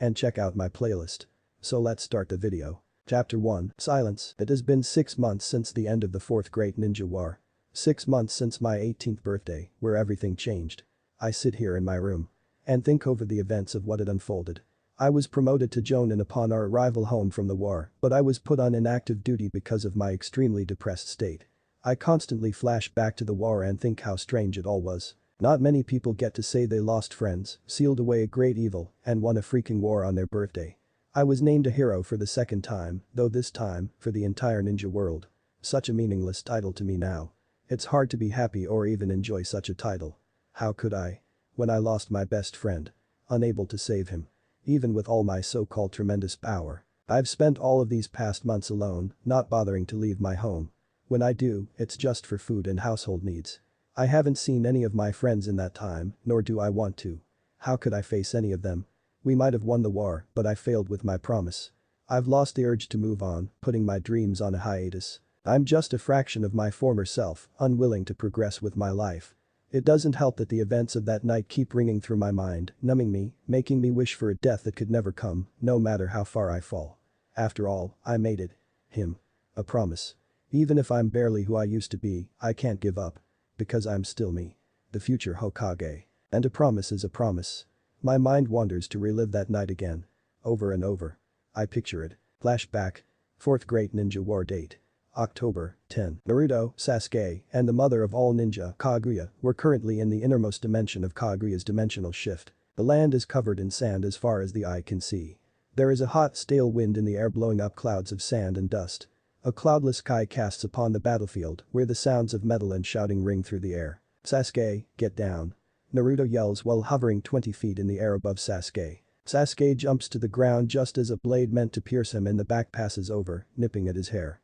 and check out my playlist. So let's start the video. Chapter 1, Silence. It has been 6 months since the end of the Fourth Great Ninja War. 6 months since my 18th birthday, where everything changed. I sit here in my room and think over the events of what had unfolded. I was promoted to Jonin upon our arrival home from the war, but I was put on inactive duty because of my extremely depressed state. I constantly flash back to the war and think how strange it all was. Not many people get to say they lost friends, sealed away a great evil, and won a freaking war on their birthday. I was named a hero for the second time, though this time, for the entire ninja world. Such a meaningless title to me now. It's hard to be happy or even enjoy such a title. How could I? When I lost my best friend. Unable to save him. Even with all my so-called tremendous power. I've spent all of these past months alone, not bothering to leave my home. When I do, it's just for food and household needs. I haven't seen any of my friends in that time, nor do I want to. How could I face any of them? We might have won the war, but I failed with my promise. I've lost the urge to move on, putting my dreams on a hiatus. I'm just a fraction of my former self, unwilling to progress with my life. It doesn't help that the events of that night keep ringing through my mind, numbing me, making me wish for a death that could never come, no matter how far I fall. After all, I made it. Him. A promise. Even if I'm barely who I used to be, I can't give up. Because I'm still me. The future Hokage. And a promise is a promise. My mind wanders to relive that night again. Over and over. I picture it. Flashback. Fourth Great Ninja War date. October 10. Naruto, Sasuke, and the mother of all ninja, Kaguya, were currently in the innermost dimension of Kaguya's dimensional shift. The land is covered in sand as far as the eye can see. There is a hot, stale wind in the air blowing up clouds of sand and dust. A cloudless sky casts upon the battlefield where the sounds of metal and shouting ring through the air. Sasuke, get down. Naruto yells while hovering 20 feet in the air above Sasuke. Sasuke jumps to the ground just as a blade meant to pierce him in the back passes over, nipping at his hair.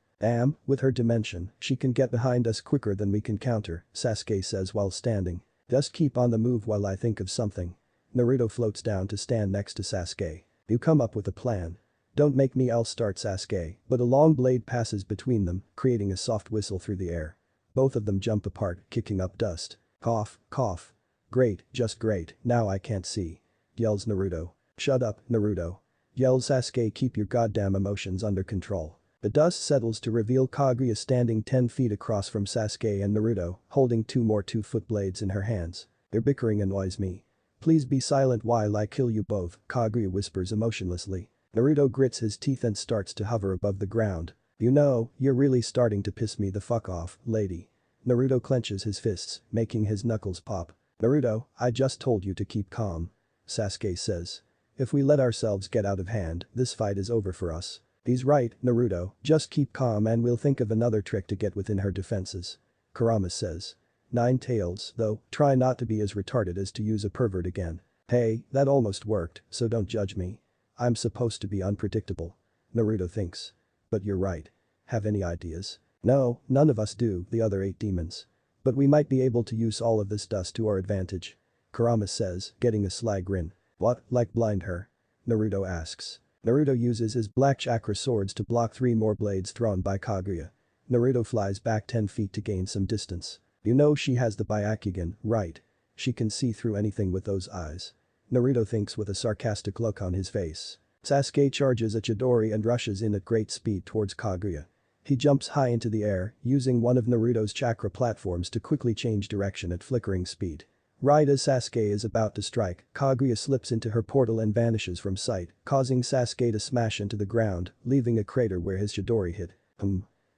With her dimension, she can get behind us quicker than we can counter, Sasuke says while standing. Just keep on the move while I think of something. Naruto floats down to stand next to Sasuke. You come up with a plan. Don't make me, I'll start, Sasuke, but a long blade passes between them, creating a soft whistle through the air. Both of them jump apart, kicking up dust. Cough, cough. Great, just great, now I can't see. Yells Naruto. Shut up, Naruto. Yells Sasuke, keep your goddamn emotions under control. The dust settles to reveal Kaguya standing 10 feet across from Sasuke and Naruto, holding 2 more 2-foot blades in her hands. Their bickering annoys me. Please be silent while I kill you both, Kaguya whispers emotionlessly. Naruto grits his teeth and starts to hover above the ground. You know, you're really starting to piss me the fuck off, lady. Naruto clenches his fists, making his knuckles pop. Naruto, I just told you to keep calm. Sasuke says. If we let ourselves get out of hand, this fight is over for us. He's right, Naruto, just keep calm and we'll think of another trick to get within her defenses. Kurama says. Nine Tails, though, try not to be as retarded as to use a pervert again. Hey, that almost worked, so don't judge me. I'm supposed to be unpredictable. Naruto thinks. But you're right. Have any ideas? No, none of us do, the other 8 demons. But we might be able to use all of this dust to our advantage. Kurama says, getting a sly grin. What, like blind her? Naruto asks. Naruto uses his black chakra swords to block 3 more blades thrown by Kaguya. Naruto flies back 10 feet to gain some distance. You know she has the Byakugan, right? She can see through anything with those eyes. Naruto thinks with a sarcastic look on his face. Sasuke charges a Chidori and rushes in at great speed towards Kaguya. He jumps high into the air, using one of Naruto's chakra platforms to quickly change direction at flickering speed. Right as Sasuke is about to strike, Kaguya slips into her portal and vanishes from sight, causing Sasuke to smash into the ground, leaving a crater where his Chidori hit.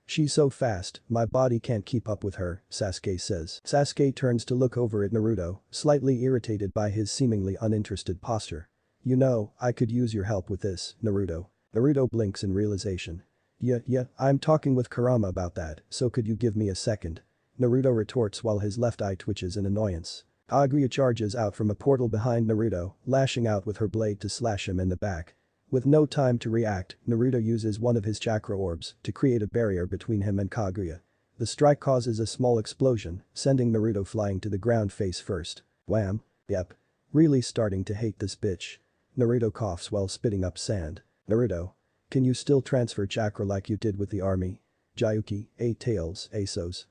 She's so fast, my body can't keep up with her, Sasuke says. Sasuke turns to look over at Naruto, slightly irritated by his seemingly uninterested posture. You know, I could use your help with this, Naruto. Naruto blinks in realization. Yeah, I'm talking with Kurama about that, so could you give me a second? Naruto retorts while his left eye twitches in annoyance. Kaguya charges out from a portal behind Naruto, lashing out with her blade to slash him in the back. With no time to react, Naruto uses one of his chakra orbs to create a barrier between him and Kaguya. The strike causes a small explosion, sending Naruto flying to the ground face first. Wham. Yep. Really starting to hate this bitch. Naruto coughs while spitting up sand. Naruto. Can you still transfer chakra like you did with the army? Jayuki, 8 Tails, Asos.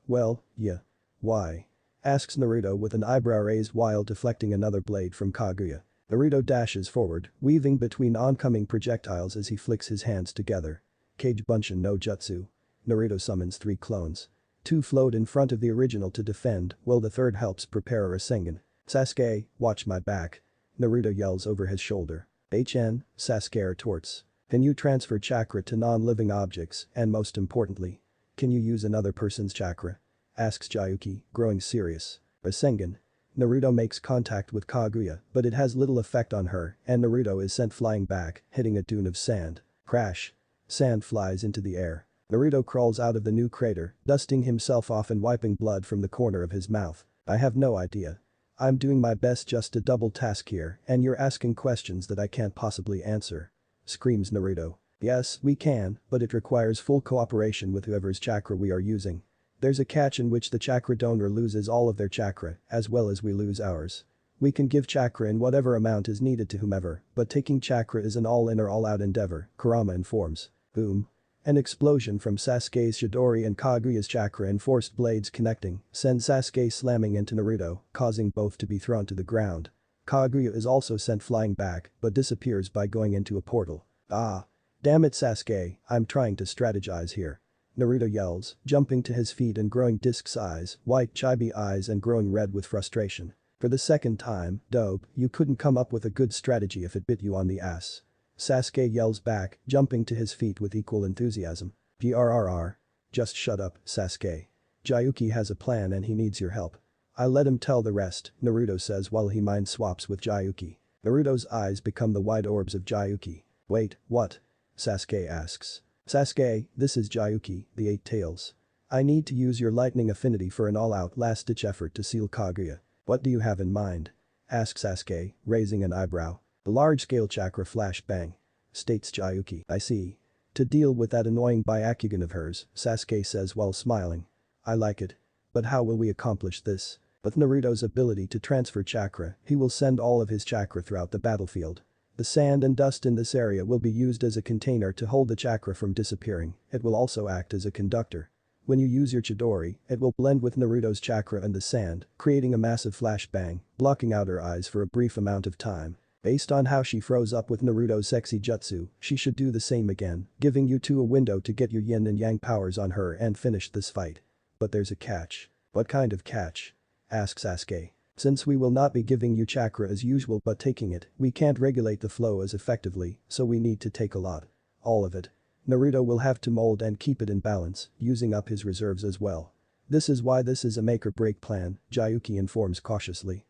Well, yeah. Why? Asks Naruto with an eyebrow raised while deflecting another blade from Kaguya. Naruto dashes forward, weaving between oncoming projectiles as he flicks his hands together. Kage Bunshin no Jutsu. Naruto summons 3 clones. 2 float in front of the original to defend, while the third helps prepare a Rasengan. Sasuke, watch my back. Naruto yells over his shoulder. Sasuke retorts. Can you transfer chakra to non-living objects, and most importantly, can you use another person's chakra? Asks Jayuki, growing serious. Rasengan. Naruto makes contact with Kaguya, but it has little effect on her, and Naruto is sent flying back, hitting a dune of sand. Crash. Sand flies into the air. Naruto crawls out of the new crater, dusting himself off and wiping blood from the corner of his mouth. I have no idea. I'm doing my best just to double task here, and you're asking questions that I can't possibly answer. Screams Naruto. Yes, we can, but it requires full cooperation with whoever's chakra we are using. There's a catch in which the chakra donor loses all of their chakra, as well as we lose ours. We can give chakra in whatever amount is needed to whomever, but taking chakra is an all-in or all-out endeavor, Kurama informs. Boom. An explosion from Sasuke's Chidori and Kaguya's chakra and forced blades connecting sends Sasuke slamming into Naruto, causing both to be thrown to the ground. Kaguya is also sent flying back, but disappears by going into a portal. Ah. Damn it Sasuke, I'm trying to strategize here. Naruto yells, jumping to his feet and growing disc size, white chibi eyes and growing red with frustration. For the second time, dope, you couldn't come up with a good strategy if it bit you on the ass. Sasuke yells back, jumping to his feet with equal enthusiasm. Brrr. Just shut up, Sasuke. Jayuki has a plan and he needs your help. I'll let him tell the rest, Naruto says while he mind swaps with Jayuki. Naruto's eyes become the wide orbs of Jayuki. Wait, what? Sasuke asks. Sasuke, this is Jayuki, the 8 Tails. I need to use your lightning affinity for an all-out last-ditch effort to seal Kaguya. What do you have in mind? Asks Sasuke, raising an eyebrow. The large-scale chakra flash bang. States Jayuki. I see. To deal with that annoying Byakugan of hers, Sasuke says while smiling. I like it. But how will we accomplish this? With Naruto's ability to transfer chakra, he will send all of his chakra throughout the battlefield. The sand and dust in this area will be used as a container to hold the chakra from disappearing. It will also act as a conductor. When you use your Chidori, it will blend with Naruto's chakra and the sand, creating a massive flashbang, blocking out her eyes for a brief amount of time. Based on how she froze up with Naruto's sexy jutsu, she should do the same again, giving you two a window to get your yin and yang powers on her and finish this fight. But there's a catch. What kind of catch? Asks Sasuke. Since we will not be giving you chakra as usual but taking it, we can't regulate the flow as effectively, so we need to take a lot. All of it. Naruto will have to mold and keep it in balance, using up his reserves as well. This is why this is a make-or-break plan, Jayuki informs cautiously.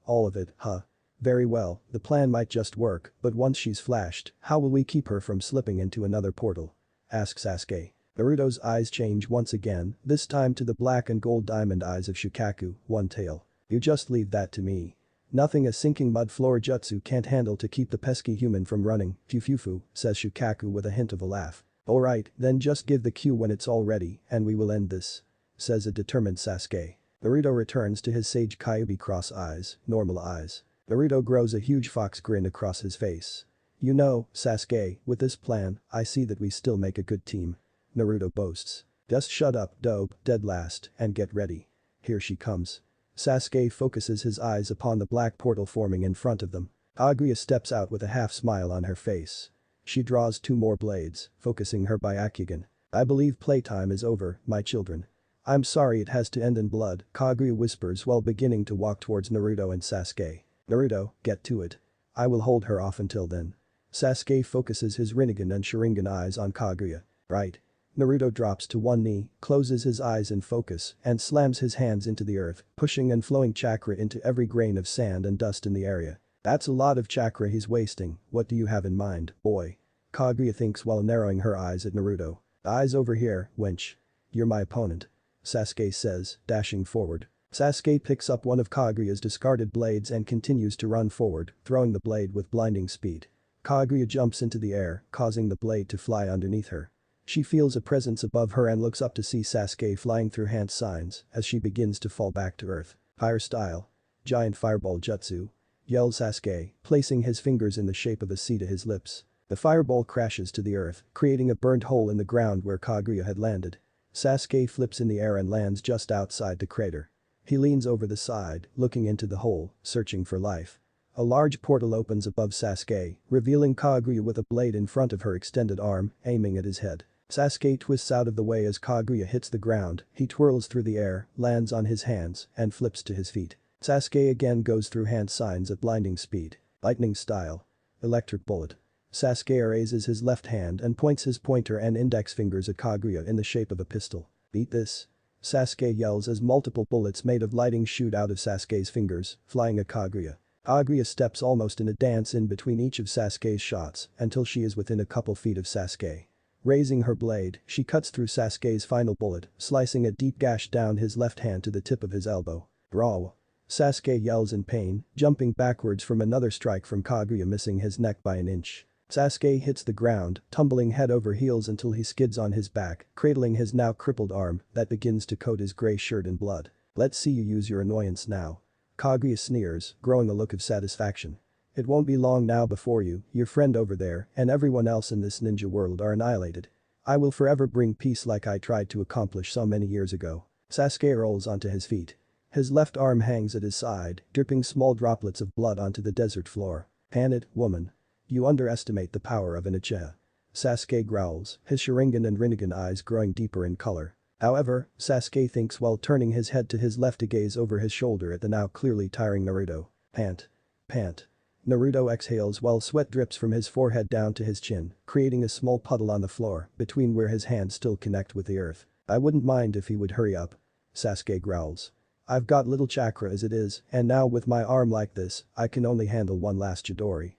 All of it, huh? Very well, the plan might just work, but once she's flashed, how will we keep her from slipping into another portal? Asks Sasuke. Naruto's eyes change once again, this time to the black and gold diamond eyes of Shukaku, one tail. You just leave that to me. Nothing a sinking mud floor jutsu can't handle to keep the pesky human from running, fufufu, says Shukaku with a hint of a laugh. Alright, then just give the cue when it's all ready, and we will end this. Says a determined Sasuke. Naruto returns to his sage Kyuubi cross eyes, normal eyes. Naruto grows a huge fox grin across his face. You know, Sasuke, with this plan, I see that we still make a good team. Naruto boasts. Just shut up, dope, dead last, and get ready. Here she comes. Sasuke focuses his eyes upon the black portal forming in front of them. Kaguya steps out with a half smile on her face. She draws 2 more blades, focusing her Byakugan. I believe playtime is over, my children. I'm sorry it has to end in blood, Kaguya whispers while beginning to walk towards Naruto and Sasuke. Naruto, get to it. I will hold her off until then. Sasuke focuses his Rinnegan and Sharingan eyes on Kaguya. Right. Naruto drops to one knee, closes his eyes in focus, and slams his hands into the earth, pushing and flowing chakra into every grain of sand and dust in the area. That's a lot of chakra he's wasting, what do you have in mind, boy? Kaguya thinks while narrowing her eyes at Naruto. Eyes over here, wench. You're my opponent. Sasuke says, dashing forward. Sasuke picks up one of Kaguya's discarded blades and continues to run forward, throwing the blade with blinding speed. Kaguya jumps into the air, causing the blade to fly underneath her. She feels a presence above her and looks up to see Sasuke flying through hand signs as she begins to fall back to earth. Fire style. Giant fireball jutsu. Yells Sasuke, placing his fingers in the shape of a C to his lips. The fireball crashes to the earth, creating a burnt hole in the ground where Kaguya had landed. Sasuke flips in the air and lands just outside the crater. He leans over the side, looking into the hole, searching for life. A large portal opens above Sasuke, revealing Kaguya with a blade in front of her extended arm, aiming at his head. Sasuke twists out of the way as Kaguya hits the ground, he twirls through the air, lands on his hands, and flips to his feet. Sasuke again goes through hand signs at blinding speed. Lightning style. Electric bullet. Sasuke raises his left hand and points his pointer and index fingers at Kaguya in the shape of a pistol. Beat this. Sasuke yells as multiple bullets made of lighting shoot out of Sasuke's fingers, flying at Kaguya. Kaguya steps almost in a dance in between each of Sasuke's shots until she is within a couple feet of Sasuke. Raising her blade, she cuts through Sasuke's final bullet, slicing a deep gash down his left hand to the tip of his elbow. Raw. Sasuke yells in pain, jumping backwards from another strike from Kaguya, missing his neck by an inch. Sasuke hits the ground, tumbling head over heels until he skids on his back, cradling his now crippled arm that begins to coat his gray shirt in blood. Let's see you use your annoyance now. Kaguya sneers, growing a look of satisfaction. It won't be long now before you, your friend over there, and everyone else in this ninja world are annihilated. I will forever bring peace like I tried to accomplish so many years ago. Sasuke rolls onto his feet. His left arm hangs at his side, dripping small droplets of blood onto the desert floor. Panic, woman. You underestimate the power of an Uchiha. Sasuke growls, his Sharingan and Rinnegan eyes growing deeper in color. However, Sasuke thinks while turning his head to his left to gaze over his shoulder at the now clearly tiring Naruto. Pant. Pant. Naruto exhales while sweat drips from his forehead down to his chin, creating a small puddle on the floor between where his hands still connect with the earth. I wouldn't mind if he would hurry up. Sasuke growls. I've got little chakra as it is, and now with my arm like this, I can only handle one last Chidori.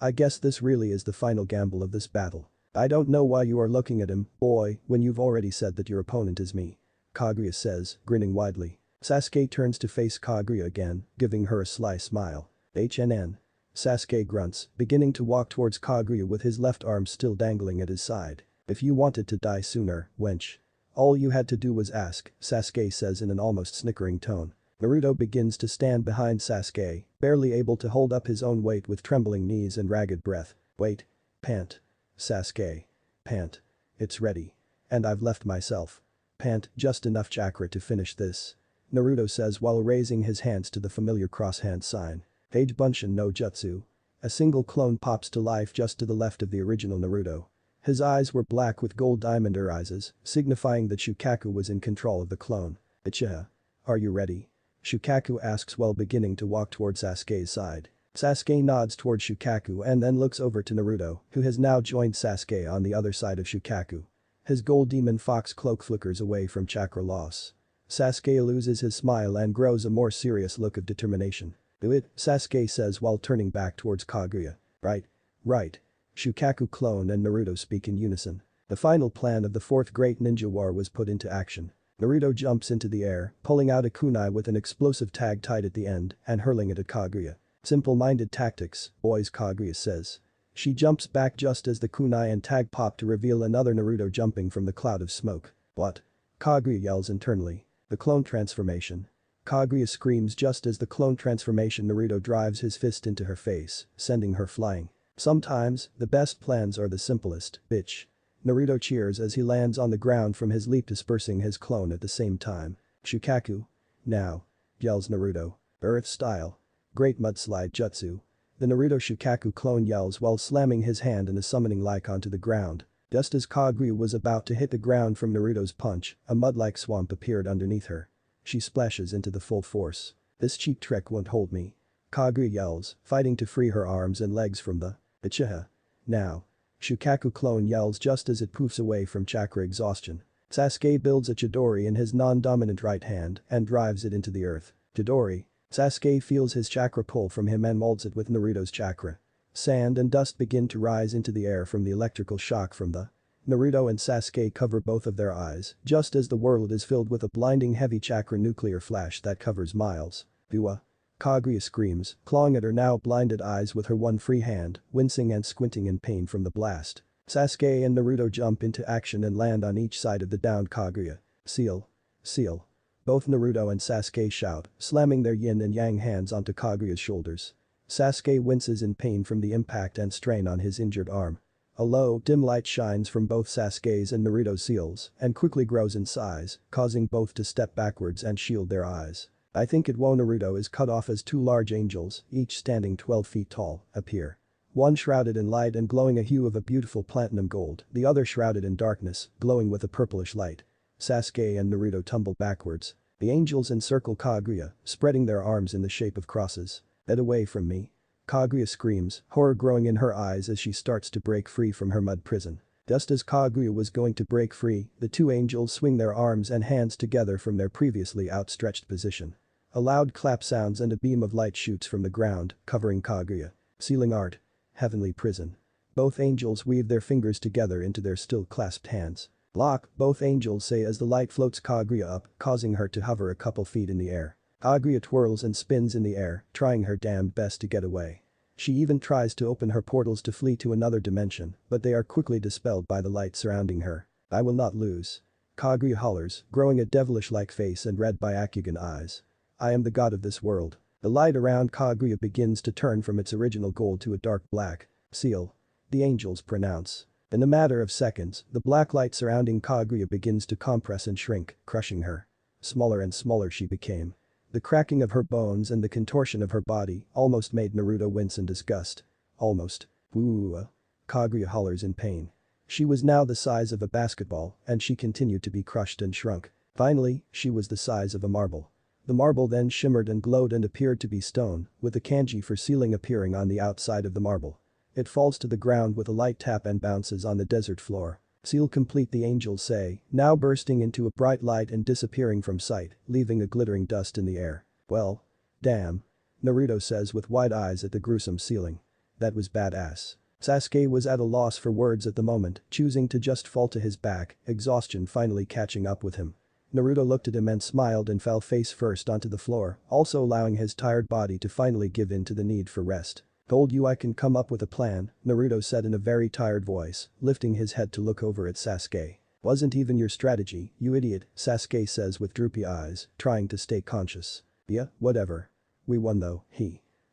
I guess this really is the final gamble of this battle. I don't know why you are looking at him, boy, when you've already said that your opponent is me. Kaguya says, grinning widely. Sasuke turns to face Kaguya again, giving her a sly smile. Sasuke grunts, beginning to walk towards Kaguya with his left arm still dangling at his side. If you wanted to die sooner, wench. All you had to do was ask, Sasuke says in an almost snickering tone. Naruto begins to stand behind Sasuke, barely able to hold up his own weight with trembling knees and ragged breath. Wait. Pant. Sasuke. Pant. It's ready. And I've left myself. Pant, just enough chakra to finish this. Naruto says while raising his hands to the familiar cross-hand sign. Age Bunshin no Jutsu. A single clone pops to life just to the left of the original Naruto. His eyes were black with gold diamond irises, signifying that Shukaku was in control of the clone. Uchiha. Are you ready? Shukaku asks while beginning to walk towards Sasuke's side. Sasuke nods towards Shukaku and then looks over to Naruto, who has now joined Sasuke on the other side of Shukaku. His gold demon fox cloak flickers away from chakra loss. Sasuke loses his smile and grows a more serious look of determination. Do it, Sasuke says while turning back towards Kaguya. Right. Right. Shukaku clone and Naruto speak in unison. The final plan of the Fourth Great Ninja War was put into action. Naruto jumps into the air, pulling out a kunai with an explosive tag tied at the end and hurling it at Kaguya. Simple-minded tactics, boys, Kaguya says. She jumps back just as the kunai and tag pop to reveal another Naruto jumping from the cloud of smoke. What? Kaguya yells internally. The clone transformation. Kaguya screams just as the clone transformation Naruto drives his fist into her face, sending her flying. Sometimes, the best plans are the simplest, bitch. Naruto cheers as he lands on the ground from his leap, dispersing his clone at the same time. Shukaku. Now. Yells Naruto. Earth style. Great mudslide jutsu. The Naruto Shukaku clone yells while slamming his hand in a summoning like onto the ground. Just as Kaguya was about to hit the ground from Naruto's punch, a mud-like swamp appeared underneath her. She splashes into the full force. This cheap trick won't hold me. Kaguya yells, fighting to free her arms and legs from the Uchiha. Now. Shukaku clone yells just as it poofs away from chakra exhaustion. Sasuke builds a Chidori in his non-dominant right hand and drives it into the earth. Chidori. Sasuke feels his chakra pull from him and molds it with Naruto's chakra. Sand and dust begin to rise into the air from the electrical shock from the Naruto and Sasuke cover both of their eyes, just as the world is filled with a blinding heavy chakra nuclear flash that covers miles. Bua. Kaguya screams, clawing at her now blinded eyes with her one free hand, wincing and squinting in pain from the blast. Sasuke and Naruto jump into action and land on each side of the downed Kaguya. Seal. Seal. Both Naruto and Sasuke shout, slamming their yin and yang hands onto Kaguya's shoulders. Sasuke winces in pain from the impact and strain on his injured arm. A low, dim light shines from both Sasuke's and Naruto's seals and quickly grows in size, causing both to step backwards and shield their eyes. I think it wo Naruto is cut off as two large angels, each standing 12 feet tall, appear. One shrouded in light and glowing a hue of a beautiful platinum gold, the other shrouded in darkness, glowing with a purplish light. Sasuke and Naruto tumble backwards. The angels encircle Kaguya, spreading their arms in the shape of crosses. Get away from me. Kaguya screams, horror growing in her eyes as she starts to break free from her mud prison. Just as Kaguya was going to break free, the two angels swing their arms and hands together from their previously outstretched position. A loud clap sounds and a beam of light shoots from the ground, covering Kaguya. Sealing art. Heavenly prison. Both angels weave their fingers together into their still clasped hands. Lock, both angels say as the light floats Kaguya up, causing her to hover a couple feet in the air. Kaguya twirls and spins in the air, trying her damned best to get away. She even tries to open her portals to flee to another dimension, but they are quickly dispelled by the light surrounding her. I will not lose. Kaguya hollers, growing a devilish-like face and red Byakugan eyes. I am the god of this world. The light around Kaguya begins to turn from its original gold to a dark black. Seal. The angels pronounce. In a matter of seconds, the black light surrounding Kaguya begins to compress and shrink, crushing her. Smaller and smaller she became. The cracking of her bones and the contortion of her body almost made Naruto wince in disgust. Almost. Ooh. Kaguya hollers in pain. She was now the size of a basketball and she continued to be crushed and shrunk. Finally, she was the size of a marble. The marble then shimmered and glowed and appeared to be stone, with the kanji for sealing appearing on the outside of the marble. It falls to the ground with a light tap and bounces on the desert floor. Seal complete, the angels say, now bursting into a bright light and disappearing from sight, leaving a glittering dust in the air. Well. Damn. Naruto says with wide eyes at the gruesome ceiling. That was badass. Sasuke was at a loss for words at the moment, choosing to just fall to his back, exhaustion finally catching up with him. Naruto looked at him and smiled and fell face first onto the floor, also allowing his tired body to finally give in to the need for rest. Told you I can come up with a plan, Naruto said in a very tired voice, lifting his head to look over at Sasuke. Wasn't even your strategy, you idiot, Sasuke says with droopy eyes, trying to stay conscious. Yeah, whatever. We won though,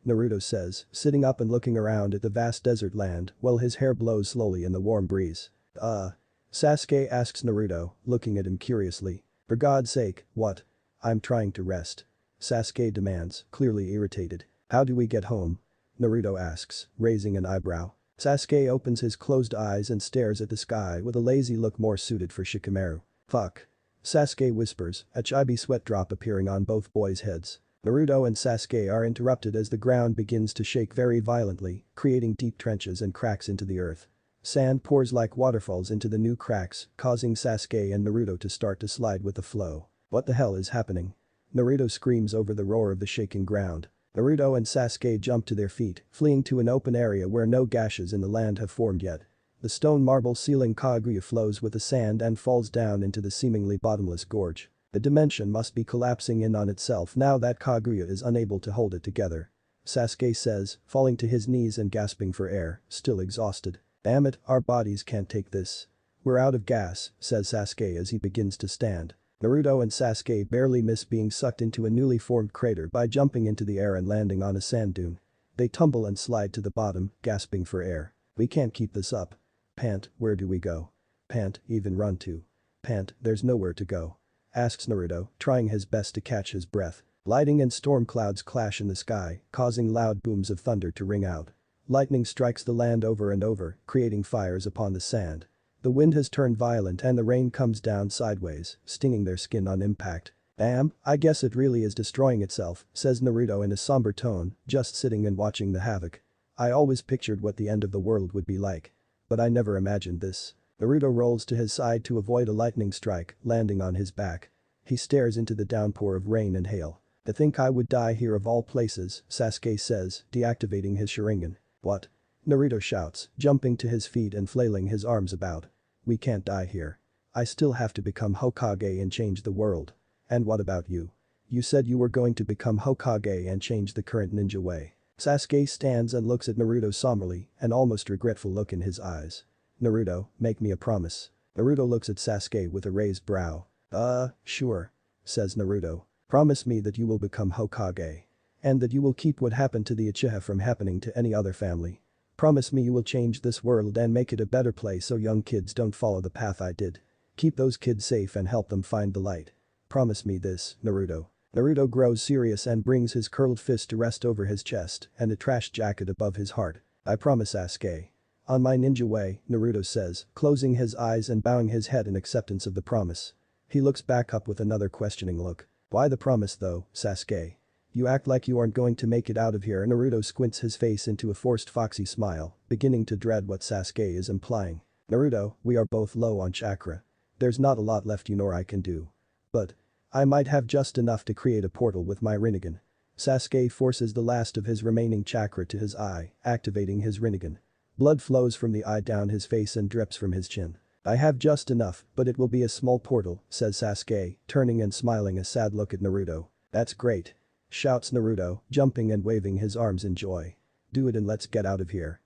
Naruto says, sitting up and looking around at the vast desert land while his hair blows slowly in the warm breeze. Sasuke asks Naruto, looking at him curiously. For God's sake, what? I'm trying to rest. Sasuke demands, clearly irritated. How do we get home? Naruto asks, raising an eyebrow. Sasuke opens his closed eyes and stares at the sky with a lazy look more suited for Shikamaru. Fuck. Sasuke whispers, a chibi sweat drop appearing on both boys' heads. Naruto and Sasuke are interrupted as the ground begins to shake very violently, creating deep trenches and cracks into the earth. Sand pours like waterfalls into the new cracks, causing Sasuke and Naruto to start to slide with the flow. What the hell is happening? Naruto screams over the roar of the shaking ground. Naruto and Sasuke jump to their feet, fleeing to an open area where no gashes in the land have formed yet. The stone marble ceiling Kaguya flows with the sand and falls down into the seemingly bottomless gorge. The dimension must be collapsing in on itself now that Kaguya is unable to hold it together. Sasuke says, falling to his knees and gasping for air, still exhausted. Damn it, our bodies can't take this. We're out of gas, says Sasuke as he begins to stand. Naruto and Sasuke barely miss being sucked into a newly formed crater by jumping into the air and landing on a sand dune. They tumble and slide to the bottom, gasping for air. We can't keep this up. Pant, where do we go? Pant, even run to? Pant, there's nowhere to go. Asks Naruto, trying his best to catch his breath. Lightning and storm clouds clash in the sky, causing loud booms of thunder to ring out. Lightning strikes the land over and over, creating fires upon the sand. The wind has turned violent and the rain comes down sideways, stinging their skin on impact. Damn, I guess it really is destroying itself, says Naruto in a somber tone, just sitting and watching the havoc. I always pictured what the end of the world would be like. But I never imagined this. Naruto rolls to his side to avoid a lightning strike, landing on his back. He stares into the downpour of rain and hail. To think I would die here of all places, Sasuke says, deactivating his Sharingan. What? Naruto shouts, jumping to his feet and flailing his arms about. We can't die here. I still have to become Hokage and change the world. And what about you? You said you were going to become Hokage and change the current ninja way. Sasuke stands and looks at Naruto somberly, an almost regretful look in his eyes. Naruto, make me a promise. Naruto looks at Sasuke with a raised brow. Sure. Says Naruto. Promise me that you will become Hokage. And that you will keep what happened to the Uchiha from happening to any other family. Promise me you will change this world and make it a better place so young kids don't follow the path I did. Keep those kids safe and help them find the light. Promise me this, Naruto. Naruto grows serious and brings his curled fist to rest over his chest and a trash jacket above his heart. I promise, Sasuke. On my ninja way, Naruto says, closing his eyes and bowing his head in acceptance of the promise. He looks back up with another questioning look. Why the promise though, Sasuke? You act like you aren't going to make it out of here. Naruto squints his face into a forced foxy smile, beginning to dread what Sasuke is implying. Naruto, we are both low on chakra. There's not a lot left you nor I can do. But I might have just enough to create a portal with my Rinnegan. Sasuke forces the last of his remaining chakra to his eye, activating his Rinnegan. Blood flows from the eye down his face and drips from his chin. I have just enough, but it will be a small portal, says Sasuke, turning and smiling a sad look at Naruto. That's great. Shouts Naruto, jumping and waving his arms in joy. Do it and let's get out of here.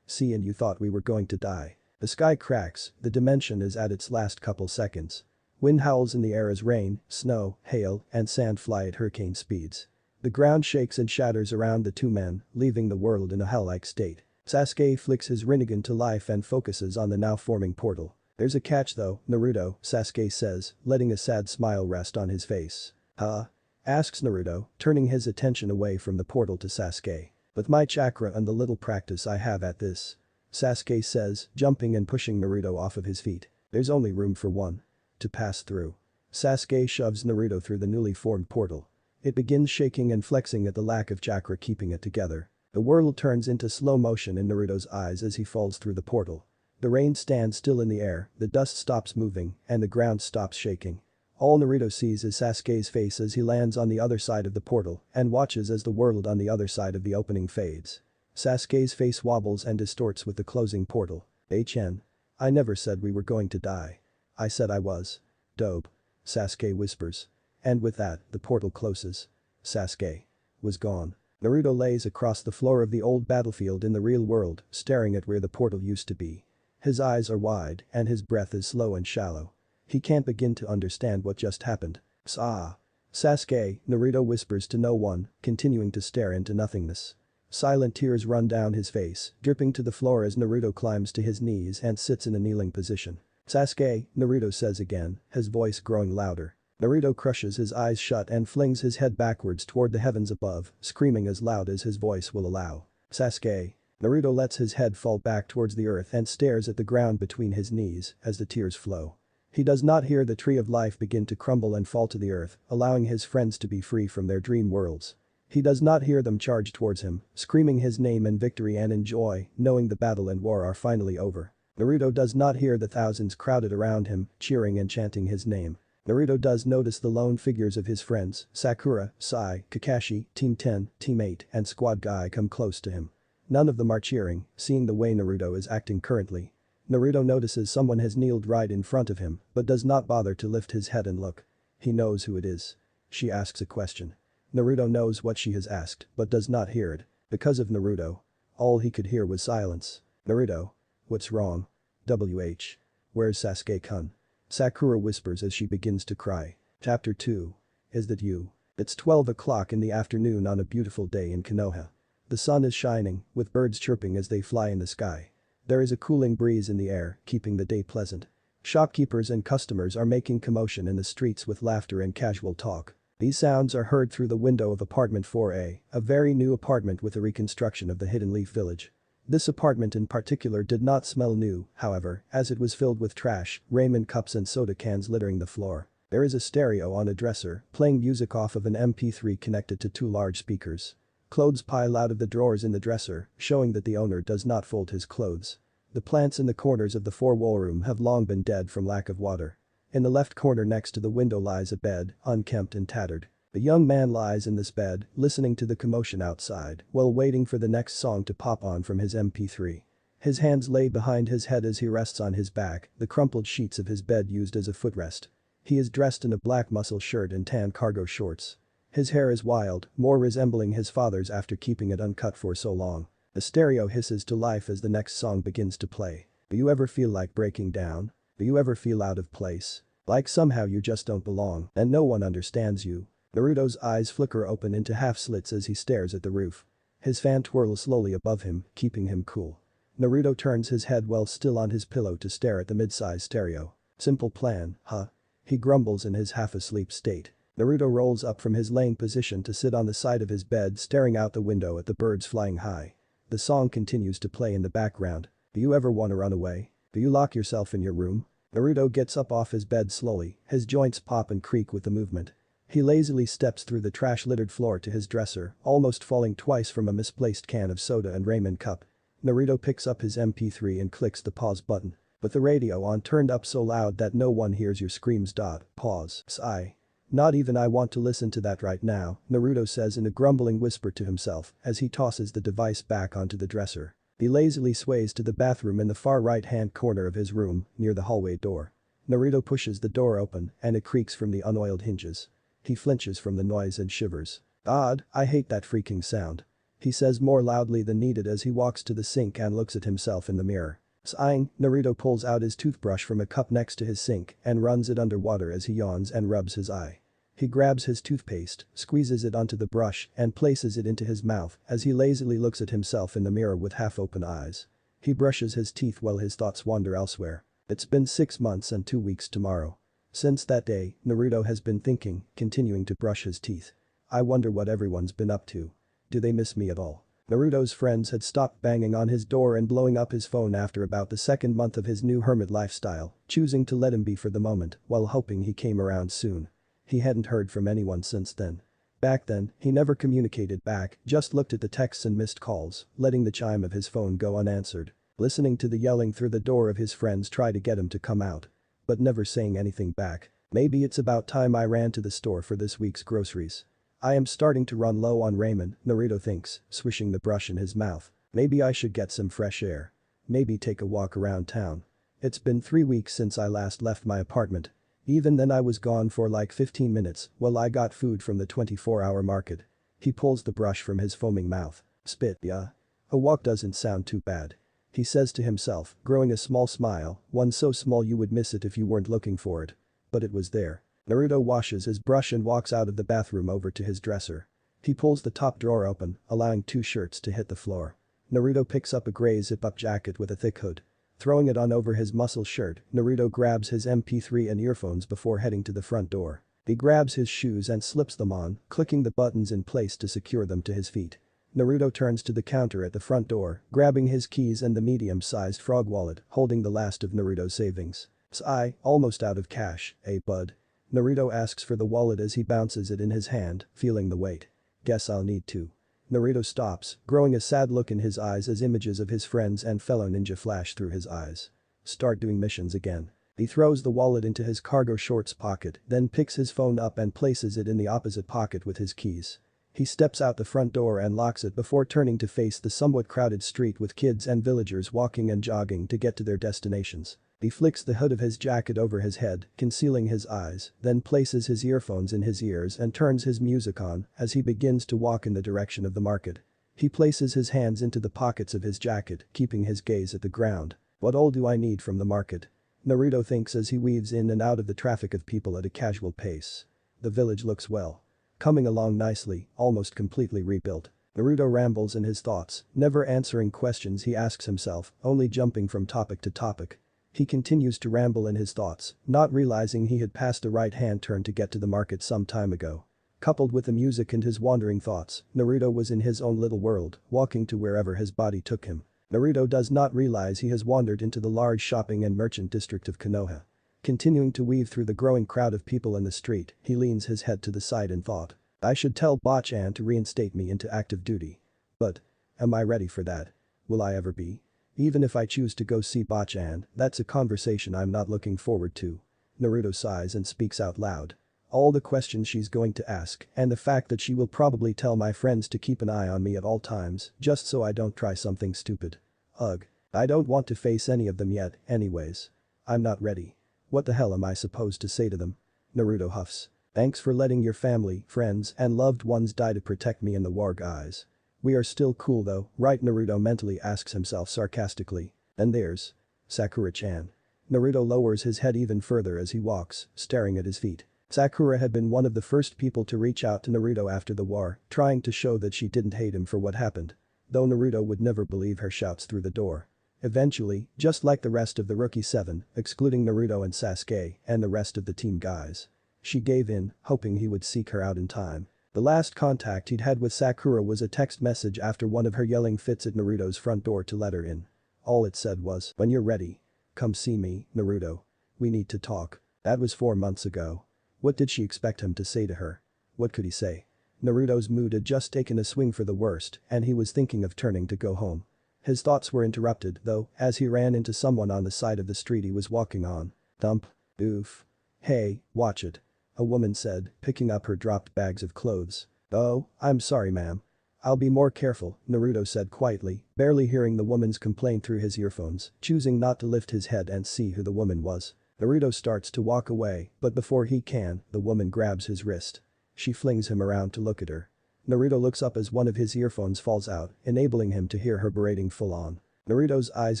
See, and you thought we were going to die. The sky cracks, the dimension is at its last couple seconds. Wind howls in the air as rain, snow, hail, and sand fly at hurricane speeds. The ground shakes and shatters around the two men, leaving the world in a hell-like state. Sasuke flicks his Rinnegan to life and focuses on the now forming portal. There's a catch though, Naruto, Sasuke says, letting a sad smile rest on his face. Huh? Asks Naruto, turning his attention away from the portal to Sasuke. With my chakra and the little practice I have at this. Sasuke says, jumping and pushing Naruto off of his feet. There's only room for one. To pass through. Sasuke shoves Naruto through the newly formed portal. It begins shaking and flexing at the lack of chakra keeping it together. The world turns into slow motion in Naruto's eyes as he falls through the portal. The rain stands still in the air, the dust stops moving, and the ground stops shaking. All Naruto sees is Sasuke's face as he lands on the other side of the portal and watches as the world on the other side of the opening fades. Sasuke's face wobbles and distorts with the closing portal. HN. I never said we were going to die. I said I was. Dope. Sasuke whispers. And with that, the portal closes. Sasuke was gone. Naruto lays across the floor of the old battlefield in the real world, staring at where the portal used to be. His eyes are wide and his breath is slow and shallow. He can't begin to understand what just happened. Sasuke, Naruto whispers to no one, continuing to stare into nothingness. Silent tears run down his face, dripping to the floor as Naruto climbs to his knees and sits in a kneeling position. Sasuke, Naruto says again, his voice growing louder. Naruto crushes his eyes shut and flings his head backwards toward the heavens above, screaming as loud as his voice will allow. Sasuke. Naruto lets his head fall back towards the earth and stares at the ground between his knees as the tears flow. He does not hear the tree of life begin to crumble and fall to the earth, allowing his friends to be free from their dream worlds. He does not hear them charge towards him, screaming his name in victory and in joy, knowing the battle and war are finally over. Naruto does not hear the thousands crowded around him, cheering and chanting his name. Naruto does notice the lone figures of his friends, Sakura, Sai, Kakashi, Team 10, Team 8, and Squad Guy come close to him. None of them are cheering, seeing the way Naruto is acting currently. Naruto notices someone has kneeled right in front of him, but does not bother to lift his head and look. He knows who it is. She asks a question. Naruto knows what she has asked, but does not hear it. Because of Naruto. All he could hear was silence. Naruto. What's wrong? Where's Sasuke-kun? Sakura whispers as she begins to cry. Chapter 2. Is that you? It's 12 o'clock in the afternoon on a beautiful day in Konoha. The sun is shining, with birds chirping as they fly in the sky. There is a cooling breeze in the air, keeping the day pleasant. Shopkeepers and customers are making commotion in the streets with laughter and casual talk. These sounds are heard through the window of apartment 4A, a very new apartment with a reconstruction of the Hidden Leaf Village. This apartment in particular did not smell new, however, as it was filled with trash, ramen cups and soda cans littering the floor. There is a stereo on a dresser, playing music off of an MP3 connected to two large speakers. Clothes pile out of the drawers in the dresser, showing that the owner does not fold his clothes. The plants in the corners of the four-wall room have long been dead from lack of water. In the left corner next to the window lies a bed, unkempt and tattered. The young man lies in this bed, listening to the commotion outside, while waiting for the next song to pop on from his MP3. His hands lay behind his head as he rests on his back, the crumpled sheets of his bed used as a footrest. He is dressed in a black muscle shirt and tan cargo shorts. His hair is wild, more resembling his father's after keeping it uncut for so long. The stereo hisses to life as the next song begins to play. Do you ever feel like breaking down? Do you ever feel out of place? Like somehow you just don't belong and no one understands you? Naruto's eyes flicker open into half slits as he stares at the roof. His fan twirls slowly above him, keeping him cool. Naruto turns his head while still on his pillow to stare at the mid-size stereo. Simple plan, huh? He grumbles in his half-asleep state. Naruto rolls up from his laying position to sit on the side of his bed staring out the window at the birds flying high. The song continues to play in the background. Do you ever want to run away? Do you lock yourself in your room? Naruto gets up off his bed slowly, his joints pop and creak with the movement. He lazily steps through the trash-littered floor to his dresser, almost falling twice from a misplaced can of soda and ramen cup. Naruto picks up his MP3 and clicks the pause button. With the radio on turned up so loud that no one hears your screams. Pause. Sigh. Not even I want to listen to that right now, Naruto says in a grumbling whisper to himself as he tosses the device back onto the dresser. He lazily sways to the bathroom in the far right-hand corner of his room, near the hallway door. Naruto pushes the door open and it creaks from the unoiled hinges. He flinches from the noise and shivers. "God, I hate that freaking sound," he says more loudly than needed as he walks to the sink and looks at himself in the mirror. Sighing, Naruto pulls out his toothbrush from a cup next to his sink and runs it under water as he yawns and rubs his eye. He grabs his toothpaste, squeezes it onto the brush and places it into his mouth as he lazily looks at himself in the mirror with half-open eyes. He brushes his teeth while his thoughts wander elsewhere. It's been 6 months and 2 weeks tomorrow. Since that day, Naruto has been thinking, continuing to brush his teeth. I wonder what everyone's been up to. Do they miss me at all? Naruto's friends had stopped banging on his door and blowing up his phone after about the second month of his new hermit lifestyle, choosing to let him be for the moment while hoping he came around soon. He hadn't heard from anyone since then. Back then, he never communicated back, just looked at the texts and missed calls, letting the chime of his phone go unanswered. Listening to the yelling through the door of his friends try to get him to come out. But never saying anything back. Maybe it's about time I ran to the store for this week's groceries. I am starting to run low on ramen, Naruto thinks, swishing the brush in his mouth. Maybe I should get some fresh air. Maybe take a walk around town. It's been 3 weeks since I last left my apartment. Even then I was gone for like 15 minutes while I got food from the 24-hour market. He pulls the brush from his foaming mouth. Spit, yeah. A walk doesn't sound too bad. He says to himself, growing a small smile, one so small you would miss it if you weren't looking for it. But it was there. Naruto washes his brush and walks out of the bathroom over to his dresser. He pulls the top drawer open, allowing 2 shirts to hit the floor. Naruto picks up a gray zip-up jacket with a thick hood. Throwing it on over his muscle shirt, Naruto grabs his MP3 and earphones before heading to the front door. He grabs his shoes and slips them on, clicking the buttons in place to secure them to his feet. Naruto turns to the counter at the front door, grabbing his keys and the medium-sized frog wallet, holding the last of Naruto's savings. Sigh, almost out of cash, eh bud? Naruto asks for the wallet as he bounces it in his hand, feeling the weight. Guess I'll need to. Naruto stops, growing a sad look in his eyes as images of his friends and fellow ninja flash through his eyes. Start doing missions again. He throws the wallet into his cargo shorts pocket, then picks his phone up and places it in the opposite pocket with his keys. He steps out the front door and locks it before turning to face the somewhat crowded street with kids and villagers walking and jogging to get to their destinations. He flicks the hood of his jacket over his head, concealing his eyes, then places his earphones in his ears and turns his music on as he begins to walk in the direction of the market. He places his hands into the pockets of his jacket, keeping his gaze at the ground. What all do I need from the market? Naruto thinks as he weaves in and out of the traffic of people at a casual pace. The village looks well. Coming along nicely, almost completely rebuilt. Naruto rambles in his thoughts, never answering questions he asks himself, only jumping from topic to topic. He continues to ramble in his thoughts, not realizing he had passed the right-hand turn to get to the market some time ago. Coupled with the music and his wandering thoughts, Naruto was in his own little world, walking to wherever his body took him. Naruto does not realize he has wandered into the large shopping and merchant district of Konoha. Continuing to weave through the growing crowd of people in the street, he leans his head to the side in thought. I should tell Bachan to reinstate me into active duty. But, am I ready for that? Will I ever be? Even if I choose to go see Bachan, that's a conversation I'm not looking forward to. Naruto sighs and speaks out loud. All the questions she's going to ask, and the fact that she will probably tell my friends to keep an eye on me at all times, just so I don't try something stupid. Ugh. I don't want to face any of them yet, anyways. I'm not ready. What the hell am I supposed to say to them? Naruto huffs. Thanks for letting your family, friends, and loved ones die to protect me in the war, guys. We are still cool though, right? Naruto mentally asks himself sarcastically. And there's Sakura-chan. Naruto lowers his head even further as he walks, staring at his feet. Sakura had been one of the first people to reach out to Naruto after the war, trying to show that she didn't hate him for what happened. Though Naruto would never believe her shouts through the door. Eventually, just like the rest of the Rookie 7, excluding Naruto and Sasuke, and the rest of the team guys. She gave in, hoping he would seek her out in time. The last contact he'd had with Sakura was a text message after one of her yelling fits at Naruto's front door to let her in. All it said was, "When you're ready. Come see me, Naruto. We need to talk." That was 4 months ago. What did she expect him to say to her? What could he say? Naruto's mood had just taken a swing for the worst and he was thinking of turning to go home. His thoughts were interrupted, though, as he ran into someone on the side of the street he was walking on. Dump. Oof. "Hey, watch it," a woman said, picking up her dropped bags of clothes. "Oh, I'm sorry ma'am. I'll be more careful," Naruto said quietly, barely hearing the woman's complaint through his earphones, choosing not to lift his head and see who the woman was. Naruto starts to walk away, but before he can, the woman grabs his wrist. She flings him around to look at her. Naruto looks up as one of his earphones falls out, enabling him to hear her berating full on. Naruto's eyes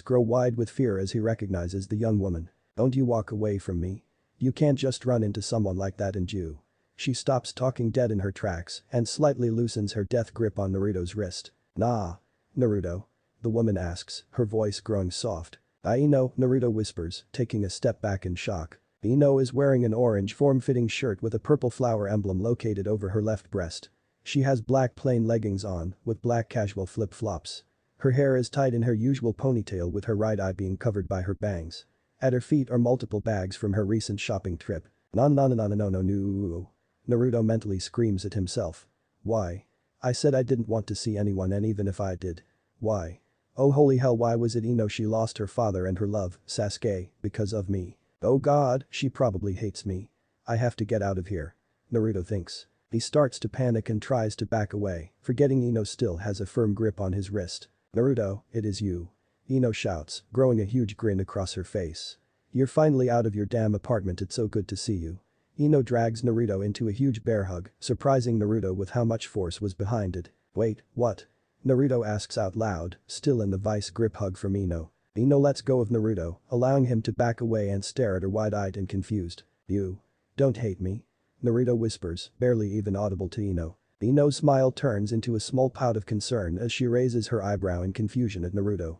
grow wide with fear as he recognizes the young woman. "Don't you walk away from me. You can't just run into someone like that and you." She stops talking dead in her tracks and slightly loosens her death grip on Naruto's wrist. "Nah. Naruto?" the woman asks, her voice growing soft. "I know," Naruto whispers, taking a step back in shock. Ino is wearing an orange form-fitting shirt with a purple flower emblem located over her left breast. She has black plain leggings on, with black casual flip-flops. Her hair is tied in her usual ponytail with her right eye being covered by her bangs. At her feet are multiple bags from her recent shopping trip. No. Naruto mentally screams at himself. "Why? I said I didn't want to see anyone and even if I did. Why? Oh holy hell, why was it Ino she lost her father and her love, Sasuke, because of me? Oh god, she probably hates me. I have to get out of here." Naruto thinks. He starts to panic and tries to back away, forgetting Ino still has a firm grip on his wrist. "Naruto, it is you." Ino shouts, growing a huge grin across her face. "You're finally out of your damn apartment, it's so good to see you." Ino drags Naruto into a huge bear hug, surprising Naruto with how much force was behind it. "Wait, what?" Naruto asks out loud, still in the vice grip hug from Ino. Ino lets go of Naruto, allowing him to back away and stare at her wide-eyed and confused. "You don't hate me?" Naruto whispers, barely even audible to Ino. Ino's smile turns into a small pout of concern as she raises her eyebrow in confusion at Naruto.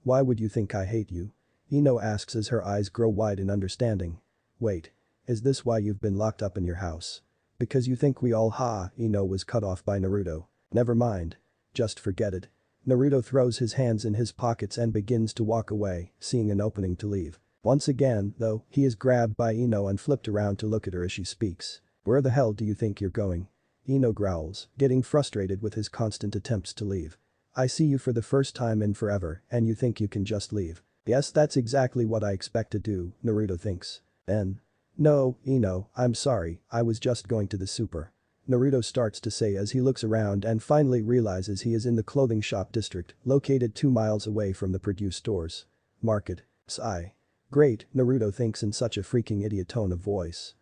Why would you think I hate you?" Ino asks as her eyes grow wide in understanding. "Wait. Is this why you've been locked up in your house? Because you think we all Ino was cut off by Naruto. "Never mind. Just forget it." Naruto throws his hands in his pockets and begins to walk away, seeing an opening to leave. Once again, though, he is grabbed by Ino and flipped around to look at her as she speaks. "Where the hell do you think you're going?" Ino growls, getting frustrated with his constant attempts to leave. "I see you for the first time in forever and you think you can just leave." "Yes, that's exactly what I expect to do," Naruto thinks. Then. "No, Ino, I'm sorry, I was just going to the super." Naruto starts to say as he looks around and finally realizes he is in the clothing shop district, located 2 miles away from the produce stores. Market. Sigh. Great, Naruto thinks in such a freaking idiot tone of voice.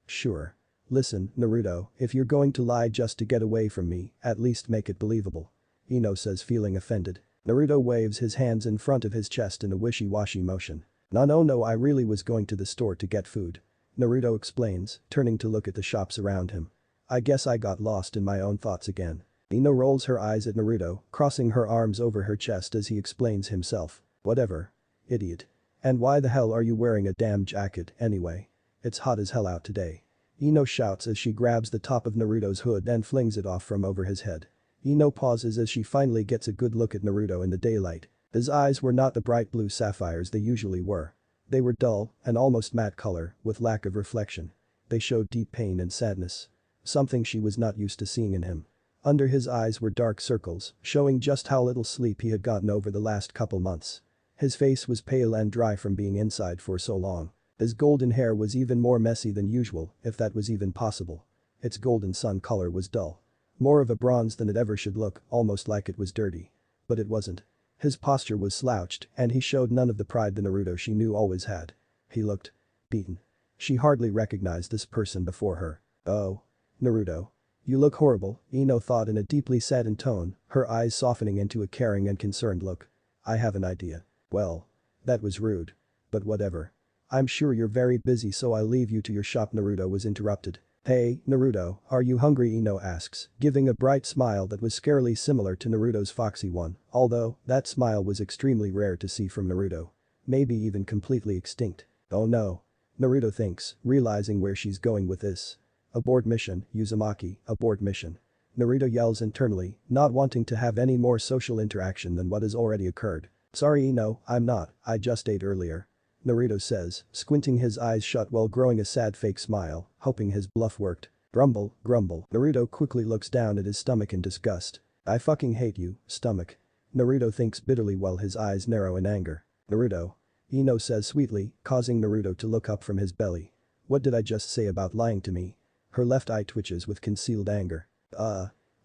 Sure. Listen, Naruto, if you're going to lie just to get away from me, at least make it believable. Ino says, feeling offended. Naruto waves his hands in front of his chest in a wishy-washy motion. No, I really was going to the store to get food. Naruto explains, turning to look at the shops around him. I guess I got lost in my own thoughts again. Ino rolls her eyes at Naruto, crossing her arms over her chest as he explains himself. Whatever. Idiot. And why the hell are you wearing a damn jacket, anyway? It's hot as hell out today. Ino shouts as she grabs the top of Naruto's hood and flings it off from over his head. Ino pauses as she finally gets a good look at Naruto in the daylight. His eyes were not the bright blue sapphires they usually were. They were dull, an almost matte color, with lack of reflection. They showed deep pain and sadness. Something she was not used to seeing in him. Under his eyes were dark circles, showing just how little sleep he had gotten over the last couple months. His face was pale and dry from being inside for so long. His golden hair was even more messy than usual, if that was even possible. Its golden sun color was dull. More of a bronze than it ever should look, almost like it was dirty. But it wasn't. His posture was slouched and he showed none of the pride the Naruto she knew always had. He looked beaten. She hardly recognized this person before her. Oh. Naruto. You look horrible, Ino thought in a deeply saddened tone, her eyes softening into a caring and concerned look. I have an idea. Well. That was rude. But whatever. I'm sure you're very busy so I'll leave you to your shop. Naruto was interrupted. Hey, Naruto, are you hungry? Ino asks, giving a bright smile that was scarily similar to Naruto's foxy one, although that smile was extremely rare to see from Naruto. Maybe even completely extinct. Oh no. Naruto thinks, realizing where she's going with this. Abort mission, Uzumaki, abort mission. Naruto yells internally, not wanting to have any more social interaction than what has already occurred. Sorry Ino, I'm not, I just ate earlier. Naruto says, squinting his eyes shut while growing a sad fake smile, hoping his bluff worked. Grumble, grumble. Naruto quickly looks down at his stomach in disgust. I fucking hate you, stomach. Naruto thinks bitterly while his eyes narrow in anger. Naruto. Ino says sweetly, causing Naruto to look up from his belly. What did I just say about lying to me? Her left eye twitches with concealed anger.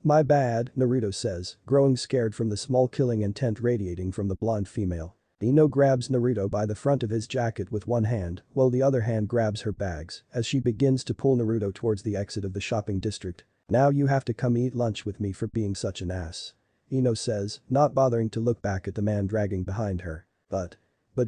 My bad, Naruto says, growing scared from the small killing intent radiating from the blonde female. Ino grabs Naruto by the front of his jacket with one hand, while the other hand grabs her bags, as she begins to pull Naruto towards the exit of the shopping district. Now you have to come eat lunch with me for being such an ass. Ino says, not bothering to look back at the man dragging behind her. But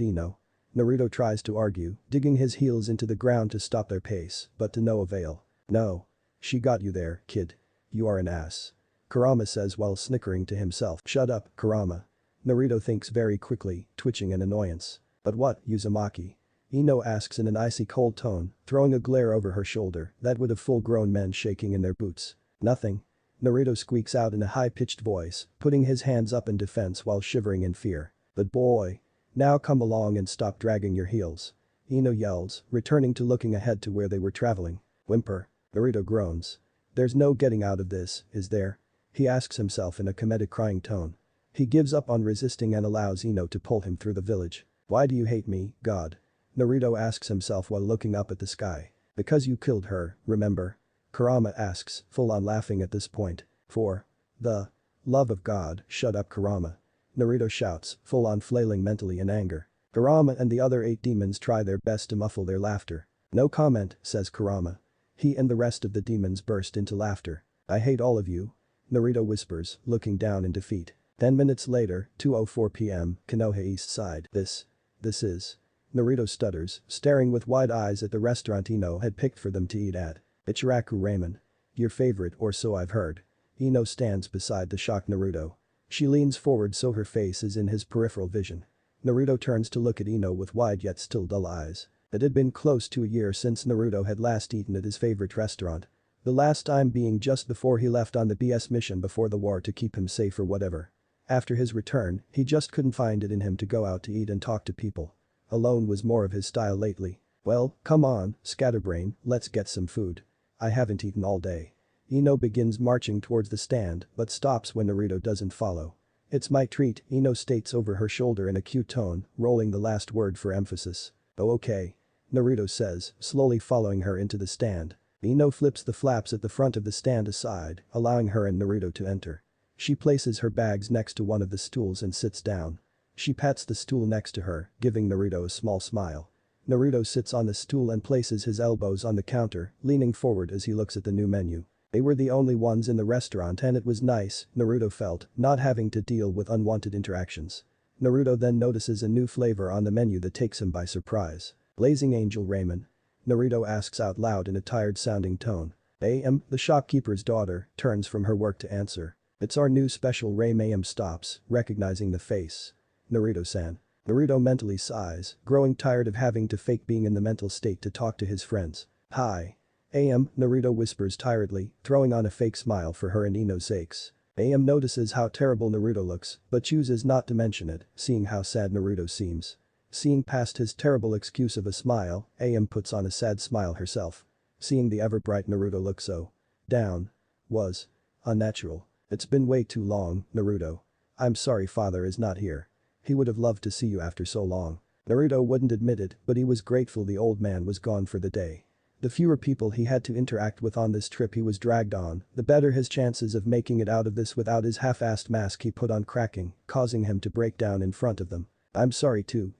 Ino. Naruto tries to argue, digging his heels into the ground to stop their pace, but to no avail. No. She got you there, kid. You are an ass. Kurama says while snickering to himself. Shut up, Kurama. Naruto thinks very quickly, twitching in annoyance. But what, Uzumaki? Ino asks in an icy cold tone, throwing a glare over her shoulder that would have full-grown men shaking in their boots. Nothing. Naruto squeaks out in a high-pitched voice, putting his hands up in defense while shivering in fear. But boy. Now come along and stop dragging your heels. Ino yells, returning to looking ahead to where they were traveling. Whimper. Naruto groans. There's no getting out of this, is there? He asks himself in a comedic crying tone. He gives up on resisting and allows Ino to pull him through the village. Why do you hate me, God? Naruto asks himself while looking up at the sky. Because you killed her, remember? Kurama asks, full on laughing at this point. For the love of God, shut up Kurama. Naruto shouts, full on flailing mentally in anger. Kurama and the other 8 demons try their best to muffle their laughter. No comment, says Kurama. He and the rest of the demons burst into laughter. I hate all of you. Naruto whispers, looking down in defeat. 10 minutes later, 2:04 p.m., Konoha East Side. This is. Naruto stutters, staring with wide eyes at the restaurant Ino had picked for them to eat at. Ichiraku Ramen. Your favorite, or so I've heard. Ino stands beside the shocked Naruto. She leans forward so her face is in his peripheral vision. Naruto turns to look at Ino with wide yet still dull eyes. It had been close to a year since Naruto had last eaten at his favorite restaurant. The last time being just before he left on the BS mission before the war to keep him safe or whatever. After his return, he just couldn't find it in him to go out to eat and talk to people. Alone was more of his style lately. Well, come on, Scatterbrain, let's get some food. I haven't eaten all day. Ino begins marching towards the stand but stops when Naruto doesn't follow. It's my treat, Ino states over her shoulder in a cute tone, rolling the last word for emphasis. Oh okay. Naruto says, slowly following her into the stand. Ino flips the flaps at the front of the stand aside, allowing her and Naruto to enter. She places her bags next to one of the stools and sits down. She pats the stool next to her, giving Naruto a small smile. Naruto sits on the stool and places his elbows on the counter, leaning forward as he looks at the new menu. They were the only ones in the restaurant and it was nice, Naruto felt, not having to deal with unwanted interactions. Naruto then notices a new flavor on the menu that takes him by surprise. Blazing Angel Ramen. Naruto asks out loud in a tired-sounding tone. The shopkeeper's daughter, turns from her work to answer. It's our new special ramen stops, recognizing the face. Naruto-san. Naruto mentally sighs, growing tired of having to fake being in the mental state to talk to his friends. Hi. Naruto whispers tiredly, throwing on a fake smile for her and Ino's sakes. Notices how terrible Naruto looks, but chooses not to mention it, seeing how sad Naruto seems. Seeing past his terrible excuse of a smile, puts on a sad smile herself. Seeing the ever-bright Naruto look so down was unnatural. It's been way too long, Naruto. I'm sorry father is not here. He would have loved to see you after so long. Naruto wouldn't admit it, but he was grateful the old man was gone for the day. The fewer people he had to interact with on this trip he was dragged on, the better his chances of making it out of this without his half-assed mask he put on cracking, causing him to break down in front of them. I'm sorry too,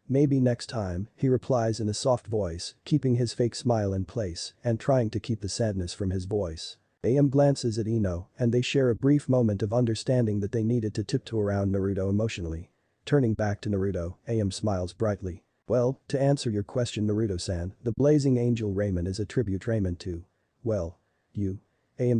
Maybe next time, he replies in a soft voice, keeping his fake smile in place and trying to keep the sadness from his voice. Glances at Ino and they share a brief moment of understanding that they needed to tiptoe around Naruto emotionally. Turning back to Naruto, smiles brightly. Well, to answer your question Naruto-san, the Blazing Angel Ramen is a tribute ramen to, well, you.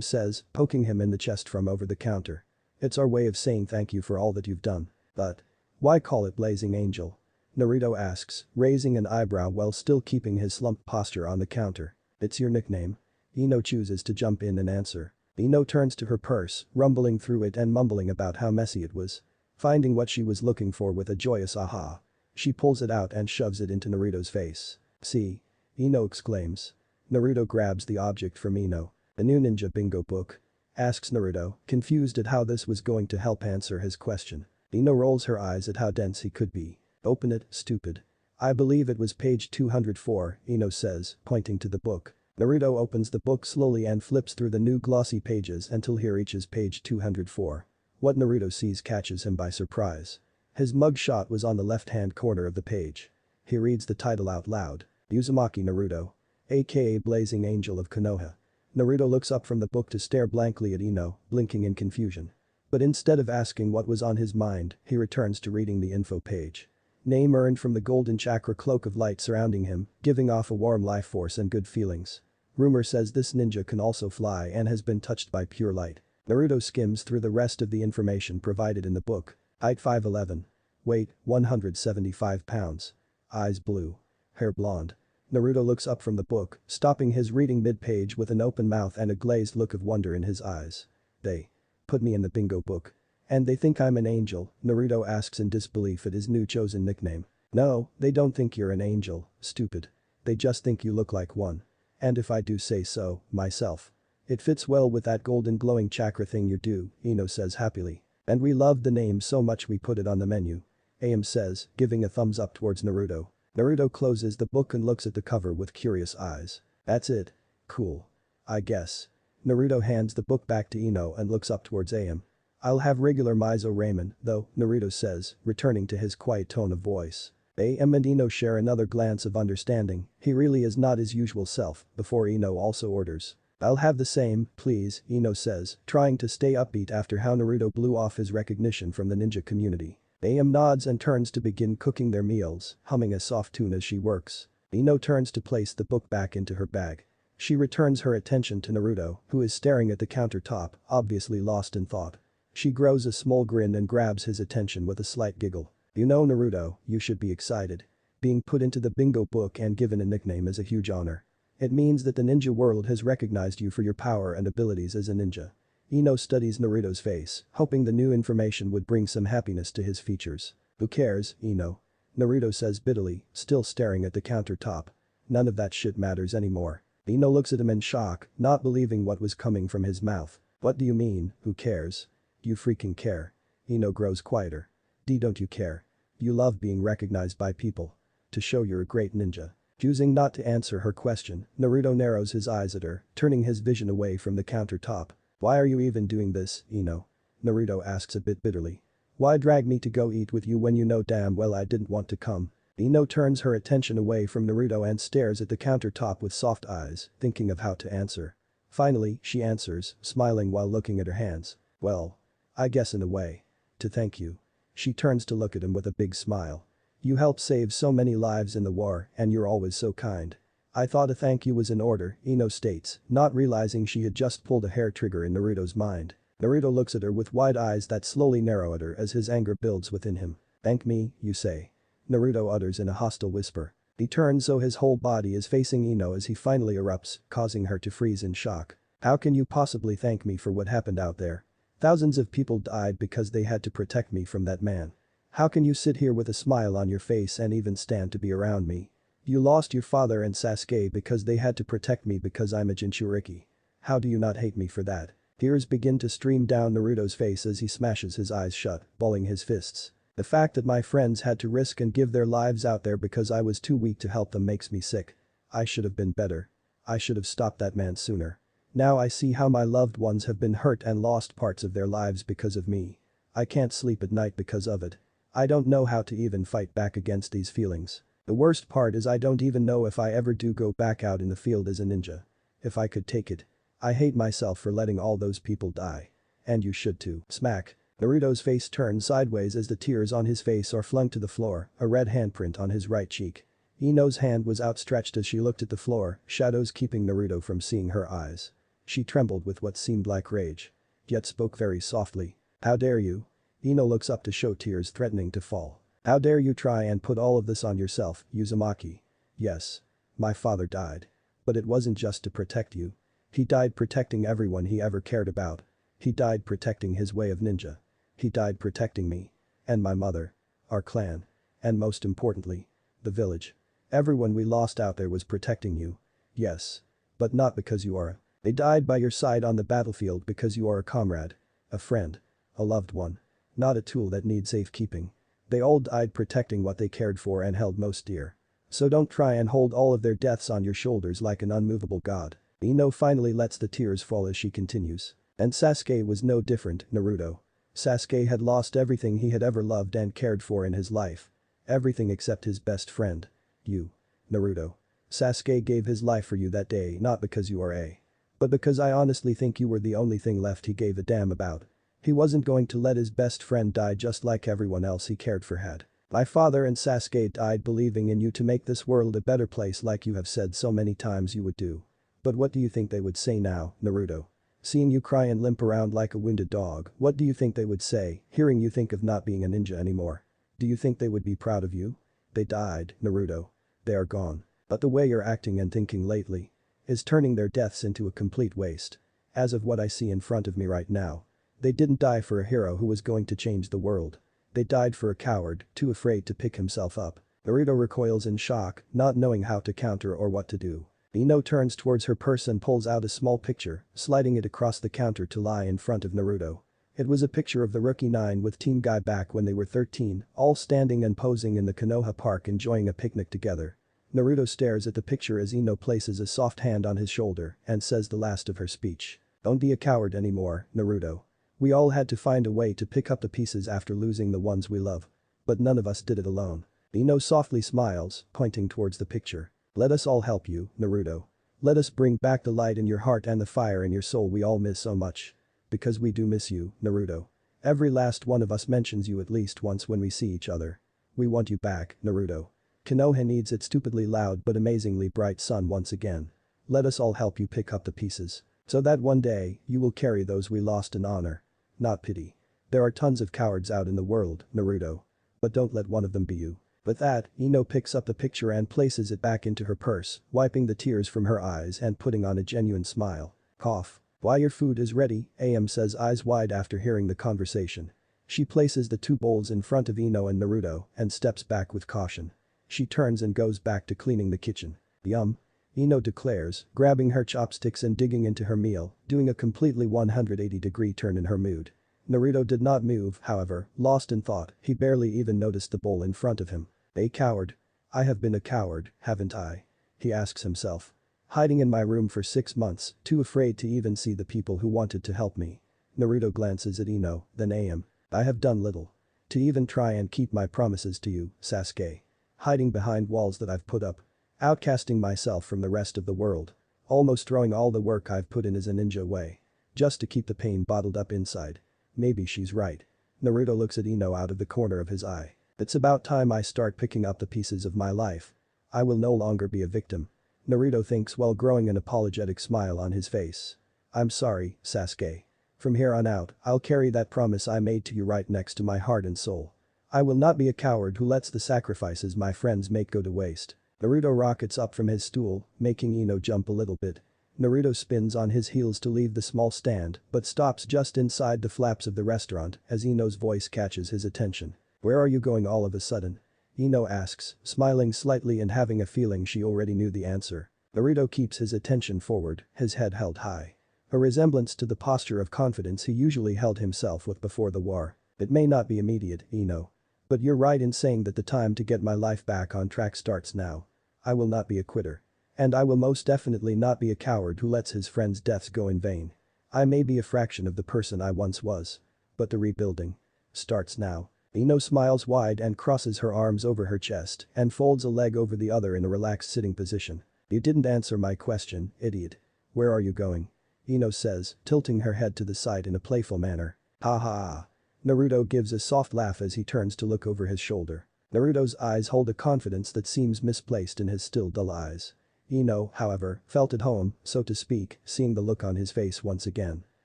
Says, poking him in the chest from over the counter. It's our way of saying thank you for all that you've done. But why call it Blazing Angel? Naruto asks, raising an eyebrow while still keeping his slumped posture on the counter. It's your nickname. Ino chooses to jump in and answer. Ino turns to her purse, rumbling through it and mumbling about how messy it was. Finding what she was looking for with a joyous aha. She pulls it out and shoves it into Naruto's face. See? Ino exclaims. Naruto grabs the object from Ino. The new ninja bingo book? Asks Naruto, confused at how this was going to help answer his question. Ino rolls her eyes at how dense he could be. Open it, stupid. I believe it was page 204, Ino says, pointing to the book. Naruto opens the book slowly and flips through the new glossy pages until he reaches page 204. What Naruto sees catches him by surprise. His mugshot was on the left-hand corner of the page. He reads the title out loud. Uzumaki Naruto. aka Blazing Angel of Konoha. Naruto looks up from the book to stare blankly at Ino, blinking in confusion. But instead of asking what was on his mind, he returns to reading the info page. Name earned from the golden chakra cloak of light surrounding him, giving off a warm life force and good feelings. Rumor says this ninja can also fly and has been touched by pure light. Naruto skims through the rest of the information provided in the book. Height 5'11". Weight 175 pounds. Eyes blue. Hair blonde. Naruto looks up from the book, stopping his reading mid-page with an open mouth and a glazed look of wonder in his eyes. They put me in the bingo book. And they think I'm an angel, Naruto asks in disbelief at his new chosen nickname. No, they don't think you're an angel, stupid. They just think you look like one. And if I do say so, myself. It fits well with that golden glowing chakra thing you do, Ino says happily. And we loved the name so much we put it on the menu. Am says, giving a thumbs up towards Naruto. Naruto closes the book and looks at the cover with curious eyes. That's it. Cool. I guess. Naruto hands the book back to Ino and looks up towards Am. I'll have regular Mizo ramen, though, Naruto says, returning to his quiet tone of voice. Am and Ino share another glance of understanding, he really is not his usual self, before Ino also orders. I'll have the same, please, Ino says, trying to stay upbeat after how Naruto blew off his recognition from the ninja community. Am nods and turns to begin cooking their meals, humming a soft tune as she works. Ino turns to place the book back into her bag. She returns her attention to Naruto, who is staring at the countertop, obviously lost in thought. She grows a small grin and grabs his attention with a slight giggle. You know Naruto, you should be excited. Being put into the bingo book and given a nickname is a huge honor. It means that the ninja world has recognized you for your power and abilities as a ninja. Ino studies Naruto's face, hoping the new information would bring some happiness to his features. Who cares, Ino? Naruto says bitterly, still staring at the countertop. None of that shit matters anymore. Ino looks at him in shock, not believing what was coming from his mouth. What do you mean, who cares? You freaking care. Ino grows quieter. Don't you care? You love being recognized by people. To show you're a great ninja. Choosing not to answer her question, Naruto narrows his eyes at her, turning his vision away from the countertop. Why are you even doing this, Ino? Naruto asks a bit bitterly. Why drag me to go eat with you when you know damn well I didn't want to come? Ino turns her attention away from Naruto and stares at the countertop with soft eyes, thinking of how to answer. Finally, she answers, smiling while looking at her hands. Well. I guess in a way. To thank you. She turns to look at him with a big smile. You helped save so many lives in the war and you're always so kind. I thought a thank you was in order, Ino states, not realizing she had just pulled a hair trigger in Naruto's mind. Naruto looks at her with wide eyes that slowly narrow at her as his anger builds within him. Thank me, you say. Naruto utters in a hostile whisper. He turns so his whole body is facing Ino as he finally erupts, causing her to freeze in shock. How can you possibly thank me for what happened out there? Thousands of people died because they had to protect me from that man. How can you sit here with a smile on your face and even stand to be around me? You lost your father and Sasuke because they had to protect me because I'm a Jinchuriki. How do you not hate me for that? Tears begin to stream down Naruto's face as he smashes his eyes shut, balling his fists. The fact that my friends had to risk and give their lives out there because I was too weak to help them makes me sick. I should have been better. I should have stopped that man sooner. Now I see how my loved ones have been hurt and lost parts of their lives because of me. I can't sleep at night because of it. I don't know how to even fight back against these feelings. The worst part is I don't even know if I ever do go back out in the field as a ninja. If I could take it. I hate myself for letting all those people die. And you should too. Smack. Naruto's face turns sideways as the tears on his face are flung to the floor, a red handprint on his right cheek. Ino's hand was outstretched as she looked at the floor, shadows keeping Naruto from seeing her eyes. She trembled with what seemed like rage. Yet spoke very softly. How dare you? Ino looks up to show tears threatening to fall. How dare you try and put all of this on yourself, Uzumaki. Yes. My father died. But it wasn't just to protect you. He died protecting everyone he ever cared about. He died protecting his way of ninja. He died protecting me. And my mother. Our clan. And most importantly, the village. Everyone we lost out there was protecting you. Yes. But not because you are a. They died by your side on the battlefield because you are a comrade. A friend. A loved one. Not a tool that needs safekeeping. They all died protecting what they cared for and held most dear. So don't try and hold all of their deaths on your shoulders like an unmovable god. Ino finally lets the tears fall as she continues. And Sasuke was no different, Naruto. Sasuke had lost everything he had ever loved and cared for in his life. Everything except his best friend. You. Naruto. Sasuke gave his life for you that day not because you are a. But because I honestly think you were the only thing left he gave a damn about. He wasn't going to let his best friend die just like everyone else he cared for had. My father and Sasuke died believing in you to make this world a better place like you have said so many times you would do. But what do you think they would say now, Naruto? Seeing you cry and limp around like a wounded dog, what do you think they would say, hearing you think of not being a ninja anymore? Do you think they would be proud of you? They died, Naruto. They are gone. But the way you're acting and thinking lately is turning their deaths into a complete waste. As of what I see in front of me right now. They didn't die for a hero who was going to change the world. They died for a coward, too afraid to pick himself up. Naruto recoils in shock, not knowing how to counter or what to do. Ino turns towards her purse and pulls out a small picture, sliding it across the counter to lie in front of Naruto. It was a picture of the Rookie 9 with Team Guy back when they were 13, all standing and posing in the Konoha Park enjoying a picnic together. Naruto stares at the picture as Ino places a soft hand on his shoulder and says the last of her speech. Don't be a coward anymore, Naruto. We all had to find a way to pick up the pieces after losing the ones we love. But none of us did it alone. Ino softly smiles, pointing towards the picture. Let us all help you, Naruto. Let us bring back the light in your heart and the fire in your soul we all miss so much. Because we do miss you, Naruto. Every last one of us mentions you at least once when we see each other. We want you back, Naruto. Konoha needs its stupidly loud but amazingly bright sun once again. Let us all help you pick up the pieces. So that one day, you will carry those we lost in honor. Not pity. There are tons of cowards out in the world, Naruto. But don't let one of them be you. With that, Ino picks up the picture and places it back into her purse, wiping the tears from her eyes and putting on a genuine smile. Cough. Why your food is ready, AM says eyes wide after hearing the conversation. She places the two bowls in front of Ino and Naruto and steps back with caution. She turns and goes back to cleaning the kitchen. Yum. Ino declares, grabbing her chopsticks and digging into her meal, doing a completely 180-degree turn in her mood. Naruto did not move, however, lost in thought, he barely even noticed the bowl in front of him. A coward. I have been a coward, haven't I? He asks himself. Hiding in my room for 6 months, too afraid to even see the people who wanted to help me. Naruto glances at Ino, then AM. I have done little. To even try and keep my promises to you, Sasuke. Hiding behind walls that I've put up. Outcasting myself from the rest of the world. Almost throwing all the work I've put in as a ninja away. Just to keep the pain bottled up inside. Maybe she's right. Naruto looks at Ino out of the corner of his eye. It's about time I start picking up the pieces of my life. I will no longer be a victim. Naruto thinks while growing an apologetic smile on his face. I'm sorry, Sasuke. From here on out, I'll carry that promise I made to you right next to my heart and soul. I will not be a coward who lets the sacrifices my friends make go to waste. Naruto rockets up from his stool, making Ino jump a little bit. Naruto spins on his heels to leave the small stand but stops just inside the flaps of the restaurant as Ino's voice catches his attention. Where are you going all of a sudden? Ino asks, smiling slightly and having a feeling she already knew the answer. Naruto keeps his attention forward, his head held high. A resemblance to the posture of confidence he usually held himself with before the war. It may not be immediate, Ino. But you're right in saying that the time to get my life back on track starts now. I will not be a quitter. And I will most definitely not be a coward who lets his friends' deaths go in vain. I may be a fraction of the person I once was. But the rebuilding starts now. Ino smiles wide and crosses her arms over her chest and folds a leg over the other in a relaxed sitting position. You didn't answer my question, idiot. Where are you going? Ino says, tilting her head to the side in a playful manner. Ha ha ha. Naruto gives a soft laugh as he turns to look over his shoulder. Naruto's eyes hold a confidence that seems misplaced in his still dull eyes. Ino, however, felt at home, so to speak, seeing the look on his face once again.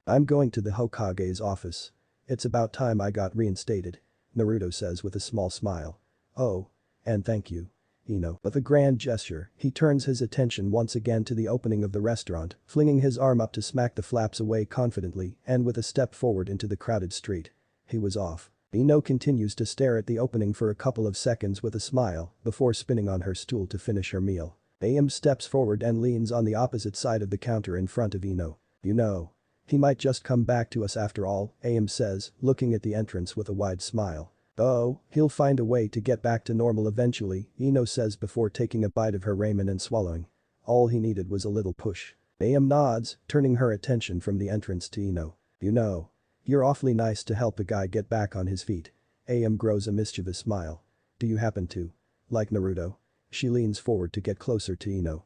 I'm going to the Hokage's office. It's about time I got reinstated. Naruto says with a small smile. Oh. And thank you. With a grand gesture, he turns his attention once again to the opening of the restaurant, flinging his arm up to smack the flaps away confidently and with a step forward into the crowded street. He was off. Ino continues to stare at the opening for a couple of seconds with a smile before spinning on her stool to finish her meal. AM steps forward and leans on the opposite side of the counter in front of Ino. He might just come back to us after all, AM says, looking at the entrance with a wide smile. Oh, he'll find a way to get back to normal eventually, Ino says before taking a bite of her ramen and swallowing. All he needed was a little push. AM nods, turning her attention from the entrance to Ino. You're awfully nice to help a guy get back on his feet. AM grows a mischievous smile. Do you happen to like Naruto? She leans forward to get closer to Ino.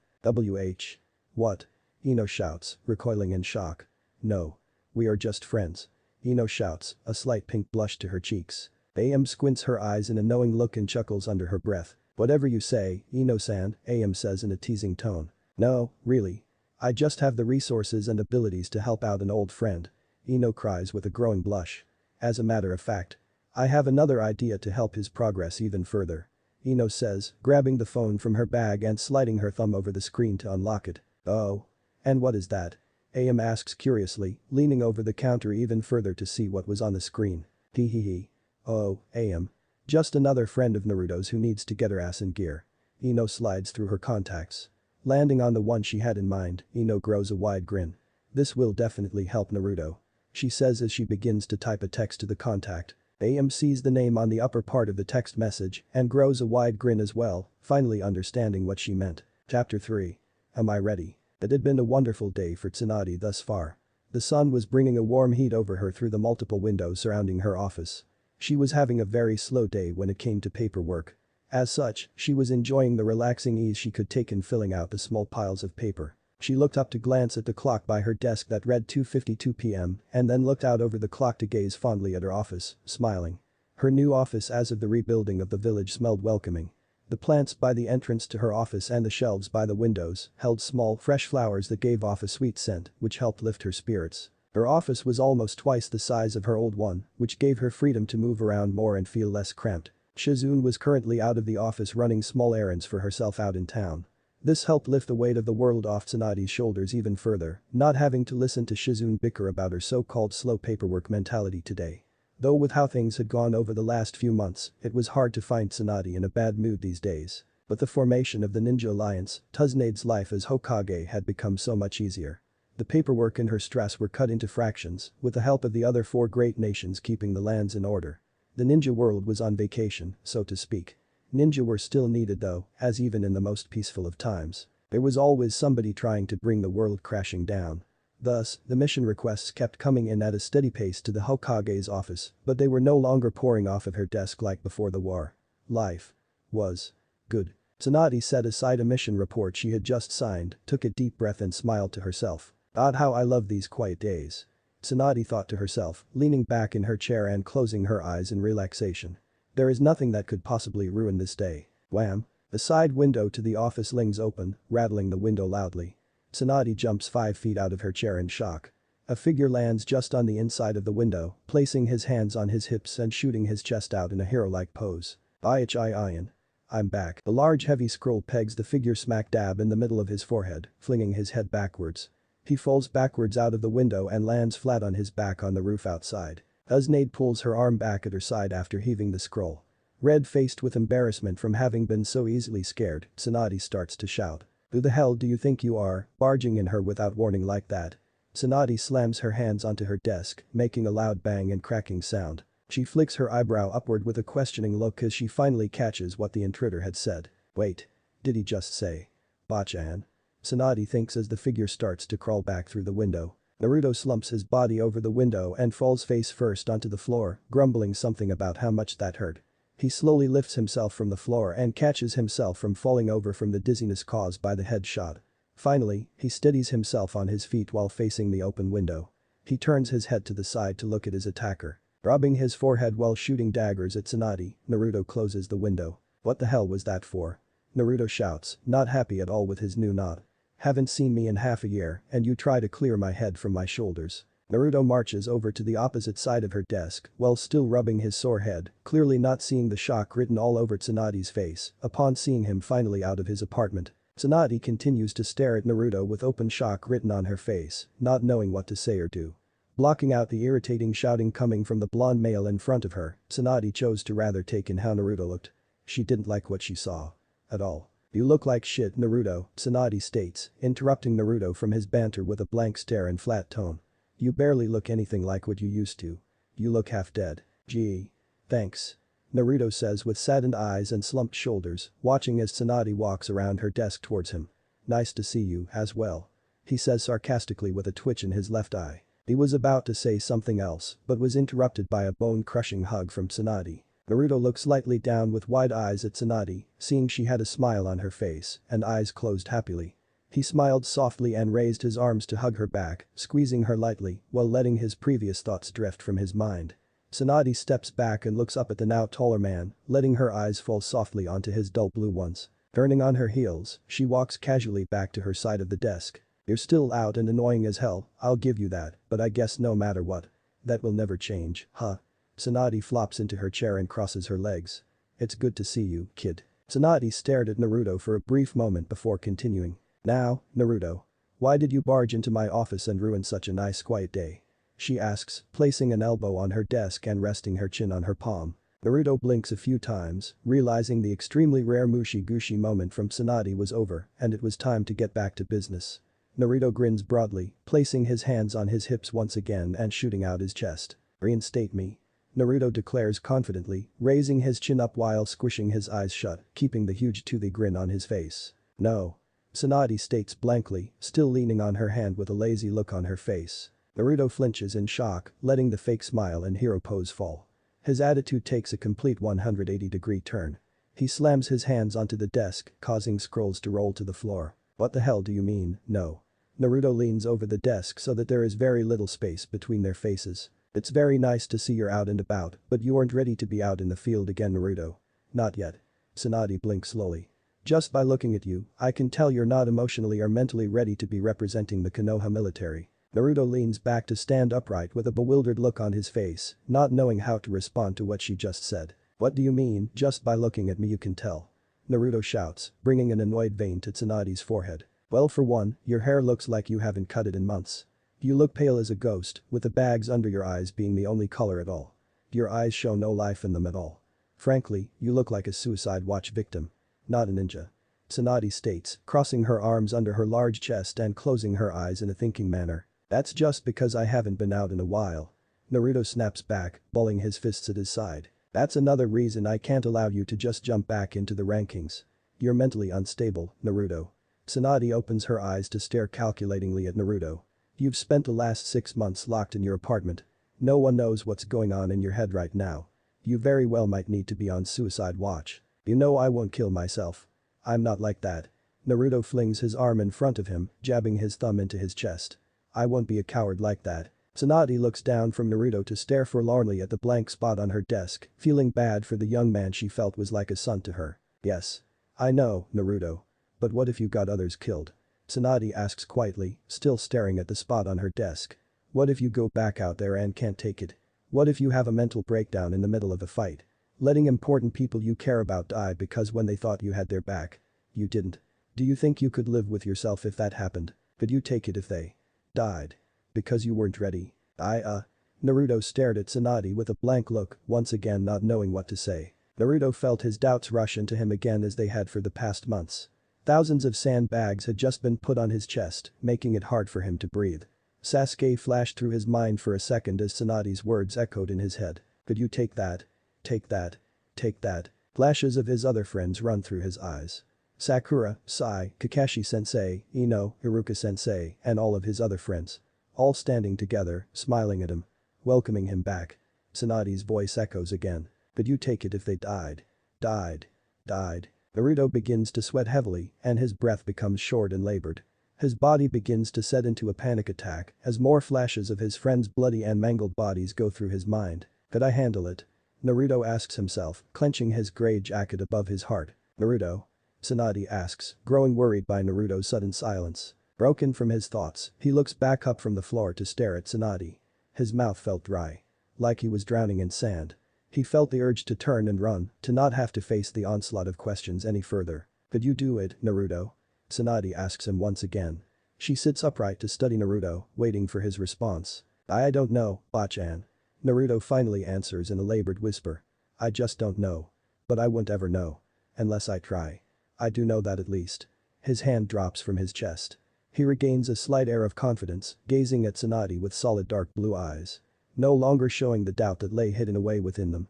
What? Ino shouts, recoiling in shock. No. We are just friends. Ino shouts, a slight pink blush to her cheeks. AM squints her eyes in a knowing look and chuckles under her breath. Whatever you say, Ino-san, AM says in a teasing tone. No, really. I just have the resources and abilities to help out an old friend. Ino cries with a growing blush. As a matter of fact, I have another idea to help his progress even further. Ino says, grabbing the phone from her bag and sliding her thumb over the screen to unlock it. Oh. And what is that? AM asks curiously, leaning over the counter even further to see what was on the screen. Hee. Oh, AM. Just another friend of Naruto's who needs to get her ass in gear. Ino slides through her contacts. Landing on the one she had in mind, Ino grows a wide grin. This will definitely help Naruto. She says as she begins to type a text to the contact. AM sees the name on the upper part of the text message and grows a wide grin as well, finally understanding what she meant. Chapter 3. Am I ready? It had been a wonderful day for Tsunade thus far. The sun was bringing a warm heat over her through the multiple windows surrounding her office. She was having a very slow day when it came to paperwork. As such, she was enjoying the relaxing ease she could take in filling out the small piles of paper. She looked up to glance at the clock by her desk that read 2:52 p.m. and then looked out over the clock to gaze fondly at her office, smiling. Her new office as of the rebuilding of the village smelled welcoming. The plants by the entrance to her office and the shelves by the windows held small, fresh flowers that gave off a sweet scent which helped lift her spirits. Her office was almost twice the size of her old one, which gave her freedom to move around more and feel less cramped. Shizune was currently out of the office running small errands for herself out in town. This helped lift the weight of the world off Tsunade's shoulders even further, not having to listen to Shizune bicker about her so-called slow paperwork mentality today. Though with how things had gone over the last few months, it was hard to find Tsunade in a bad mood these days. But the formation of the Ninja Alliance, Tsunade's life as Hokage had become so much easier. The paperwork and her stress were cut into fractions, with the help of the other 4 great nations keeping the lands in order. The ninja world was on vacation, so to speak. Ninja were still needed though, as even in the most peaceful of times, there was always somebody trying to bring the world crashing down. Thus, the mission requests kept coming in at a steady pace to the Hokage's office, but they were no longer pouring off of her desk like before the war. Life was good. Tsunade set aside a mission report she had just signed, took a deep breath and smiled to herself. "God, how I love these quiet days." Tsunade thought to herself, leaning back in her chair and closing her eyes in relaxation. There is nothing that could possibly ruin this day. Wham! The side window to the office slings open, rattling the window loudly. Tsunade jumps 5 feet out of her chair in shock. A figure lands just on the inside of the window, placing his hands on his hips and shooting his chest out in a hero-like pose. Ian. I'm back. The large heavy scroll pegs the figure smack dab in the middle of his forehead, flinging his head backwards. He falls backwards out of the window and lands flat on his back on the roof outside. Tsunade pulls her arm back at her side after heaving the scroll. Red-faced with embarrassment from having been so easily scared, Tsunade starts to shout. "Who the hell do you think you are, barging in her without warning like that?" Tsunade slams her hands onto her desk, making a loud bang and cracking sound. She flicks her eyebrow upward with a questioning look as she finally catches what the intruder had said. Wait. Did he just say Bachan? Tsunade thinks as the figure starts to crawl back through the window. Naruto slumps his body over the window and falls face first onto the floor, grumbling something about how much that hurt. He slowly lifts himself from the floor and catches himself from falling over from the dizziness caused by the headshot. Finally, he steadies himself on his feet while facing the open window. He turns his head to the side to look at his attacker. Rubbing his forehead while shooting daggers at Tsunade, Naruto closes the window. "What the hell was that for?" Naruto shouts, not happy at all with his new knot. "Haven't seen me in half a year and you try to clear my head from my shoulders." Naruto marches over to the opposite side of her desk while still rubbing his sore head, clearly not seeing the shock written all over Tsunade's face upon seeing him finally out of his apartment. Tsunade continues to stare at Naruto with open shock written on her face, not knowing what to say or do. Blocking out the irritating shouting coming from the blonde male in front of her, Tsunade chose to rather take in how Naruto looked. She didn't like what she saw. At all. "You look like shit, Naruto," Tsunade states, interrupting Naruto from his banter with a blank stare and flat tone. "You barely look anything like what you used to. You look half dead." "Gee. Thanks." Naruto says with saddened eyes and slumped shoulders, watching as Tsunade walks around her desk towards him. "Nice to see you, as well," he says sarcastically with a twitch in his left eye. He was about to say something else, but was interrupted by a bone-crushing hug from Tsunade. Naruto looked slightly down with wide eyes at Tsunade, seeing she had a smile on her face and eyes closed happily. He smiled softly and raised his arms to hug her back, squeezing her lightly while letting his previous thoughts drift from his mind. Tsunade steps back and looks up at the now taller man, letting her eyes fall softly onto his dull blue ones. Turning on her heels, she walks casually back to her side of the desk. "You're still out and annoying as hell, I'll give you that, but I guess no matter what. That will never change, huh?" Tsunade flops into her chair and crosses her legs. "It's good to see you, kid." Tsunade stared at Naruto for a brief moment before continuing. "Now, Naruto. Why did you barge into my office and ruin such a nice quiet day?" she asks, placing an elbow on her desk and resting her chin on her palm. Naruto blinks a few times, realizing the extremely rare mushi-gushi moment from Tsunade was over and it was time to get back to business. Naruto grins broadly, placing his hands on his hips once again and shooting out his chest. "Reinstate me," Naruto declares confidently, raising his chin up while squishing his eyes shut, keeping the huge toothy grin on his face. "No," Tsunade states blankly, still leaning on her hand with a lazy look on her face. Naruto flinches in shock, letting the fake smile and hero pose fall. His attitude takes a complete 180-degree turn. He slams his hands onto the desk, causing scrolls to roll to the floor. "What the hell do you mean, no?" Naruto leans over the desk so that there is very little space between their faces. "It's very nice to see you're out and about, but you aren't ready to be out in the field again, Naruto." "Not yet." Tsunade blinks slowly. "Just by looking at you, I can tell you're not emotionally or mentally ready to be representing the Konoha military." Naruto leans back to stand upright with a bewildered look on his face, not knowing how to respond to what she just said. "What do you mean, just by looking at me you can tell?" Naruto shouts, bringing an annoyed vein to Tsunade's forehead. "Well, for one, your hair looks like you haven't cut it in months. You look pale as a ghost, with the bags under your eyes being the only color at all. Your eyes show no life in them at all. Frankly, you look like a suicide watch victim. Not a ninja." Tsunade states, crossing her arms under her large chest and closing her eyes in a thinking manner. "That's just because I haven't been out in a while." Naruto snaps back, balling his fists at his side. "That's another reason I can't allow you to just jump back into the rankings. You're mentally unstable, Naruto." Tsunade opens her eyes to stare calculatingly at Naruto. "You've spent the last 6 months locked in your apartment. No one knows what's going on in your head right now. You very well might need to be on suicide watch. You know I won't kill myself. I'm not like that." Naruto flings his arm in front of him, jabbing his thumb into his chest. "I won't be a coward like that." Tsunade looks down from Naruto to stare forlornly at the blank spot on her desk, feeling bad for the young man she felt was like a son to her. "Yes. I know, Naruto. But what if you got others killed?" Tsunade asks quietly, still staring at the spot on her desk. "What if you go back out there and can't take it? What if you have a mental breakdown in the middle of a fight? Letting important people you care about die because when they thought you had their back, you didn't. Do you think you could live with yourself if that happened? Could you take it if they died? Because you weren't ready." Naruto stared at Tsunade with a blank look, once again not knowing what to say. Naruto felt his doubts rush into him again as they had for the past months. Thousands of sandbags had just been put on his chest, making it hard for him to breathe. Sasuke flashed through his mind for a second as Tsunade's words echoed in his head. "Could you take that? Take that? Take that?" Flashes of his other friends run through his eyes. Sakura, Sai, Kakashi-sensei, Ino, Iruka-sensei, and all of his other friends. All standing together, smiling at him. Welcoming him back. Tsunade's voice echoes again. "Could you take it if they died? Died. Died." Naruto begins to sweat heavily and his breath becomes short and labored. His body begins to set into a panic attack as more flashes of his friends' bloody and mangled bodies go through his mind. "Could I handle it?" Naruto asks himself, clenching his gray jacket above his heart. "Naruto?" Tsunade asks, growing worried by Naruto's sudden silence. Broken from his thoughts, he looks back up from the floor to stare at Tsunade. His mouth felt dry. Like he was drowning in sand. He felt the urge to turn and run, to not have to face the onslaught of questions any further. Could you do it, Naruto? Tsunade asks him once again. She sits upright to study Naruto, waiting for his response. I don't know, Bachan. Naruto finally answers in a labored whisper. I just don't know. But I won't ever know. Unless I try. I do know that at least. His hand drops from his chest. He regains a slight air of confidence, gazing at Tsunade with solid dark blue eyes. No longer showing the doubt that lay hidden away within them.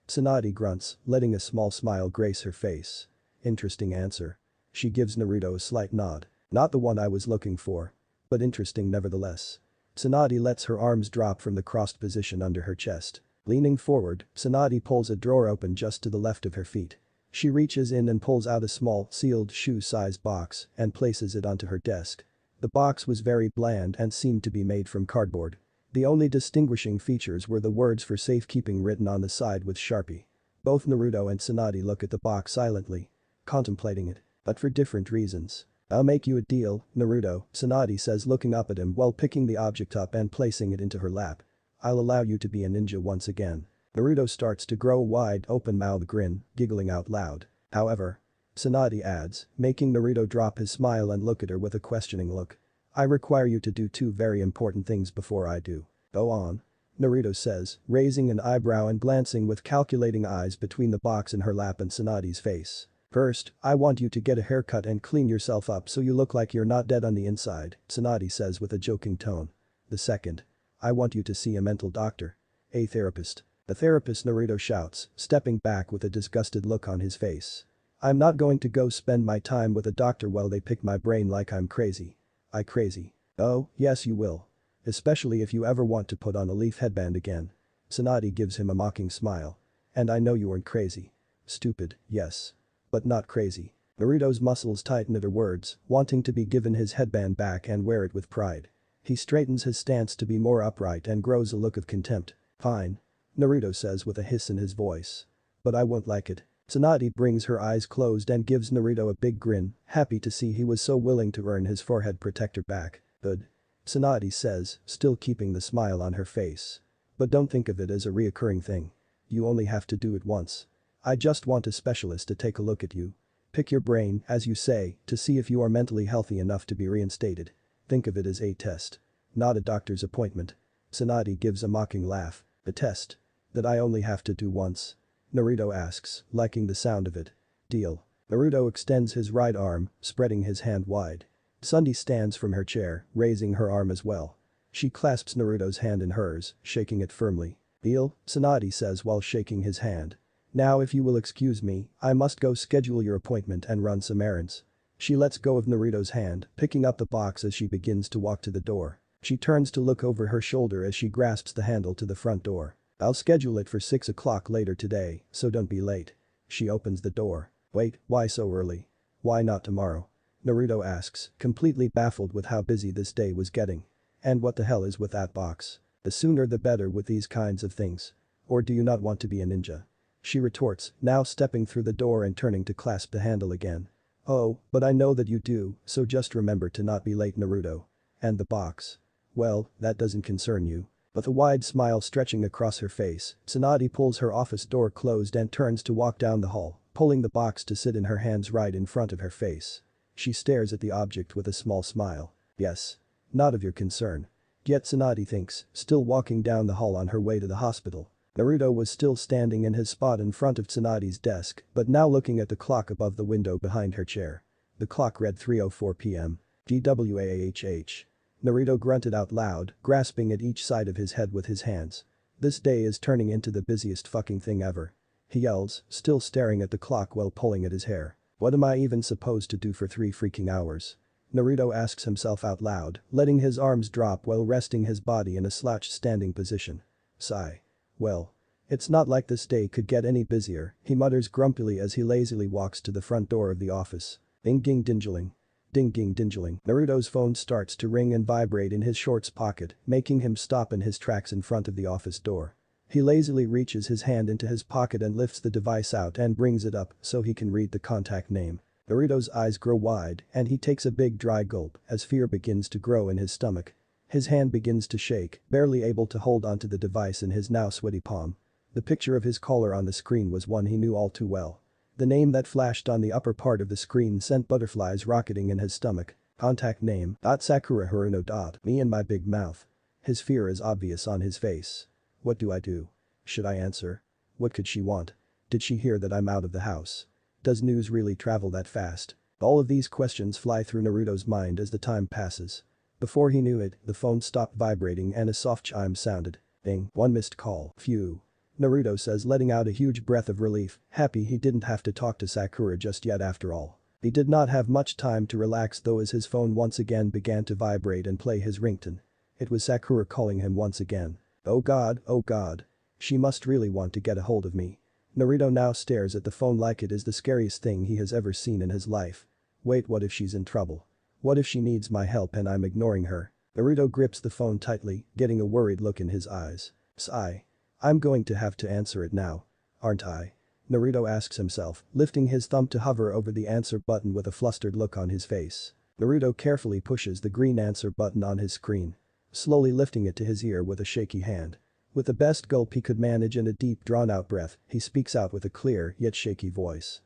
Tsunade grunts, letting a small smile grace her face. Interesting answer. She gives Naruto a slight nod. Not the one I was looking for. But interesting nevertheless. Tsunade lets her arms drop from the crossed position under her chest. Leaning forward, Tsunade pulls a drawer open just to the left of her feet. She reaches in and pulls out a small, sealed shoe-sized box and places it onto her desk. The box was very bland and seemed to be made from cardboard. The only distinguishing features were the words for safekeeping written on the side with Sharpie. Both Naruto and Tsunade look at the box silently, contemplating it, but for different reasons. I'll make you a deal, Naruto, Tsunade says looking up at him while picking the object up and placing it into her lap. I'll allow you to be a ninja once again. Naruto starts to grow a wide open-mouthed grin, giggling out loud. However, Tsunade adds, making Naruto drop his smile and look at her with a questioning look. I require you to do two very important things before I do. Go on. Naruto says, raising an eyebrow and glancing with calculating eyes between the box in her lap and Tsunade's face. First, I want you to get a haircut and clean yourself up so you look like you're not dead on the inside, Tsunade says with a joking tone. The second. I want you to see a mental doctor. A therapist. The therapist, Naruto shouts, stepping back with a disgusted look on his face. I'm not going to go spend my time with a doctor while they pick my brain like I'm crazy. I crazy. Oh, yes you will. Especially if you ever want to put on a leaf headband again. Tsunade gives him a mocking smile. And I know you weren't crazy. Stupid, yes. But not crazy. Naruto's muscles tighten at her words, wanting to be given his headband back and wear it with pride. He straightens his stance to be more upright and grows a look of contempt. Fine. Naruto says with a hiss in his voice. But I won't like it. Tsunade brings her eyes closed and gives Naruto a big grin, happy to see he was so willing to earn his forehead protector back. Good. Tsunade says, still keeping the smile on her face. But don't think of it as a reoccurring thing. You only have to do it once. I just want a specialist to take a look at you. Pick your brain, as you say, to see if you are mentally healthy enough to be reinstated. Think of it as a test. Not a doctor's appointment. Tsunade gives a mocking laugh. A test. That I only have to do once. Naruto asks, liking the sound of it. Deal. Naruto extends his right arm, spreading his hand wide. Tsunade stands from her chair, raising her arm as well. She clasps Naruto's hand in hers, shaking it firmly. Deal, Tsunade says while shaking his hand. Now if you will excuse me, I must go schedule your appointment and run some errands. She lets go of Naruto's hand, picking up the box as she begins to walk to the door. She turns to look over her shoulder as she grasps the handle to the front door. I'll schedule it for 6 o'clock later today, so don't be late. She opens the door. Wait, why so early? Why not tomorrow? Naruto asks, completely baffled with how busy this day was getting. And what the hell is with that box? The sooner the better with these kinds of things. Or do you not want to be a ninja? She retorts, now stepping through the door and turning to clasp the handle again. Oh, but I know that you do, so just remember to not be late, Naruto. And the box. Well, that doesn't concern you. With a wide smile stretching across her face, Tsunade pulls her office door closed and turns to walk down the hall, pulling the box to sit in her hands right in front of her face. She stares at the object with a small smile. Yes. Not of your concern. Yet Tsunade thinks, still walking down the hall on her way to the hospital. Naruto was still standing in his spot in front of Tsunade's desk, but now looking at the clock above the window behind her chair. The clock read 3:04 p.m. GWAHH. Naruto grunted out loud, grasping at each side of his head with his hands. This day is turning into the busiest fucking thing ever. He yells, still staring at the clock while pulling at his hair. What am I even supposed to do for 3 freaking hours? Naruto asks himself out loud, letting his arms drop while resting his body in a slouched standing position. Sigh. Well. It's not like this day could get any busier, he mutters grumpily as he lazily walks to the front door of the office. Ding-ging dingling. Ding-ging dingling. Naruto's phone starts to ring and vibrate in his shorts pocket, making him stop in his tracks in front of the office door. He lazily reaches his hand into his pocket and lifts the device out and brings it up so he can read the contact name. Naruto's eyes grow wide and he takes a big dry gulp as fear begins to grow in his stomach. His hand begins to shake, barely able to hold onto the device in his now sweaty palm. The picture of his caller on the screen was one he knew all too well. The name that flashed on the upper part of the screen sent butterflies rocketing in his stomach. Contact name. Sakura Haruno. Me and my big mouth. His fear is obvious on his face. What do I do? Should I answer? What could she want? Did she hear that I'm out of the house? Does news really travel that fast? All of these questions fly through Naruto's mind as the time passes. Before he knew it, the phone stopped vibrating and a soft chime sounded. Ding, one missed call. Phew. Naruto says, letting out a huge breath of relief, happy he didn't have to talk to Sakura just yet after all. He did not have much time to relax though as his phone once again began to vibrate and play his ringtone. It was Sakura calling him once again. Oh god, oh god. She must really want to get a hold of me. Naruto now stares at the phone like it is the scariest thing he has ever seen in his life. Wait, what if she's in trouble? What if she needs my help and I'm ignoring her? Naruto grips the phone tightly, getting a worried look in his eyes. Sigh. I'm going to have to answer it now. Aren't I? Naruto asks himself, lifting his thumb to hover over the answer button with a flustered look on his face. Naruto carefully pushes the green answer button on his screen, slowly lifting it to his ear with a shaky hand. With the best gulp he could manage and a deep drawn-out breath, he speaks out with a clear yet shaky voice.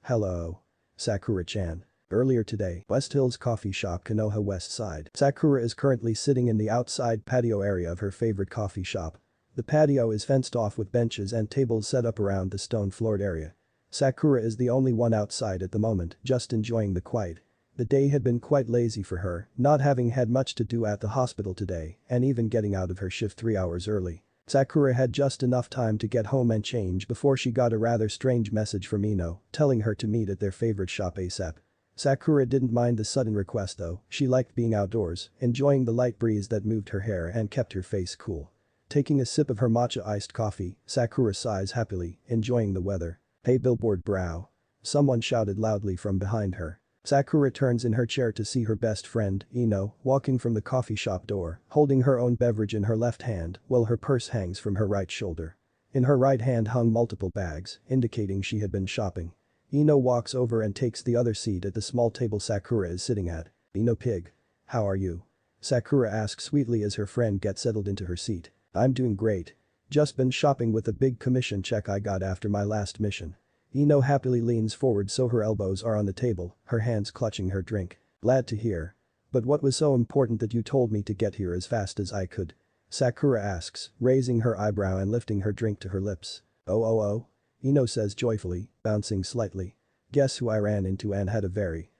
Hello. Sakura-chan. Earlier today, West Hills coffee shop Konoha West Side. Sakura is currently sitting in the outside patio area of her favorite coffee shop. The patio is fenced off with benches and tables set up around the stone-floored area. Sakura is the only one outside at the moment, just enjoying the quiet. The day had been quite lazy for her, not having had much to do at the hospital today and even getting out of her shift 3 hours early. Sakura had just enough time to get home and change before she got a rather strange message from Ino, telling her to meet at their favorite shop ASAP. Sakura didn't mind the sudden request though, she liked being outdoors, enjoying the light breeze that moved her hair and kept her face cool. Taking a sip of her matcha iced coffee, Sakura sighs happily, enjoying the weather. Hey billboard brow. Someone shouted loudly from behind her. Sakura turns in her chair to see her best friend, Ino, walking from the coffee shop door, holding her own beverage in her left hand while her purse hangs from her right shoulder. In her right hand hung multiple bags, indicating she had been shopping. Ino walks over and takes the other seat at the small table Sakura is sitting at. Ino pig. How are you? Sakura asks sweetly as her friend gets settled into her seat. I'm doing great. Just been shopping with a big commission check I got after my last mission. Ino happily leans forward so her elbows are on the table, her hands clutching her drink. Glad to hear. But what was so important that you told me to get here as fast as I could? Sakura asks, raising her eyebrow and lifting her drink to her lips. Oh. Ino says joyfully, bouncing slightly. Guess who I ran into and had a very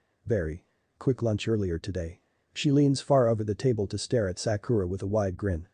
quick lunch earlier today. She leans far over the table to stare at Sakura with a wide grin.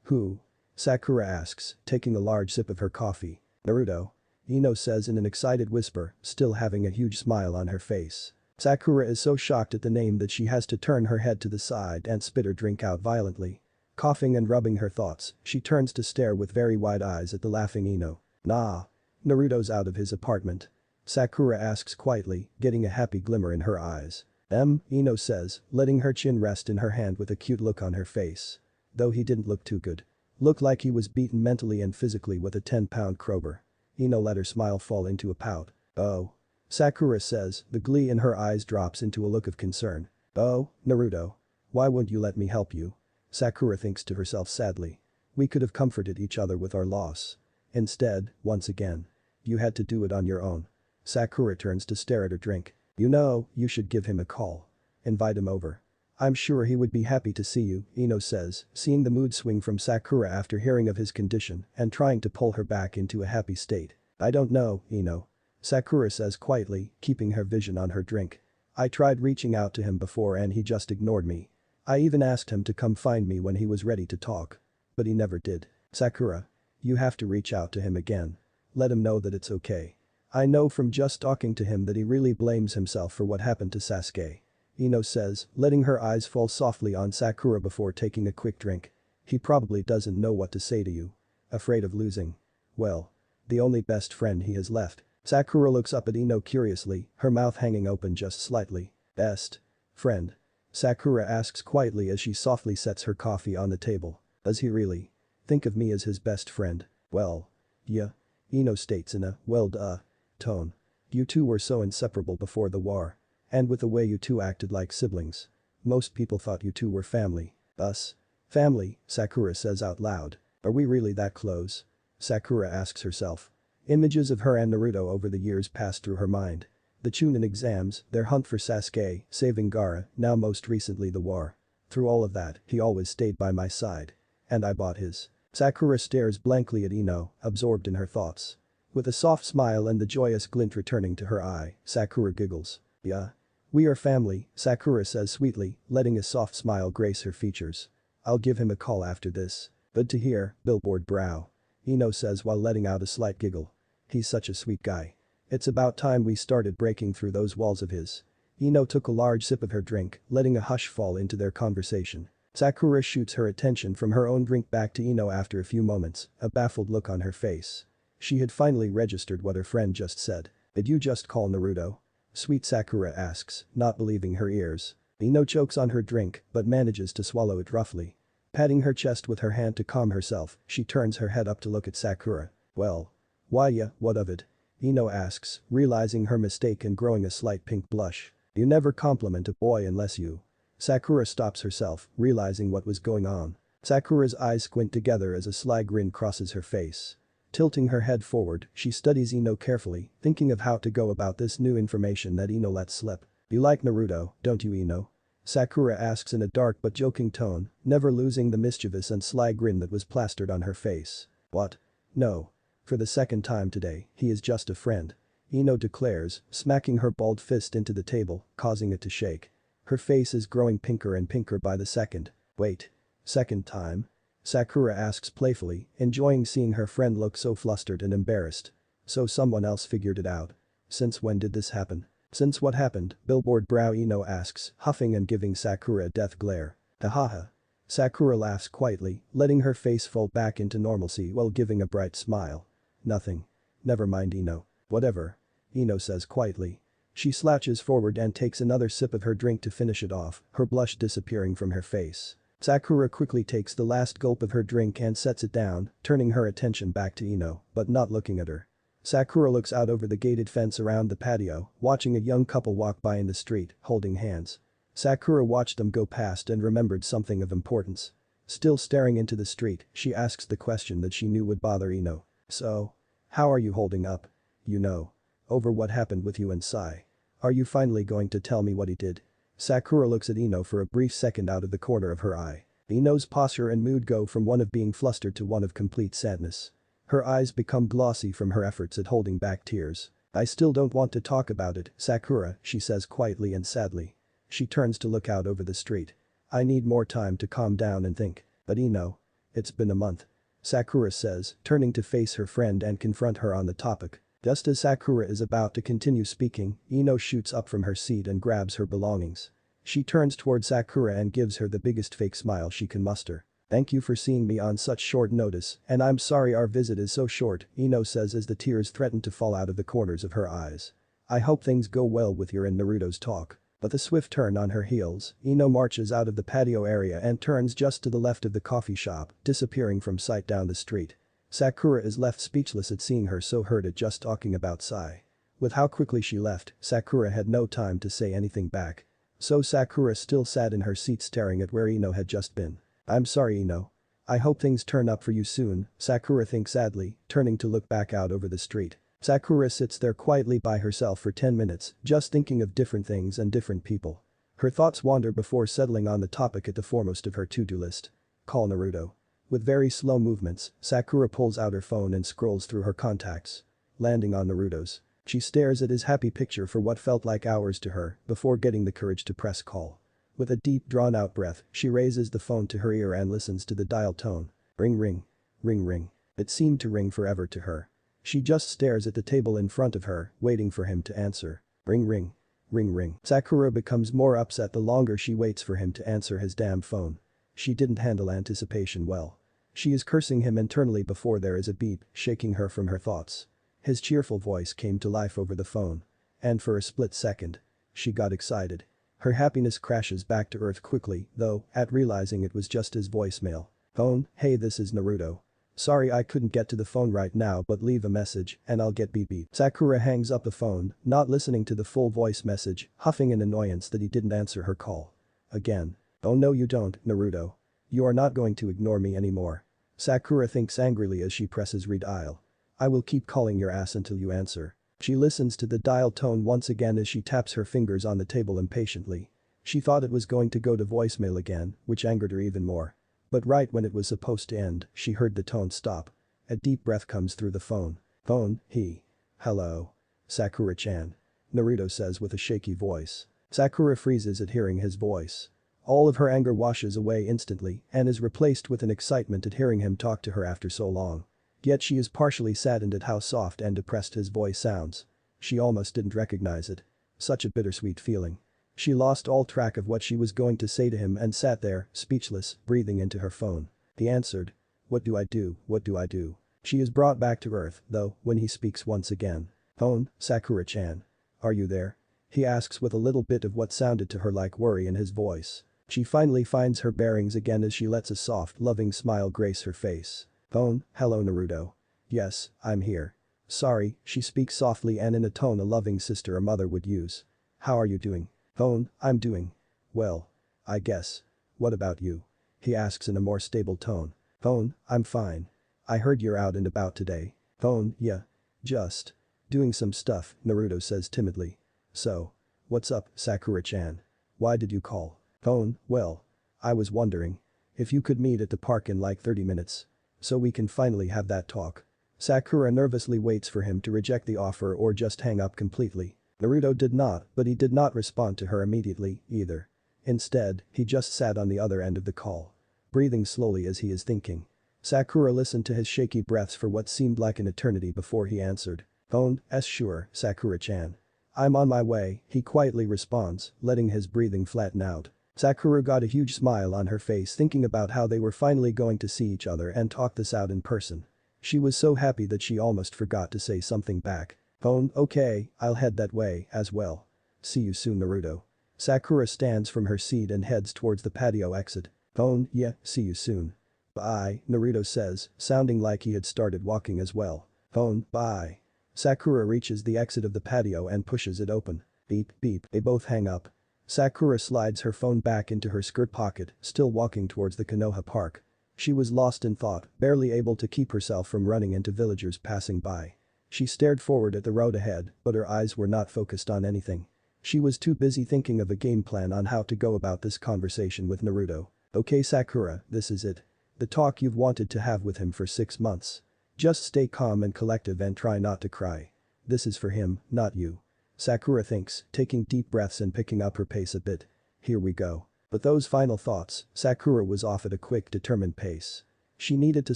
Who? Sakura asks, taking a large sip of her coffee. Naruto. Ino says in an excited whisper, still having a huge smile on her face. Sakura is so shocked at the name that she has to turn her head to the side and spit her drink out violently. Coughing and rubbing her thoughts, she turns to stare with very wide eyes at the laughing Ino. Nah. Naruto's out of his apartment. Sakura asks quietly, getting a happy glimmer in her eyes. Ino says, letting her chin rest in her hand with a cute look on her face. Though he didn't look too good. Looked like he was beaten mentally and physically with a 10-pound crowbar. Ino let her smile fall into a pout. Oh. Sakura says, the glee in her eyes drops into a look of concern. Oh, Naruto. Why won't you let me help you? Sakura thinks to herself sadly. We could have comforted each other with our loss. Instead, once again. You had to do it on your own. Sakura turns to stare at her drink. You know, you should give him a call. Invite him over. I'm sure he would be happy to see you, Ino says, seeing the mood swing from Sakura after hearing of his condition and trying to pull her back into a happy state. I don't know, Ino. Sakura says quietly, keeping her vision on her drink. I tried reaching out to him before and he just ignored me. I even asked him to come find me when he was ready to talk. But he never did. Sakura. You have to reach out to him again. Let him know that it's okay. I know from just talking to him that he really blames himself for what happened to Sasuke. Ino says, letting her eyes fall softly on Sakura before taking a quick drink. He probably doesn't know what to say to you. Afraid of losing. Well. The only best friend he has left. Sakura looks up at Ino curiously, her mouth hanging open just slightly. Best friend? Sakura asks quietly as she softly sets her coffee on the table. Does he really think of me as his best friend? Well. Yeah. Ino states in a, well duh, tone. You two were so inseparable before the war. And with the way you two acted like siblings. Most people thought you two were family. Us? Family, Sakura says out loud. Are we really that close? Sakura asks herself. Images of her and Naruto over the years pass through her mind. The Chunin exams, their hunt for Sasuke, saving Gaara, now most recently the war. Through all of that, he always stayed by my side. And I bought his. Sakura stares blankly at Ino, absorbed in her thoughts. With a soft smile and the joyous glint returning to her eye, Sakura giggles. Yeah. We are family, Sakura says sweetly, letting a soft smile grace her features. I'll give him a call after this. Good to hear, billboard brow. Ino says while letting out a slight giggle. He's such a sweet guy. It's about time we started breaking through those walls of his. Ino took a large sip of her drink, letting a hush fall into their conversation. Sakura shoots her attention from her own drink back to Ino after a few moments, a baffled look on her face. She had finally registered what her friend just said. Did you just call Naruto? Sweet Sakura asks, not believing her ears. Ino chokes on her drink, but manages to swallow it roughly. Patting her chest with her hand to calm herself, she turns her head up to look at Sakura. Well. Why yeah, what of it? Ino asks, realizing her mistake and growing a slight pink blush. You never compliment a boy unless you. Sakura stops herself, realizing what was going on. Sakura's eyes squint together as a sly grin crosses her face. Tilting her head forward, she studies Ino carefully, thinking of how to go about this new information that Ino let slip. You like Naruto, don't you Ino? Sakura asks in a dark but joking tone, never losing the mischievous and sly grin that was plastered on her face. What? No. For the second time today, he is just a friend. Ino declares, smacking her balled fist into the table, causing it to shake. Her face is growing pinker and pinker by the second. Wait. Second time? Sakura asks playfully, enjoying seeing her friend look so flustered and embarrassed. So someone else figured it out. Since when did this happen? Since what happened, billboard brow Ino asks, huffing and giving Sakura a death glare. Hahaha. Sakura laughs quietly, letting her face fall back into normalcy while giving a bright smile. Nothing. Never mind Ino. Whatever. Ino says quietly. She slouches forward and takes another sip of her drink to finish it off, her blush disappearing from her face. Sakura quickly takes the last gulp of her drink and sets it down, turning her attention back to Ino, but not looking at her. Sakura looks out over the gated fence around the patio, watching a young couple walk by in the street, holding hands. Sakura watched them go past and remembered something of importance. Still staring into the street, she asks the question that she knew would bother Ino. So? How are you holding up? You know. Over what happened with you and Sai. Are you finally going to tell me what he did? Sakura looks at Ino for a brief second out of the corner of her eye. Ino's posture and mood go from one of being flustered to one of complete sadness. Her eyes become glossy from her efforts at holding back tears. I still don't want to talk about it, Sakura, she says quietly and sadly. She turns to look out over the street. I need more time to calm down and think. But Ino. It's been a month. Sakura says, turning to face her friend and confront her on the topic. Just as Sakura is about to continue speaking, Ino shoots up from her seat and grabs her belongings. She turns toward Sakura and gives her the biggest fake smile she can muster. Thank you for seeing me on such short notice, and I'm sorry our visit is so short, Ino says as the tears threaten to fall out of the corners of her eyes. I hope things go well with your and Naruto's talk. With a swift turn on her heels, Ino marches out of the patio area and turns just to the left of the coffee shop, disappearing from sight down the street. Sakura is left speechless at seeing her so hurt at just talking about Sai. With how quickly she left, Sakura had no time to say anything back. So Sakura still sat in her seat staring at where Ino had just been. I'm sorry Ino. I hope things turn up for you soon, Sakura thinks sadly, turning to look back out over the street. Sakura sits there quietly by herself for 10 minutes, just thinking of different things and different people. Her thoughts wander before settling on the topic at the foremost of her to-do list. Call Naruto. With very slow movements, Sakura pulls out her phone and scrolls through her contacts. Landing on Naruto's. She stares at his happy picture for what felt like hours to her before getting the courage to press call. With a deep drawn-out breath, she raises the phone to her ear and listens to the dial tone. Ring ring. Ring ring. It seemed to ring forever to her. She just stares at the table in front of her, waiting for him to answer. Ring ring. Ring ring. Sakura becomes more upset the longer she waits for him to answer his damn phone. She didn't handle anticipation well. She is cursing him internally before there is a beep, shaking her from her thoughts. His cheerful voice came to life over the phone. And for a split second, she got excited. Her happiness crashes back to earth quickly, though, at realizing it was just his voicemail. Phone, hey this is Naruto. Sorry I couldn't get to the phone right now but leave a message and I'll get beep beep. Sakura hangs up the phone, not listening to the full voice message, huffing in annoyance that he didn't answer her call. Again. Oh no you don't, Naruto. You are not going to ignore me anymore. Sakura thinks angrily as she presses redial. I will keep calling your ass until you answer. She listens to the dial tone once again as she taps her fingers on the table impatiently. She thought it was going to go to voicemail again, which angered her even more. But right when it was supposed to end, she heard the tone stop. A deep breath comes through the phone. Phone, he. Hello. Sakura-chan. Naruto says with a shaky voice. Sakura freezes at hearing his voice. All of her anger washes away instantly and is replaced with an excitement at hearing him talk to her after so long. Yet she is partially saddened at how soft and depressed his voice sounds. She almost didn't recognize it. Such a bittersweet feeling. She lost all track of what she was going to say to him and sat there, speechless, breathing into her phone. He answered. What do I do, what do I do? She is brought back to earth, though, when he speaks once again. Phone, Sakura-chan. Are you there? He asks with a little bit of what sounded to her like worry in his voice. She finally finds her bearings again as she lets a soft, loving smile grace her face. Phone, hello Naruto. Yes, I'm here. Sorry, she speaks softly and in a tone a loving sister or mother would use. How are you doing? Phone, I'm doing. Well. I guess. What about you? He asks in a more stable tone. Phone, I'm fine. I heard you're out and about today. Phone, yeah. Just. Doing some stuff, Naruto says timidly. So. What's up, Sakura-chan? Why did you call? Phone, well. I was wondering. If you could meet at the park in like 30 minutes. So we can finally have that talk. Sakura nervously waits for him to reject the offer or just hang up completely. Naruto did not, but he did not respond to her immediately, either. Instead, he just sat on the other end of the call. Breathing slowly as he is thinking. Sakura listened to his shaky breaths for what seemed like an eternity before he answered. Phone, sure, Sakura-chan. I'm on my way, he quietly responds, letting his breathing flatten out. Sakura got a huge smile on her face thinking about how they were finally going to see each other and talk this out in person. She was so happy that she almost forgot to say something back. Phone, okay, I'll head that way as well. See you soon Naruto. Sakura stands from her seat and heads towards the patio exit. Phone, yeah, see you soon. Bye, Naruto says, sounding like he had started walking as well. Phone, bye. Sakura reaches the exit of the patio and pushes it open. Beep, beep, they both hang up. Sakura slides her phone back into her skirt pocket, still walking towards the Konoha Park. She was lost in thought, barely able to keep herself from running into villagers passing by. She stared forward at the road ahead, but her eyes were not focused on anything. She was too busy thinking of a game plan on how to go about this conversation with Naruto. Okay Sakura, this is it. The talk you've wanted to have with him for 6 months. Just stay calm and collective and try not to cry. This is for him, not you. Sakura thinks, taking deep breaths and picking up her pace a bit. Here we go. With those final thoughts, Sakura was off at a quick, determined pace. She needed to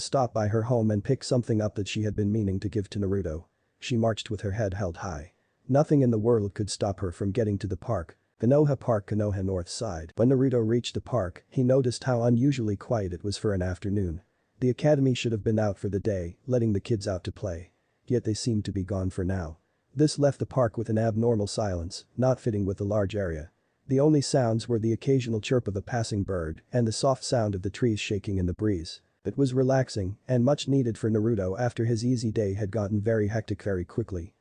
stop by her home and pick something up that she had been meaning to give to Naruto. She marched with her head held high. Nothing in the world could stop her from getting to the park. Konoha Park, Konoha North Side. When Naruto reached the park, he noticed how unusually quiet it was for an afternoon. The academy should have been out for the day, letting the kids out to play. Yet they seemed to be gone for now. This left the park with an abnormal silence, not fitting with the large area. The only sounds were the occasional chirp of a passing bird and the soft sound of the trees shaking in the breeze. It was relaxing and much needed for Naruto after his easy day had gotten very hectic very quickly.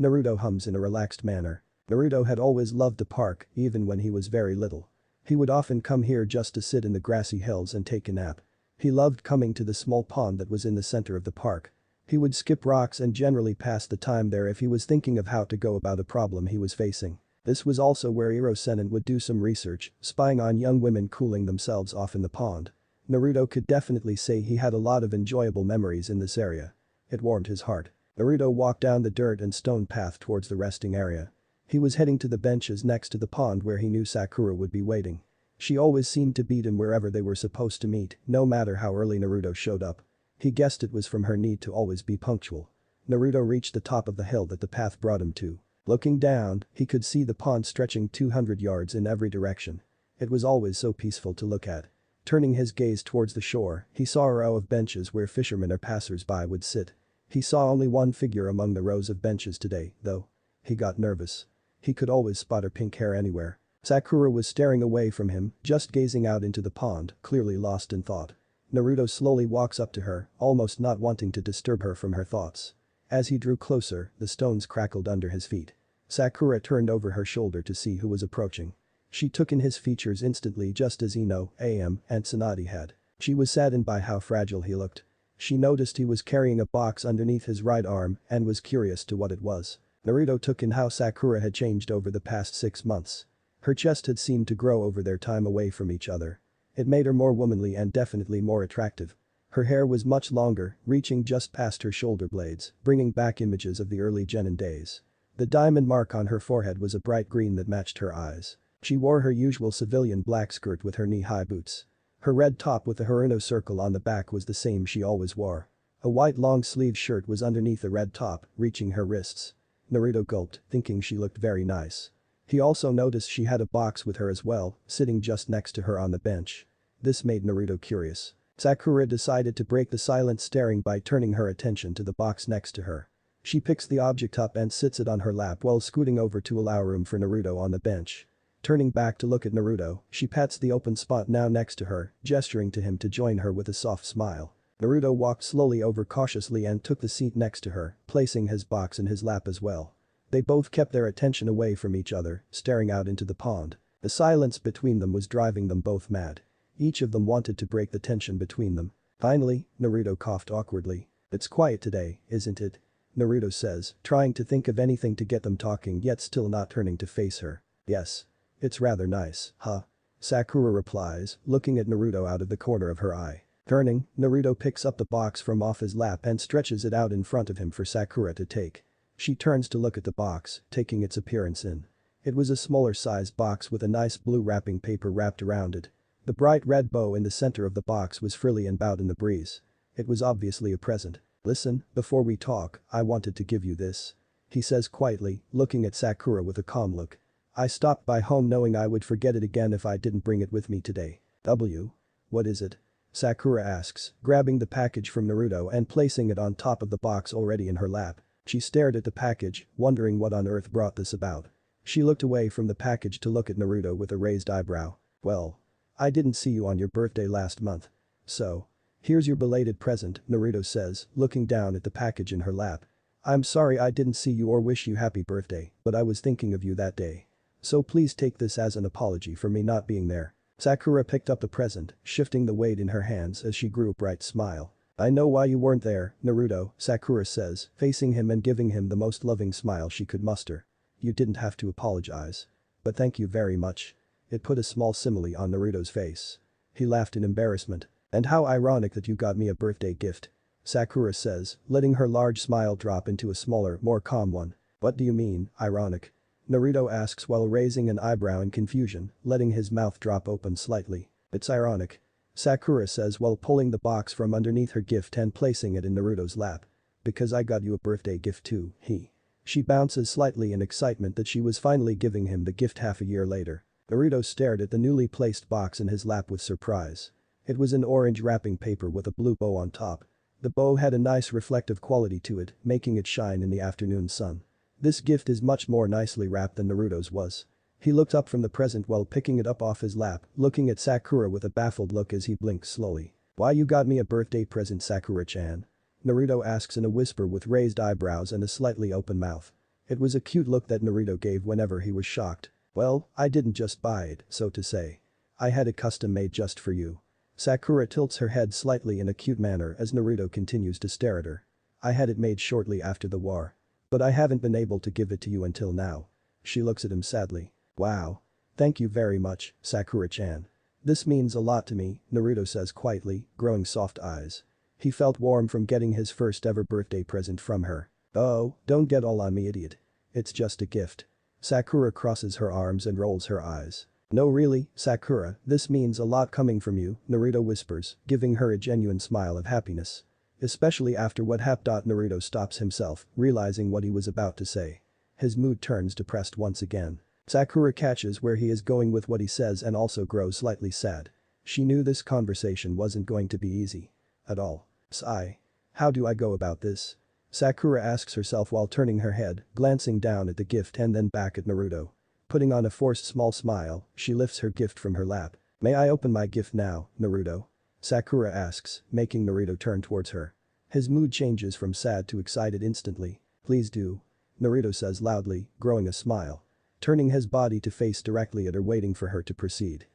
Naruto hums in a relaxed manner. Naruto had always loved the park, even when he was very little. He would often come here just to sit in the grassy hills and take a nap. He loved coming to the small pond that was in the center of the park. He would skip rocks and generally pass the time there if he was thinking of how to go about a problem he was facing. This was also where Iro-Senin would do some research, spying on young women cooling themselves off in the pond. Naruto could definitely say he had a lot of enjoyable memories in this area. It warmed his heart. Naruto walked down the dirt and stone path towards the resting area. He was heading to the benches next to the pond where he knew Sakura would be waiting. She always seemed to beat him wherever they were supposed to meet, no matter how early Naruto showed up. He guessed it was from her need to always be punctual. Naruto reached the top of the hill that the path brought him to. Looking down, he could see the pond stretching 200 yards in every direction. It was always so peaceful to look at. Turning his gaze towards the shore, he saw a row of benches where fishermen or passers-by would sit. He saw only one figure among the rows of benches today, though. He got nervous. He could always spot her pink hair anywhere. Sakura was staring away from him, just gazing out into the pond, clearly lost in thought. Naruto slowly walks up to her, almost not wanting to disturb her from her thoughts. As he drew closer, the stones crackled under his feet. Sakura turned over her shoulder to see who was approaching. She took in his features instantly just as Ino, AM, and Tsunade had. She was saddened by how fragile he looked. She noticed he was carrying a box underneath his right arm and was curious to what it was. Naruto took in how Sakura had changed over the past 6 months. Her chest had seemed to grow over their time away from each other. It made her more womanly and definitely more attractive. Her hair was much longer, reaching just past her shoulder blades, bringing back images of the early Genin days. The diamond mark on her forehead was a bright green that matched her eyes. She wore her usual civilian black skirt with her knee-high boots. Her red top with the Haruno circle on the back was the same she always wore. A white long-sleeved shirt was underneath the red top, reaching her wrists. Naruto gulped, thinking she looked very nice. He also noticed she had a box with her as well, sitting just next to her on the bench. This made Naruto curious. Sakura decided to break the silent staring by turning her attention to the box next to her. She picks the object up and sits it on her lap while scooting over to allow room for Naruto on the bench. Turning back to look at Naruto, she pats the open spot now next to her, gesturing to him to join her with a soft smile. Naruto walked slowly over cautiously and took the seat next to her, placing his box in his lap as well. They both kept their attention away from each other, staring out into the pond. The silence between them was driving them both mad. Each of them wanted to break the tension between them. Finally, Naruto coughed awkwardly. "It's quiet today, isn't it?" Naruto says, trying to think of anything to get them talking yet still not turning to face her. "Yes. It's rather nice, huh?" Sakura replies, looking at Naruto out of the corner of her eye. Turning, Naruto picks up the box from off his lap and stretches it out in front of him for Sakura to take. She turns to look at the box, taking its appearance in. It was a smaller sized box with a nice blue wrapping paper wrapped around it. The bright red bow in the center of the box was frilly and bowed in the breeze. It was obviously a present. "Listen, before we talk, I wanted to give you this," he says quietly, looking at Sakura with a calm look. "I stopped by home knowing I would forget it again if I didn't bring it with me today." What is it?" Sakura asks, grabbing the package from Naruto and placing it on top of the box already in her lap. She stared at the package, wondering what on earth brought this about. She looked away from the package to look at Naruto with a raised eyebrow. "Well, I didn't see you on your birthday last month. So. Here's your belated present," Naruto says, looking down at the package in her lap. "I'm sorry I didn't see you or wish you happy birthday, but I was thinking of you that day. So please take this as an apology for me not being there." Sakura picked up the present, shifting the weight in her hands as she grew a bright smile. "I know why you weren't there, Naruto," Sakura says, facing him and giving him the most loving smile she could muster. "You didn't have to apologize. But thank you very much." It put a small simile on Naruto's face. He laughed in embarrassment. "And how ironic that you got me a birthday gift," Sakura says, letting her large smile drop into a smaller, more calm one. "What do you mean, ironic?" Naruto asks while raising an eyebrow in confusion, letting his mouth drop open slightly. "It's ironic," Sakura says while pulling the box from underneath her gift and placing it in Naruto's lap. "Because I got you a birthday gift too, She bounces slightly in excitement that she was finally giving him the gift half a year later. Naruto stared at the newly placed box in his lap with surprise. It was an orange wrapping paper with a blue bow on top. The bow had a nice reflective quality to it, making it shine in the afternoon sun. This gift is much more nicely wrapped than Naruto's was. He looked up from the present while picking it up off his lap, looking at Sakura with a baffled look as he blinked slowly. "Why you got me a birthday present, Sakura-chan?" Naruto asks in a whisper with raised eyebrows and a slightly open mouth. It was a cute look that Naruto gave whenever he was shocked. "Well, I didn't just buy it, so to say. I had it custom made just for you." Sakura tilts her head slightly in a cute manner as Naruto continues to stare at her. "I had it made shortly after the war. But I haven't been able to give it to you until now." She looks at him sadly. "Wow. Thank you very much, Sakura-chan. This means a lot to me," Naruto says quietly, growing soft eyes. He felt warm from getting his first ever birthday present from her. "Oh, don't get all on me, idiot. It's just a gift." Sakura crosses her arms and rolls her eyes. "No really, Sakura, this means a lot coming from you," Naruto whispers, giving her a genuine smile of happiness. Especially after what happened. Naruto stops himself, realizing what he was about to say. His mood turns depressed once again. Sakura catches where he is going with what he says and also grows slightly sad. She knew this conversation wasn't going to be easy. At all. Sigh. How do I go about this? Sakura asks herself while turning her head, glancing down at the gift and then back at Naruto. Putting on a forced small smile, she lifts her gift from her lap. "May I open my gift now, Naruto?" Sakura asks, making Naruto turn towards her. His mood changes from sad to excited instantly. "Please do," Naruto says loudly, growing a smile. turning his body to face directly at her, waiting for her to proceed.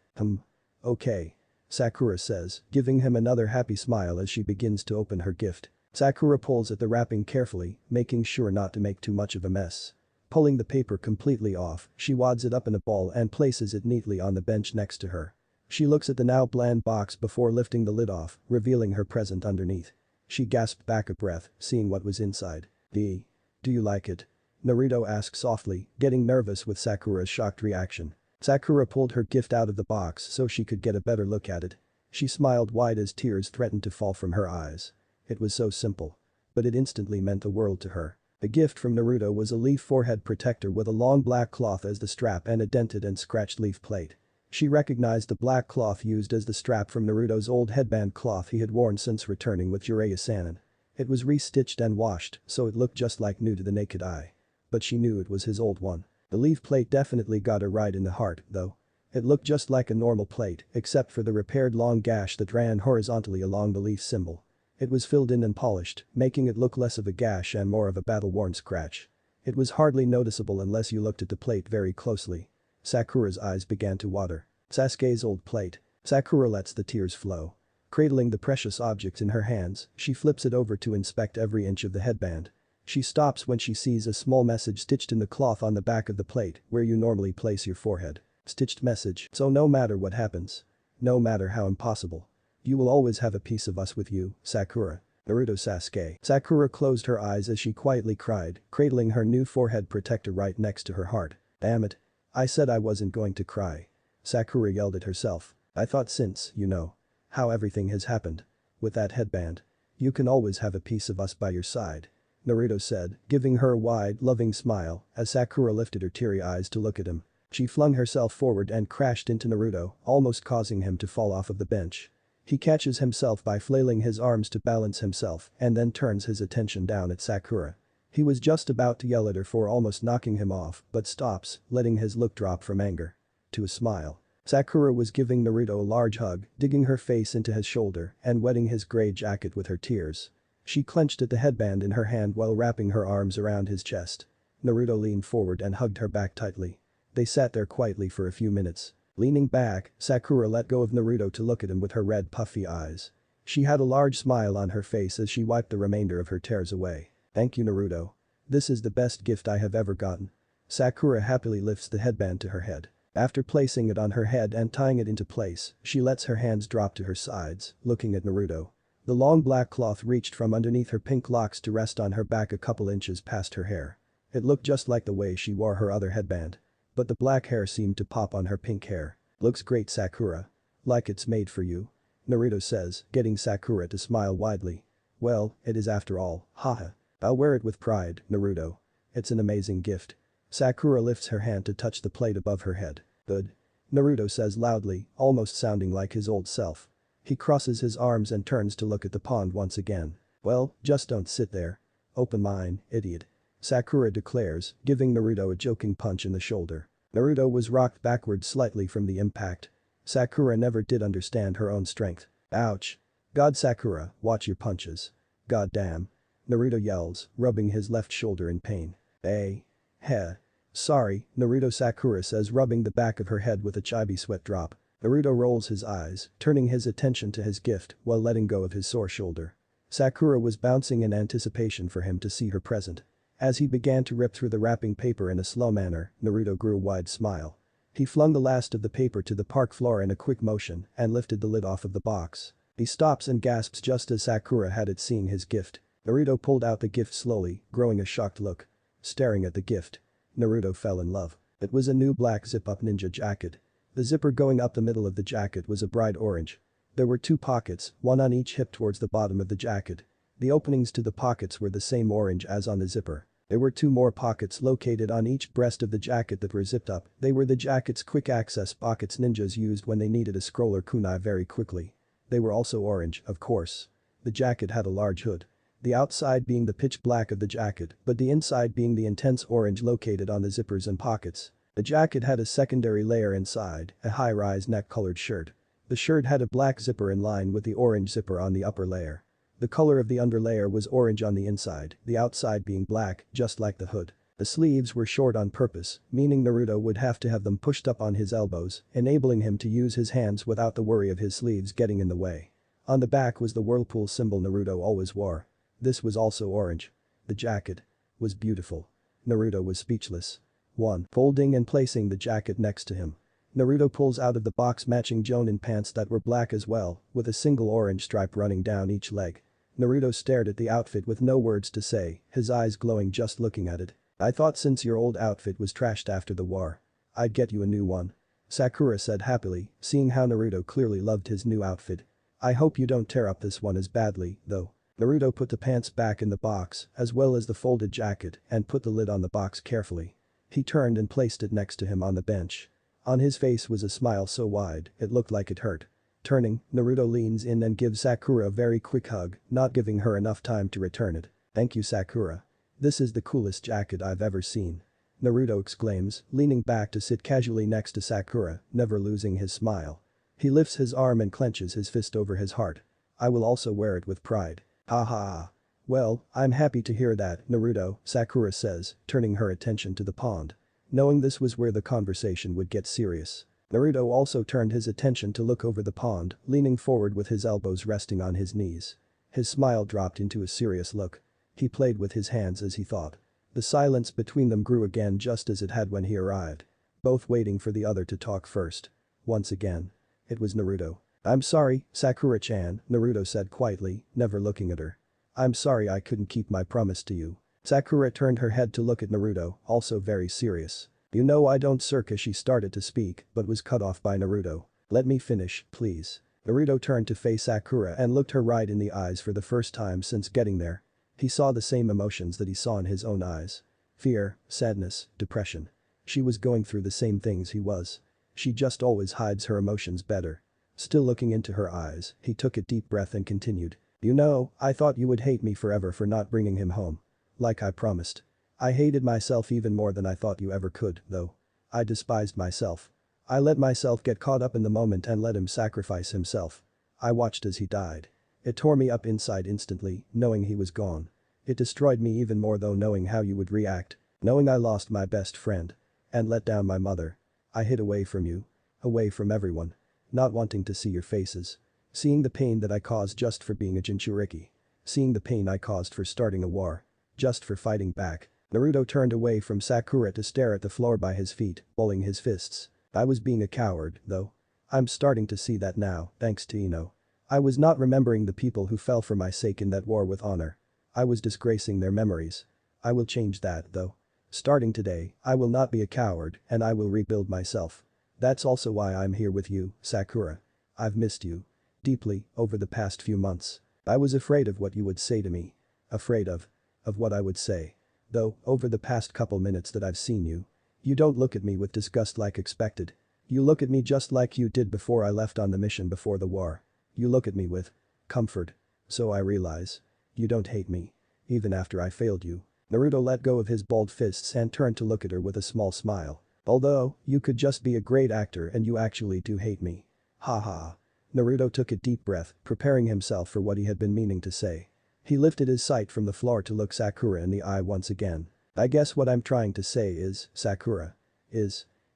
Okay. Sakura says, giving him another happy smile as she begins to open her gift. Sakura pulls at the wrapping carefully, making sure not to make too much of a mess. Pulling the paper completely off, she wads it up in a ball and places it neatly on the bench next to her. She looks at the now bland box before lifting the lid off, revealing her present underneath. She gasped back a breath, seeing what was inside. Do you like it? Naruto asked softly, getting nervous with Sakura's shocked reaction. Sakura pulled her gift out of the box so she could get a better look at it. She smiled wide as tears threatened to fall from her eyes. It was so simple. But it instantly meant the world to her. The gift from Naruto was a leaf forehead protector with a long black cloth as the strap and a dented and scratched leaf plate. She recognized the black cloth used as the strap from Naruto's old headband cloth he had worn since returning with Jiraiya-Sannin. It was restitched and washed, so it looked just like new to the naked eye. But she knew it was his old one. The leaf plate definitely got her right in the heart, though. It looked just like a normal plate, except for the repaired long gash that ran horizontally along the leaf symbol. It was filled in and polished, making it look less of a gash and more of a battle-worn scratch. It was hardly noticeable unless you looked at the plate very closely. Sakura's eyes began to water. Sasuke's old plate. Sakura lets the tears flow. Cradling the precious object in her hands, she flips it over to inspect every inch of the headband. She stops when she sees a small message stitched in the cloth on the back of the plate where you normally place your forehead. Stitched message. So no matter what happens. No matter how impossible. You will always have a piece of us with you, Sakura. Naruto Sasuke. Sakura closed her eyes as she quietly cried, cradling her new forehead protector right next to her heart. Damn it. I said I wasn't going to cry. Sakura yelled at herself. I thought since, you know, how everything has happened. With that headband. You can always have a piece of us by your side. Naruto said, giving her a wide, loving smile as Sakura lifted her teary eyes to look at him. She flung herself forward and crashed into Naruto, almost causing him to fall off of the bench. He catches himself by flailing his arms to balance himself and then turns his attention down at Sakura. He was just about to yell at her for almost knocking him off but stops, letting his look drop from anger to a smile. Sakura was giving Naruto a large hug, digging her face into his shoulder and wetting his gray jacket with her tears. She clenched at the headband in her hand while wrapping her arms around his chest. Naruto leaned forward and hugged her back tightly. They sat there quietly for a few minutes. Leaning back, Sakura let go of Naruto to look at him with her red puffy eyes. She had a large smile on her face as she wiped the remainder of her tears away. Thank you, Naruto. This is the best gift I have ever gotten. Sakura happily lifts the headband to her head. After placing it on her head and tying it into place, she lets her hands drop to her sides, looking at Naruto. The long black cloth reached from underneath her pink locks to rest on her back a couple inches past her hair. It looked just like the way she wore her other headband. But the black hair seemed to pop on her pink hair. Looks great, Sakura. Like it's made for you. Naruto says, getting Sakura to smile widely. Well, it is after all, haha. I'll wear it with pride, Naruto. It's an amazing gift. Sakura lifts her hand to touch the plate above her head. Good. Naruto says loudly, almost sounding like his old self. He crosses his arms and turns to look at the pond once again. Well, just don't sit there. Open mine, idiot. Sakura declares, giving Naruto a joking punch in the shoulder. Naruto was rocked backwards slightly from the impact. Sakura never did understand her own strength. Ouch. God, Sakura, watch your punches. God damn. Naruto yells, rubbing his left shoulder in pain. Hey. Heh. Sorry, Naruto, Sakura says, rubbing the back of her head with a chibi sweat drop. Naruto rolls his eyes, turning his attention to his gift while letting go of his sore shoulder. Sakura was bouncing in anticipation for him to see her present. As he began to rip through the wrapping paper in a slow manner, Naruto grew a wide smile. He flung the last of the paper to the park floor in a quick motion and lifted the lid off of the box. He stops and gasps just as Sakura had it, seeing his gift. Naruto pulled out the gift slowly, growing a shocked look. Staring at the gift. Naruto fell in love. It was a new black zip-up ninja jacket. The zipper going up the middle of the jacket was a bright orange. There were 2 pockets, one on each hip towards the bottom of the jacket. The openings to the pockets were the same orange as on the zipper. There were 2 more pockets located on each breast of the jacket that were zipped up. They were the jacket's quick access pockets ninjas used when they needed a scroll or kunai very quickly. They were also orange, of course. The jacket had a large hood. The outside being the pitch black of the jacket, but the inside being the intense orange located on the zippers and pockets. The jacket had a secondary layer inside, a high-rise neck-colored shirt. The shirt had a black zipper in line with the orange zipper on the upper layer. The color of the underlayer was orange on the inside, the outside being black, just like the hood. The sleeves were short on purpose, meaning Naruto would have to have them pushed up on his elbows, enabling him to use his hands without the worry of his sleeves getting in the way. On the back was the whirlpool symbol Naruto always wore. This was also orange. The jacket was beautiful. Naruto was speechless. 1. Folding and placing the jacket next to him. Naruto pulls out of the box matching Jonin pants that were black as well, with a single orange stripe running down each leg. Naruto stared at the outfit with no words to say, his eyes glowing just looking at it. I thought since your old outfit was trashed after the war, I'd get you a new one. Sakura said happily, seeing how Naruto clearly loved his new outfit. I hope you don't tear up this one as badly, though. Naruto put the pants back in the box, as well as the folded jacket, and put the lid on the box carefully. He turned and placed it next to him on the bench. On his face was a smile so wide, it looked like it hurt. Turning, Naruto leans in and gives Sakura a very quick hug, not giving her enough time to return it. Thank you, Sakura. This is the coolest jacket I've ever seen. Naruto exclaims, leaning back to sit casually next to Sakura, never losing his smile. He lifts his arm and clenches his fist over his heart. I will also wear it with pride. Ha ha ha. Well, I'm happy to hear that, Naruto, Sakura says, turning her attention to the pond. Knowing this was where the conversation would get serious. Naruto also turned his attention to look over the pond, leaning forward with his elbows resting on his knees. His smile dropped into a serious look. He played with his hands as he thought. The silence between them grew again just as it had when he arrived. Both waiting for the other to talk first. Once again. It was Naruto. I'm sorry, Sakura-chan, Naruto said quietly, never looking at her. I'm sorry I couldn't keep my promise to you. Sakura turned her head to look at Naruto, also very serious. You know I don't circus she started to speak, but was cut off by Naruto. Let me finish, please. Naruto turned to face Sakura and looked her right in the eyes for the first time since getting there. He saw the same emotions that he saw in his own eyes. Fear, sadness, depression. She was going through the same things he was. She just always hides her emotions better. Still looking into her eyes, he took a deep breath and continued. You know, I thought you would hate me forever for not bringing him home. Like I promised. I hated myself even more than I thought you ever could, though. I despised myself. I let myself get caught up in the moment and let him sacrifice himself. I watched as he died. It tore me up inside instantly, knowing he was gone. It destroyed me even more though knowing how you would react, knowing I lost my best friend. And let down my mother. I hid away from you. Away from everyone. Not wanting to see your faces. Seeing the pain that I caused just for being a Jinchuriki. Seeing the pain I caused for starting a war. Just for fighting back. Naruto turned away from Sakura to stare at the floor by his feet, balling his fists. I was being a coward, though. I'm starting to see that now, thanks to Ino. I was not remembering the people who fell for my sake in that war with honor. I was disgracing their memories. I will change that, though. Starting today, I will not be a coward and I will rebuild myself. That's also why I'm here with you, Sakura. I've missed you. Deeply, over the past few months. I was afraid of what you would say to me. Afraid of what I would say. Though, over the past couple minutes that I've seen you. You don't look at me with disgust like expected. You look at me just like you did before I left on the mission before the war. You look at me with comfort. So I realize. You don't hate me. Even after I failed you. Naruto let go of his balled fists and turned to look at her with a small smile. Although, you could just be a great actor and you actually do hate me. Ha ha. Naruto took a deep breath, preparing himself for what he had been meaning to say. He lifted his sight from the floor to look Sakura in the eye once again. I guess what I'm trying to say is, Sakura.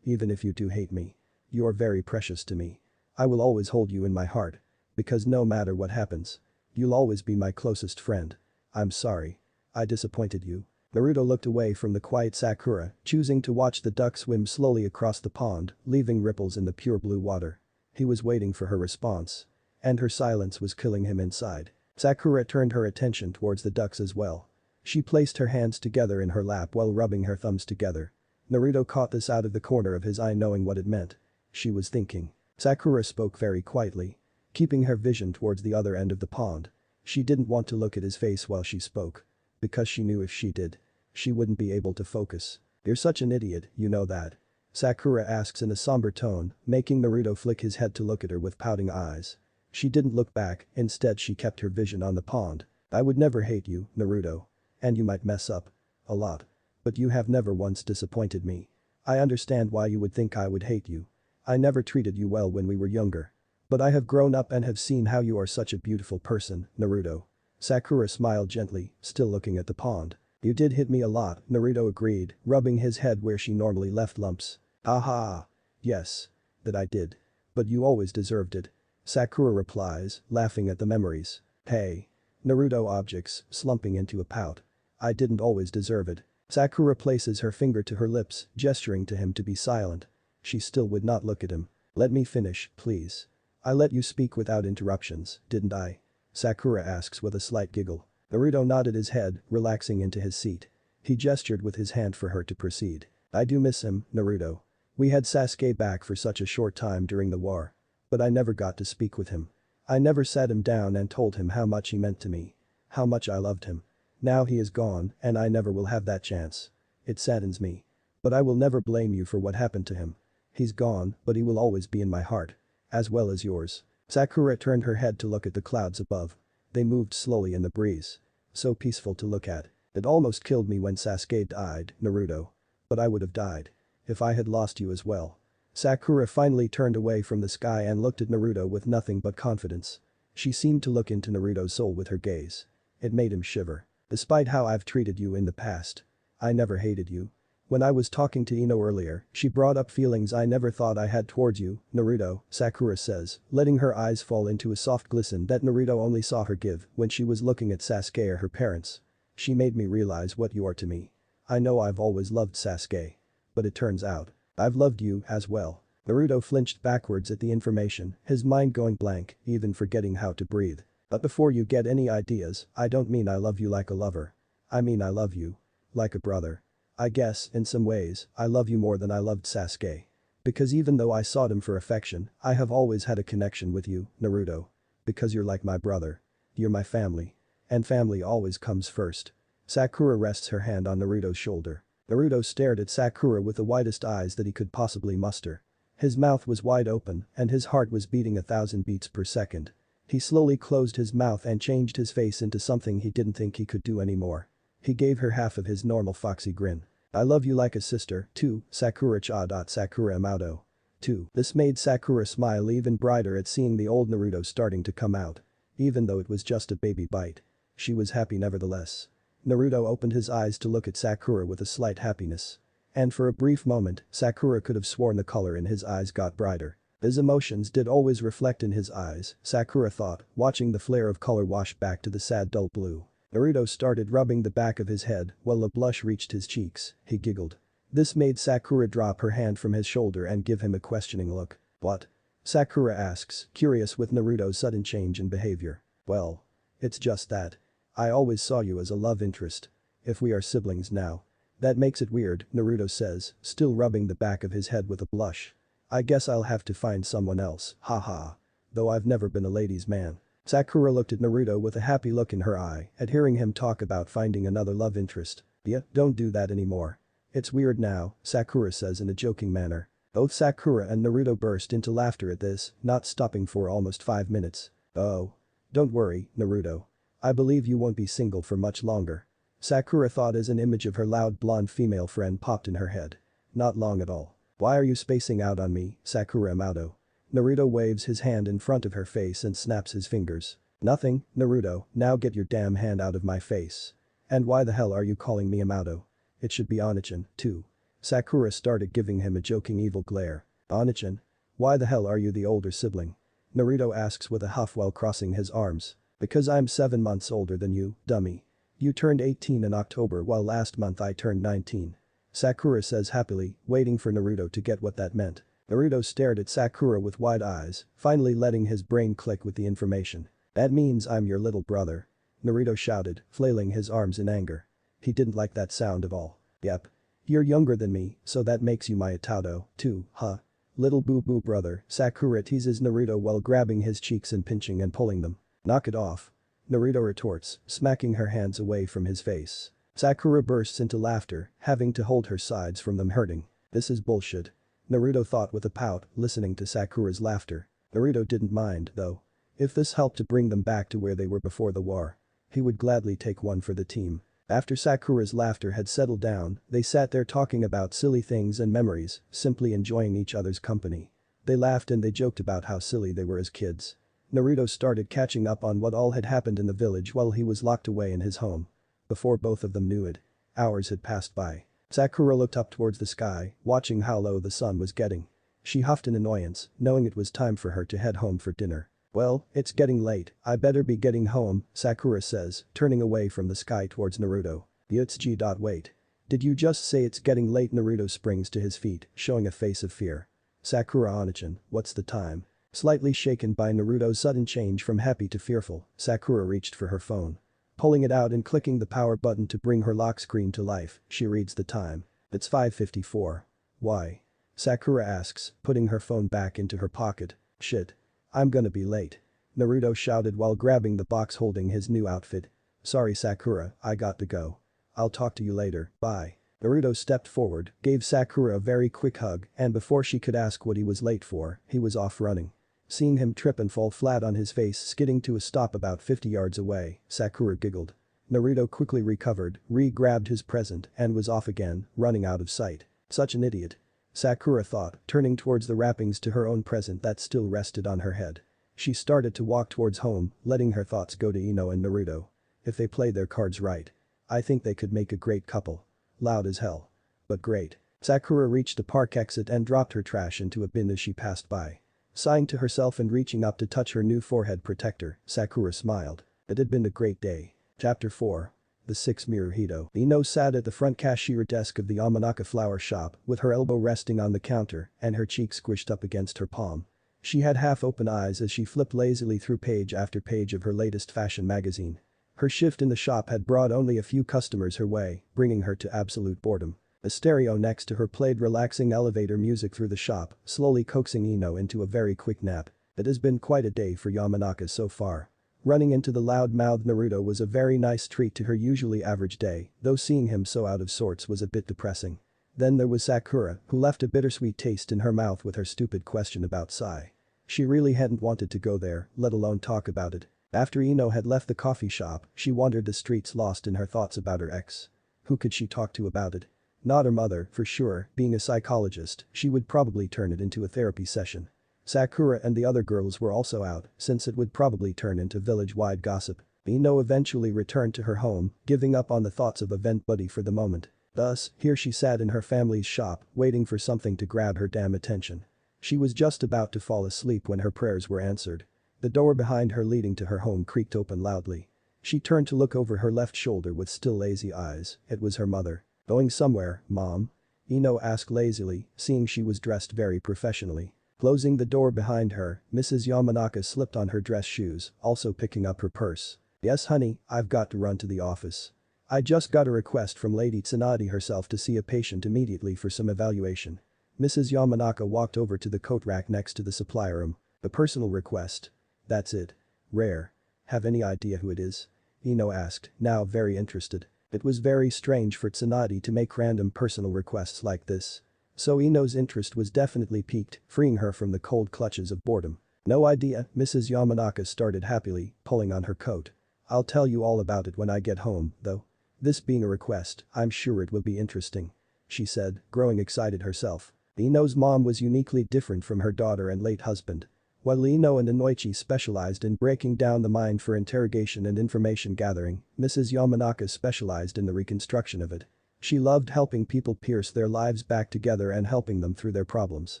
Even if you do hate me. You're very precious to me. I will always hold you in my heart. Because no matter what happens. You'll always be my closest friend. I'm sorry. I disappointed you. Naruto looked away from the quiet Sakura, choosing to watch the duck swim slowly across the pond, leaving ripples in the pure blue water. He was waiting for her response. And her silence was killing him inside. Sakura turned her attention towards the ducks as well. She placed her hands together in her lap while rubbing her thumbs together. Naruto caught this out of the corner of his eye knowing what it meant. She was thinking. Sakura spoke very quietly. Keeping her vision towards the other end of the pond. She didn't want to look at his face while she spoke. Because she knew if she did. She wouldn't be able to focus. You're such an idiot, you know that. Sakura asks in a somber tone, making Naruto flick his head to look at her with pouting eyes. She didn't look back, instead she kept her vision on the pond. I would never hate you, Naruto. And you might mess up. A lot. But you have never once disappointed me. I understand why you would think I would hate you. I never treated you well when we were younger. But I have grown up and have seen how you are such a beautiful person, Naruto. Sakura smiled gently, still looking at the pond. You did hit me a lot, Naruto agreed, rubbing his head where she normally left lumps. Aha. Yes. That I did. But you always deserved it. Sakura replies, laughing at the memories. Hey. Naruto objects, slumping into a pout. I didn't always deserve it. Sakura places her finger to her lips, gesturing to him to be silent. She still would not look at him. Let me finish, please. I let you speak without interruptions, didn't I? Sakura asks with a slight giggle. Naruto nodded his head, relaxing into his seat. He gestured with his hand for her to proceed. I do miss him, Naruto. We had Sasuke back for such a short time during the war. But I never got to speak with him. I never sat him down and told him how much he meant to me. How much I loved him. Now he is gone, and I never will have that chance. It saddens me. But I will never blame you for what happened to him. He's gone, but he will always be in my heart. As well as yours. Sakura turned her head to look at the clouds above. They moved slowly in the breeze. So peaceful to look at. It almost killed me when Sasuke died, Naruto. But I would have died. If I had lost you as well. Sakura finally turned away from the sky and looked at Naruto with nothing but confidence. She seemed to look into Naruto's soul with her gaze. It made him shiver. Despite how I've treated you in the past. I never hated you. When I was talking to Ino earlier, she brought up feelings I never thought I had towards you, Naruto, Sakura says, letting her eyes fall into a soft glisten that Naruto only saw her give when she was looking at Sasuke or her parents. She made me realize what you are to me. I know I've always loved Sasuke. But it turns out, I've loved you as well. Naruto flinched backwards at the information, his mind going blank, even forgetting how to breathe. But before you get any ideas, I don't mean I love you like a lover. I mean I love you. Like a brother. I guess, in some ways, I love you more than I loved Sasuke. Because even though I sought him for affection, I have always had a connection with you, Naruto. Because you're like my brother. You're my family. And family always comes first. Sakura rests her hand on Naruto's shoulder. Naruto stared at Sakura with the widest eyes that he could possibly muster. His mouth was wide open and his heart was beating 1,000 beats per second. He slowly closed his mouth and changed his face into something he didn't think he could do anymore. He gave her half of his normal foxy grin. I love you like a sister, too, Sakura-cha. Sakura Amato. 2. This made Sakura smile even brighter at seeing the old Naruto starting to come out. Even though it was just a baby bite. She was happy nevertheless. Naruto opened his eyes to look at Sakura with a slight happiness. And for a brief moment, Sakura could have sworn the color in his eyes got brighter. His emotions did always reflect in his eyes, Sakura thought, watching the flare of color wash back to the sad dull blue. Naruto started rubbing the back of his head while a blush reached his cheeks, he giggled. This made Sakura drop her hand from his shoulder and give him a questioning look. What? Sakura asks, curious with Naruto's sudden change in behavior. Well. It's just that. I always saw you as a love interest. If we are siblings now. That makes it weird, Naruto says, still rubbing the back of his head with a blush. I guess I'll have to find someone else, haha. Though I've never been a ladies' man. Sakura looked at Naruto with a happy look in her eye at hearing him talk about finding another love interest. Yeah, don't do that anymore. It's weird now, Sakura says in a joking manner. Both Sakura and Naruto burst into laughter at this, not stopping for almost 5 minutes. Oh. Don't worry, Naruto. I believe you won't be single for much longer. Sakura thought as an image of her loud blonde female friend popped in her head. Not long at all. Why are you spacing out on me, Sakura Amato? Naruto waves his hand in front of her face and snaps his fingers. Nothing, Naruto, now get your damn hand out of my face. And why the hell are you calling me Amato? It should be Onichan, too. Sakura started giving him a joking evil glare. Onichan? Why the hell are you the older sibling? Naruto asks with a huff while crossing his arms. Because I'm 7 months older than you, dummy. You turned 18 in October while last month I turned 19. Sakura says happily, waiting for Naruto to get what that meant. Naruto stared at Sakura with wide eyes, finally letting his brain click with the information. That means I'm your little brother. Naruto shouted, flailing his arms in anger. He didn't like that sound at all. Yep. You're younger than me, so that makes you my Itato, too, huh? Little boo-boo brother, Sakura teases Naruto while grabbing his cheeks and pinching and pulling them. Knock it off. Naruto retorts, smacking her hands away from his face. Sakura bursts into laughter, having to hold her sides from them hurting. This is bullshit. Naruto thought with a pout, listening to Sakura's laughter. Naruto didn't mind, though. If this helped to bring them back to where they were before the war. He would gladly take one for the team. After Sakura's laughter had settled down, they sat there talking about silly things and memories, simply enjoying each other's company. They laughed and they joked about how silly they were as kids. Naruto started catching up on what all had happened in the village while he was locked away in his home. Before both of them knew it, Hours had passed by. Sakura looked up towards the sky, watching how low the sun was getting. She huffed in annoyance, knowing it was time for her to head home for dinner. "Well, it's getting late, I better be getting home," Sakura says, turning away from the sky towards Naruto. Yutsuji. Wait. Did you just say it's getting late? Naruto springs to his feet, showing a face of fear. Sakura Onachan, what's the time? Slightly shaken by Naruto's sudden change from happy to fearful, Sakura reached for her phone. Pulling it out and clicking the power button to bring her lock screen to life, she reads the time. It's 5:54. Why? Sakura asks, putting her phone back into her pocket. Shit. I'm gonna be late. Naruto shouted while grabbing the box holding his new outfit. Sorry Sakura, I got to go. I'll talk to you later, bye. Naruto stepped forward, gave Sakura a very quick hug, and before she could ask what he was late for, he was off running. Seeing him trip and fall flat on his face skidding to a stop about 50 yards away, Sakura giggled. Naruto quickly recovered, re-grabbed his present and was off again, running out of sight. Such an idiot. Sakura thought, turning towards the wrappings to her own present that still rested on her head. She started to walk towards home, letting her thoughts go to Ino and Naruto. If they played their cards right. I think they could make a great couple. Loud as hell. But great. Sakura reached the park exit and dropped her trash into a bin as she passed by. Sighing to herself and reaching up to touch her new forehead protector, Sakura smiled. It had been a great day. Chapter 4. The Six Mirror Hito. Ino sat at the front cashier desk of the Yamanaka flower shop with her elbow resting on the counter and her cheek squished up against her palm. She had half-open eyes as she flipped lazily through page after page of her latest fashion magazine. Her shift in the shop had brought only a few customers her way, bringing her to absolute boredom. A stereo next to her played relaxing elevator music through the shop, slowly coaxing Ino into a very quick nap. It has been quite a day for Yamanaka so far. Running into the loud-mouthed Naruto was a very nice treat to her usually average day, though seeing him so out of sorts was a bit depressing. Then there was Sakura, who left a bittersweet taste in her mouth with her stupid question about Sai. She really hadn't wanted to go there, let alone talk about it. After Ino had left the coffee shop, she wandered the streets lost in her thoughts about her ex. Who could she talk to about it? Not her mother, for sure, being a psychologist, she would probably turn it into a therapy session. Sakura and the other girls were also out, since it would probably turn into village-wide gossip. Ino eventually returned to her home, giving up on the thoughts of a vent buddy for the moment. Thus, here she sat in her family's shop, waiting for something to grab her damn attention. She was just about to fall asleep when her prayers were answered. The door behind her leading to her home creaked open loudly. She turned to look over her left shoulder with still lazy eyes. It was her mother. Going somewhere, Mom? Ino asked lazily, seeing she was dressed very professionally. Closing the door behind her, Mrs. Yamanaka slipped on her dress shoes, also picking up her purse. Yes honey, I've got to run to the office. I just got a request from Lady Tsunade herself to see a patient immediately for some evaluation. Mrs. Yamanaka walked over to the coat rack next to the supply room. A personal request. That's it. Rare. Have any idea who it is? Ino asked, now very interested. It was very strange for Tsunade to make random personal requests like this. So Ino's interest was definitely piqued, freeing her from the cold clutches of boredom. No idea, Mrs. Yamanaka started happily, pulling on her coat. I'll tell you all about it when I get home, though. This being a request, I'm sure it will be interesting. She said, growing excited herself. Ino's mom was uniquely different from her daughter and late husband. While Ino and Inoichi specialized in breaking down the mind for interrogation and information gathering, Mrs. Yamanaka specialized in the reconstruction of it. She loved helping people pierce their lives back together and helping them through their problems.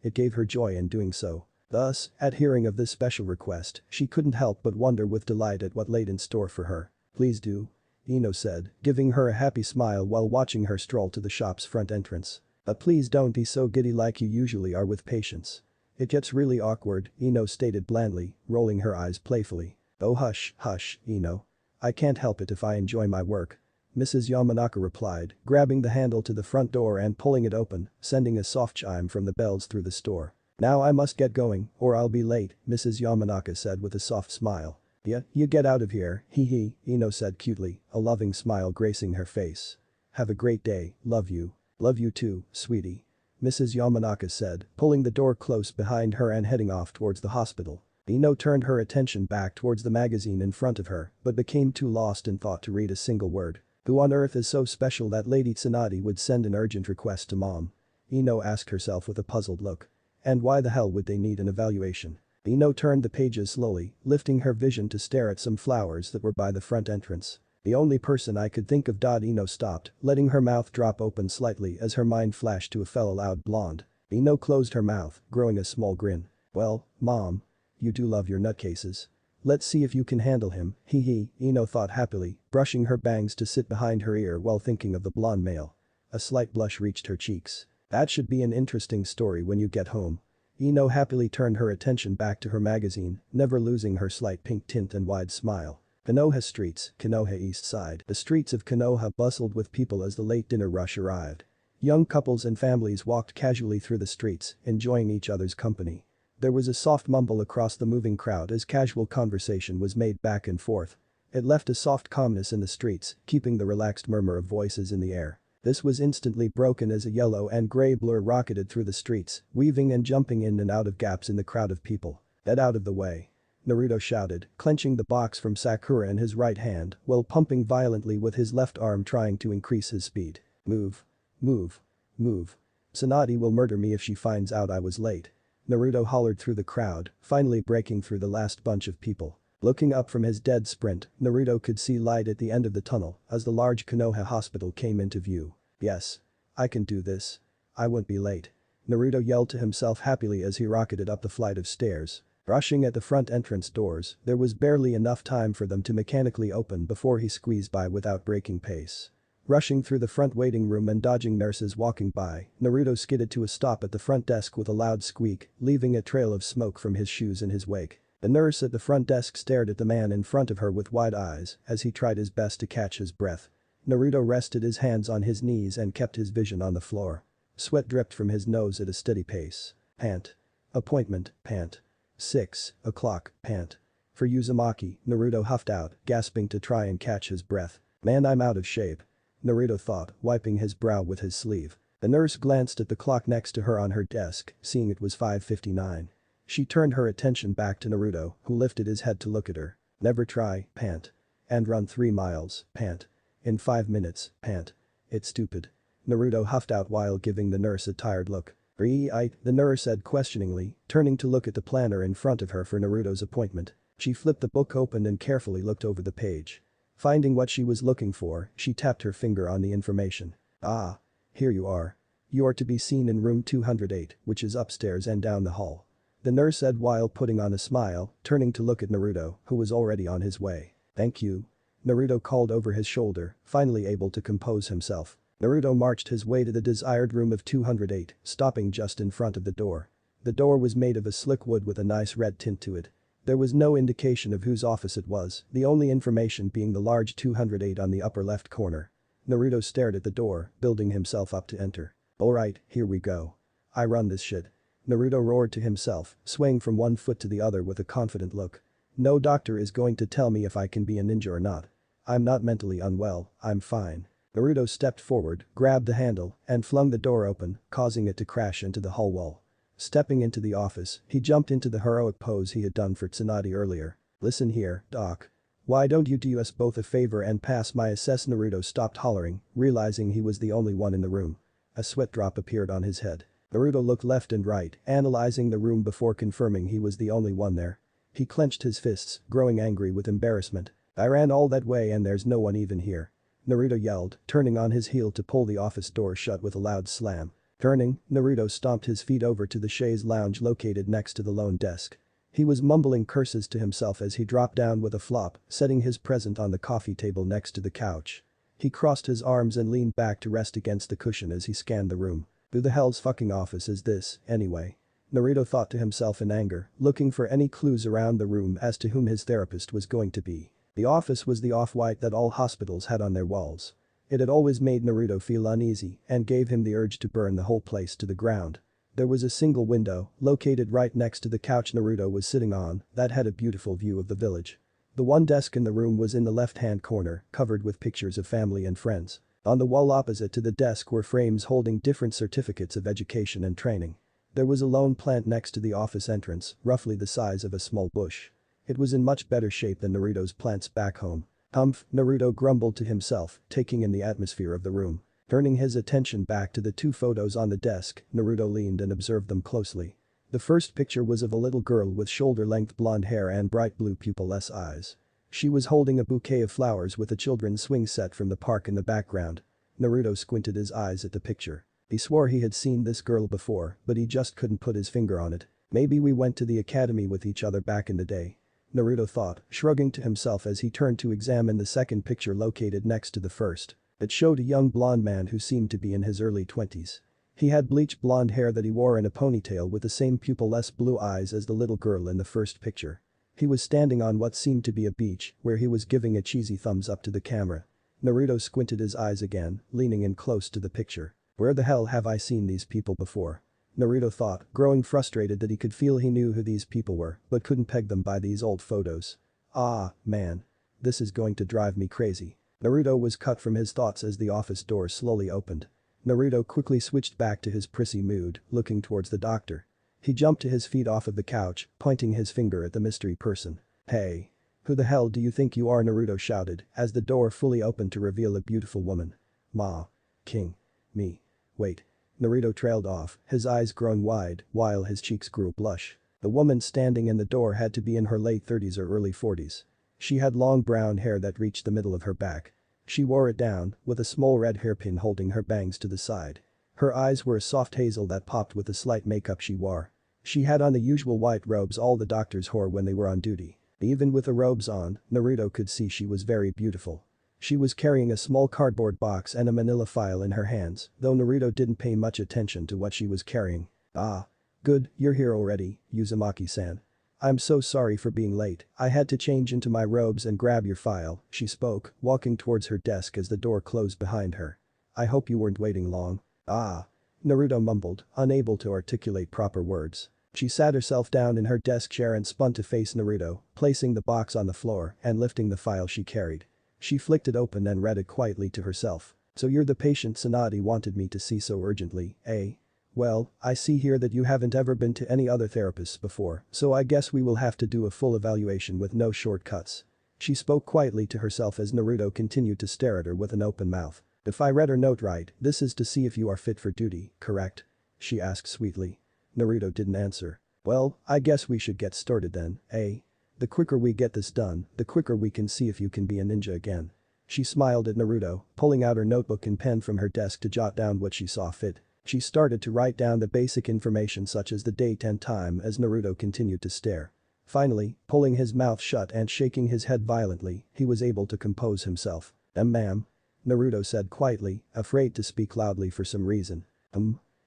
It gave her joy in doing so. Thus, at hearing of this special request, she couldn't help but wonder with delight at what laid in store for her. Please do. Ino said, giving her a happy smile while watching her stroll to the shop's front entrance. Please don't be so giddy like you usually are with patients. It gets really awkward, Ino stated blandly, rolling her eyes playfully. Oh hush, hush, Ino. I can't help it if I enjoy my work. Mrs. Yamanaka replied, grabbing the handle to the front door and pulling it open, sending a soft chime from the bells through the store. Now I must get going, or I'll be late, Mrs. Yamanaka said with a soft smile. Yeah, you get out of here, hee hee, Ino said cutely, a loving smile gracing her face. Have a great day, love you. Love you too, sweetie. Mrs. Yamanaka said, pulling the door close behind her and heading off towards the hospital. Ino turned her attention back towards the magazine in front of her, but became too lost in thought to read a single word. Who on earth is so special that Lady Tsunade would send an urgent request to Mom? Ino asked herself with a puzzled look. And why the hell would they need an evaluation? Ino turned the pages slowly, lifting her vision to stare at some flowers that were by the front entrance. The only person I could think of. Ino stopped, letting her mouth drop open slightly as her mind flashed to a fellow loud blonde. Ino closed her mouth, growing a small grin. Well, mom. You do love your nutcases. Let's see if you can handle him, hee hee, Ino thought happily, brushing her bangs to sit behind her ear while thinking of the blonde male. A slight blush reached her cheeks. That should be an interesting story when you get home. Ino happily turned her attention back to her magazine, never losing her slight pink tint and wide smile. Konoha streets, Konoha East Side. The streets of Konoha bustled with people as the late dinner rush arrived. Young couples and families walked casually through the streets, enjoying each other's company. There was a soft mumble across the moving crowd as casual conversation was made back and forth. It left a soft calmness in the streets, keeping the relaxed murmur of voices in the air. This was instantly broken as a yellow and gray blur rocketed through the streets, weaving and jumping in and out of gaps in the crowd of people. Get out of the way. Naruto shouted, clenching the box from Sakura in his right hand while pumping violently with his left arm trying to increase his speed. Move. Move. Move. Tsunade will murder me if she finds out I was late. Naruto hollered through the crowd, finally breaking through the last bunch of people. Looking up from his dead sprint, Naruto could see light at the end of the tunnel as the large Konoha hospital came into view. Yes. I can do this. I won't be late. Naruto yelled to himself happily as he rocketed up the flight of stairs. Rushing at the front entrance doors, there was barely enough time for them to mechanically open before he squeezed by without breaking pace. Rushing through the front waiting room and dodging nurses walking by, Naruto skidded to a stop at the front desk with a loud squeak, leaving a trail of smoke from his shoes in his wake. The nurse at the front desk stared at the man in front of her with wide eyes as he tried his best to catch his breath. Naruto rested his hands on his knees and kept his vision on the floor. Sweat dripped from his nose at a steady pace. Pant. Appointment, pant. 6 o'clock, pant. For Uzumaki, Naruto huffed out, gasping to try and catch his breath. Man, I'm out of shape. Naruto thought, wiping his brow with his sleeve. The nurse glanced at the clock next to her on her desk, seeing it was 5:59. She turned her attention back to Naruto, who lifted his head to look at her. Never try, pant. And run 3 miles, pant. In 5 minutes, pant. It's stupid. Naruto huffed out while giving the nurse a tired look. The nurse said questioningly, turning to look at the planner in front of her for Naruto's appointment. She flipped the book open and carefully looked over the page. Finding what she was looking for, she tapped her finger on the information. Ah. Here you are. You are to be seen in room 208, which is upstairs and down the hall. The nurse said while putting on a smile, turning to look at Naruto, who was already on his way. Thank you. Naruto called over his shoulder, finally able to compose himself. Naruto marched his way to the desired room of 208, stopping just in front of the door. The door was made of a slick wood with a nice red tint to it. There was no indication of whose office it was, the only information being the large 208 on the upper left corner. Naruto stared at the door, building himself up to enter. Alright, here we go. I run this shit. Naruto roared to himself, swaying from one foot to the other with a confident look. No doctor is going to tell me if I can be a ninja or not. I'm not mentally unwell, I'm fine. Naruto stepped forward, grabbed the handle, and flung the door open, causing it to crash into the hall wall. Stepping into the office, he jumped into the heroic pose he had done for Tsunade earlier. Listen here, doc. Why don't you do us both a favor and pass my assess? Naruto stopped hollering, realizing he was the only one in the room. A sweat drop appeared on his head. Naruto looked left and right, analyzing the room before confirming he was the only one there. He clenched his fists, growing angry with embarrassment. I ran all that way and there's no one even here. Naruto yelled, turning on his heel to pull the office door shut with a loud slam. Turning, Naruto stomped his feet over to the chaise lounge located next to the lone desk. He was mumbling curses to himself as he dropped down with a flop, setting his present on the coffee table next to the couch. He crossed his arms and leaned back to rest against the cushion as he scanned the room. Who the hell's fucking office is this, anyway? Naruto thought to himself in anger, looking for any clues around the room as to whom his therapist was going to be. The office was the off-white that all hospitals had on their walls. It had always made Naruto feel uneasy and gave him the urge to burn the whole place to the ground. There was a single window, located right next to the couch Naruto was sitting on, that had a beautiful view of the village. The one desk in the room was in the left-hand corner, covered with pictures of family and friends. On the wall opposite to the desk were frames holding different certificates of education and training. There was a lone plant next to the office entrance, roughly the size of a small bush. It was in much better shape than Naruto's plants back home. Humph, Naruto grumbled to himself, taking in the atmosphere of the room. Turning his attention back to the 2 photos on the desk, Naruto leaned and observed them closely. The first picture was of a little girl with shoulder-length blonde hair and bright blue pupilless eyes. She was holding a bouquet of flowers with a children's swing set from the park in the background. Naruto squinted his eyes at the picture. He swore he had seen this girl before, but he just couldn't put his finger on it. Maybe we went to the academy with each other back in the day. Naruto thought, shrugging to himself as he turned to examine the second picture located next to the first. It showed a young blonde man who seemed to be in his early 20s. He had bleached blonde hair that he wore in a ponytail with the same pupil-less blue eyes as the little girl in the first picture. He was standing on what seemed to be a beach, where he was giving a cheesy thumbs up to the camera. Naruto squinted his eyes again, leaning in close to the picture. Where the hell have I seen these people before? Naruto thought, growing frustrated that he could feel he knew who these people were, but couldn't peg them by these old photos. Ah, man. This is going to drive me crazy. Naruto was cut from his thoughts as the office door slowly opened. Naruto quickly switched back to his prissy mood, looking towards the doctor. He jumped to his feet off of the couch, pointing his finger at the mystery person. Hey. Who the hell do you think you are? Naruto shouted as the door fully opened to reveal a beautiful woman. Ma. King. Me. Wait. Naruto trailed off, his eyes growing wide, while his cheeks grew blush. The woman standing in the door had to be in her late 30s or early 40s. She had long brown hair that reached the middle of her back. She wore it down, with a small red hairpin holding her bangs to the side. Her eyes were a soft hazel that popped with the slight makeup she wore. She had on the usual white robes all the doctors wore when they were on duty. Even with the robes on, Naruto could see she was very beautiful. She was carrying a small cardboard box and a manila file in her hands, though Naruto didn't pay much attention to what she was carrying. Ah. Good, you're here already, Uzumaki-san. I'm so sorry for being late, I had to change into my robes and grab your file, she spoke, walking towards her desk as the door closed behind her. I hope you weren't waiting long. Ah. Naruto mumbled, unable to articulate proper words. She sat herself down in her desk chair and spun to face Naruto, placing the box on the floor and lifting the file she carried. She flicked it open and read it quietly to herself. So you're the patient Tsunade wanted me to see so urgently, eh? Well, I see here that you haven't ever been to any other therapists before, so I guess we will have to do a full evaluation with no shortcuts. She spoke quietly to herself as Naruto continued to stare at her with an open mouth. If I read her note right, this is to see if you are fit for duty, correct? She asked sweetly. Naruto didn't answer. Well, I guess we should get started then, eh? The quicker we get this done, the quicker we can see if you can be a ninja again. She smiled at Naruto, pulling out her notebook and pen from her desk to jot down what she saw fit. She started to write down the basic information such as the date and time as Naruto continued to stare. Finally, pulling his mouth shut and shaking his head violently, he was able to compose himself. Ma'am. Naruto said quietly, afraid to speak loudly for some reason.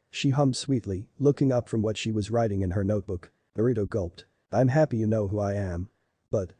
She hummed sweetly, looking up from what she was writing in her notebook. Naruto gulped. I'm happy you know who I am. But.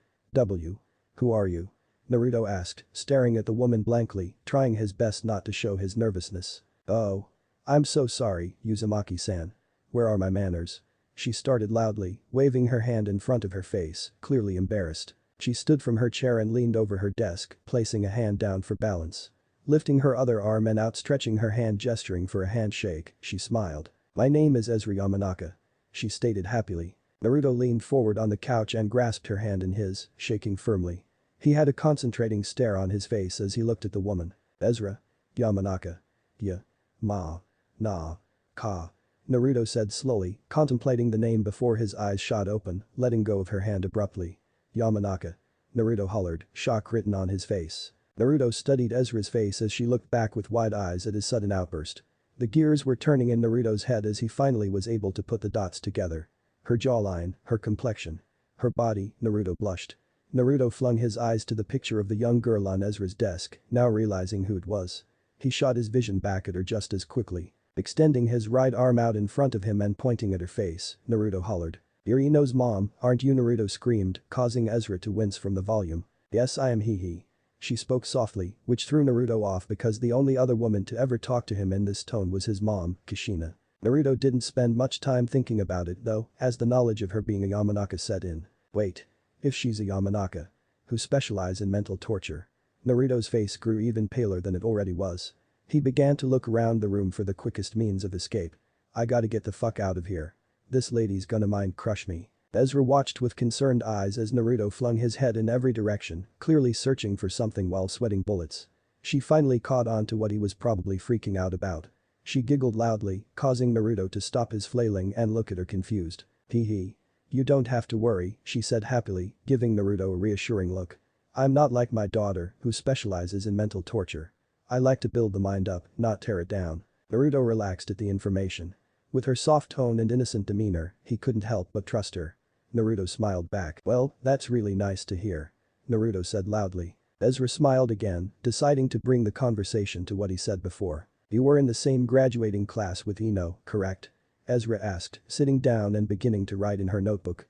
Who are you? Naruto asked, staring at the woman blankly, trying his best not to show his nervousness. Oh. I'm so sorry, Uzumaki-san. Where are my manners? She started loudly, waving her hand in front of her face, clearly embarrassed. She stood from her chair and leaned over her desk, placing a hand down for balance. Lifting her other arm and outstretching her hand gesturing for a handshake, she smiled. My name is Ezra Yamanaka. She stated happily. Naruto leaned forward on the couch and grasped her hand in his, shaking firmly. He had a concentrating stare on his face as he looked at the woman. Ezra. Yamanaka. Yeah. Ma. Nah. Ka. Naruto said slowly, contemplating the name before his eyes shot open, letting go of her hand abruptly. Yamanaka. Naruto hollered, shock written on his face. Naruto studied Ezra's face as she looked back with wide eyes at his sudden outburst. The gears were turning in Naruto's head as he finally was able to put the dots together. Her jawline, her complexion. Her body, Naruto blushed. Naruto flung his eyes to the picture of the young girl on Ezra's desk, now realizing who it was. He shot his vision back at her just as quickly. Extending his right arm out in front of him and pointing at her face, Naruto hollered. You're Ino's mom, aren't you? Naruto screamed, causing Ezra to wince from the volume. Yes, I am he. She spoke softly, which threw Naruto off because the only other woman to ever talk to him in this tone was his mom, Kushina. Naruto didn't spend much time thinking about it though, as the knowledge of her being a Yamanaka set in. Wait. If she's a Yamanaka. Who specialize in mental torture. Naruto's face grew even paler than it already was. He began to look around the room for the quickest means of escape. I gotta get the fuck out of here. This lady's gonna mind crush me. Ezra watched with concerned eyes as Naruto flung his head in every direction, clearly searching for something while sweating bullets. She finally caught on to what he was probably freaking out about. She giggled loudly, causing Naruto to stop his flailing and look at her confused. You don't have to worry, she said happily, giving Naruto a reassuring look. I'm not like my daughter, who specializes in mental torture. I like to build the mind up, not tear it down. Naruto relaxed at the information. With her soft tone and innocent demeanor, he couldn't help but trust her. Naruto smiled back. Well, that's really nice to hear. Naruto said loudly. Ezra smiled again, deciding to bring the conversation to what he said before. You were in the same graduating class with Ino, correct? Ezra asked, sitting down and beginning to write in her notebook.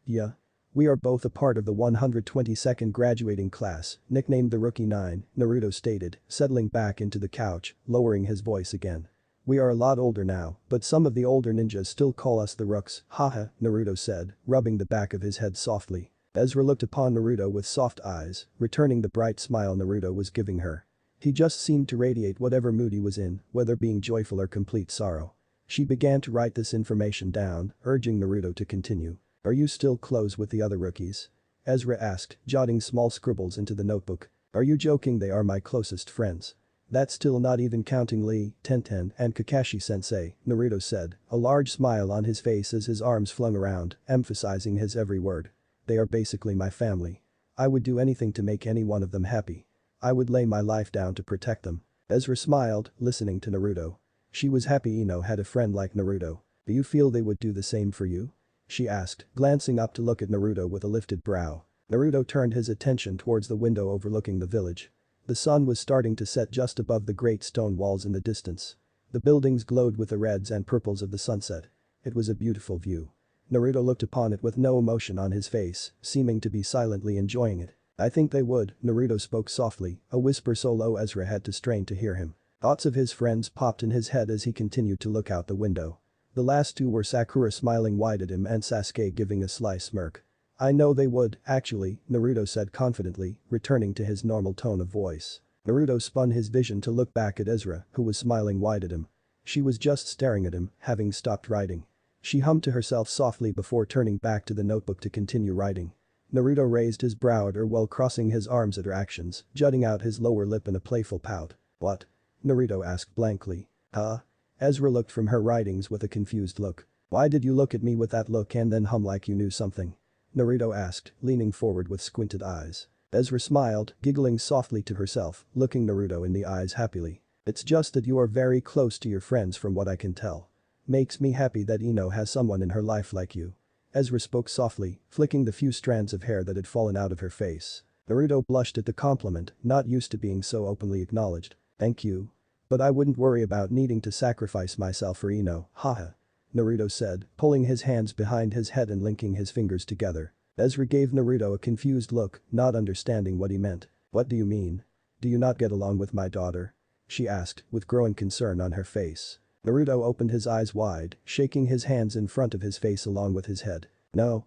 Yeah. We are both a part of the 122nd graduating class, nicknamed the Rookie 9, Naruto stated, settling back into the couch, lowering his voice again. We are a lot older now, but some of the older ninjas still call us the Rooks, haha, Naruto said, rubbing the back of his head softly. Ezra looked upon Naruto with soft eyes, returning the bright smile Naruto was giving her. He just seemed to radiate whatever mood he was in, whether being joyful or complete sorrow. She began to write this information down, urging Naruto to continue. Are you still close with the other rookies? Ezra asked, jotting small scribbles into the notebook. Are you joking? They are my closest friends. That's still not even counting Lee, Tenten, and Kakashi-sensei, Naruto said, a large smile on his face as his arms flung around, emphasizing his every word. They are basically my family. I would do anything to make any one of them happy. I would lay my life down to protect them. Ezra smiled, listening to Naruto. She was happy Ino had a friend like Naruto. Do you feel they would do the same for you? She asked, glancing up to look at Naruto with a lifted brow. Naruto turned his attention towards the window overlooking the village. The sun was starting to set just above the great stone walls in the distance. The buildings glowed with the reds and purples of the sunset. It was a beautiful view. Naruto looked upon it with no emotion on his face, seeming to be silently enjoying it. I think they would, Naruto spoke softly, a whisper so low Ezra had to strain to hear him. Thoughts of his friends popped in his head as he continued to look out the window. The last two were Sakura smiling wide at him and Sasuke giving a sly smirk. I know they would, actually, Naruto said confidently, returning to his normal tone of voice. Naruto spun his vision to look back at Ezra, who was smiling wide at him. She was just staring at him, having stopped writing. She hummed to herself softly before turning back to the notebook to continue writing. Naruto raised his brow at her while crossing his arms at her actions, jutting out his lower lip in a playful pout. What? Naruto asked blankly. Huh? Ezra looked from her writings with a confused look. Why did you look at me with that look and then hum like you knew something? Naruto asked, leaning forward with squinted eyes. Ezra smiled, giggling softly to herself, looking Naruto in the eyes happily. It's just that you are very close to your friends from what I can tell. Makes me happy that Ino has someone in her life like you. Ezra spoke softly, flicking the few strands of hair that had fallen out of her face. Naruto blushed at the compliment, not used to being so openly acknowledged. Thank you. But I wouldn't worry about needing to sacrifice myself for Ino, haha. Naruto said, pulling his hands behind his head and linking his fingers together. Ezra gave Naruto a confused look, not understanding what he meant. What do you mean? Do you not get along with my daughter? She asked, with growing concern on her face. Naruto opened his eyes wide, shaking his hands in front of his face along with his head. No.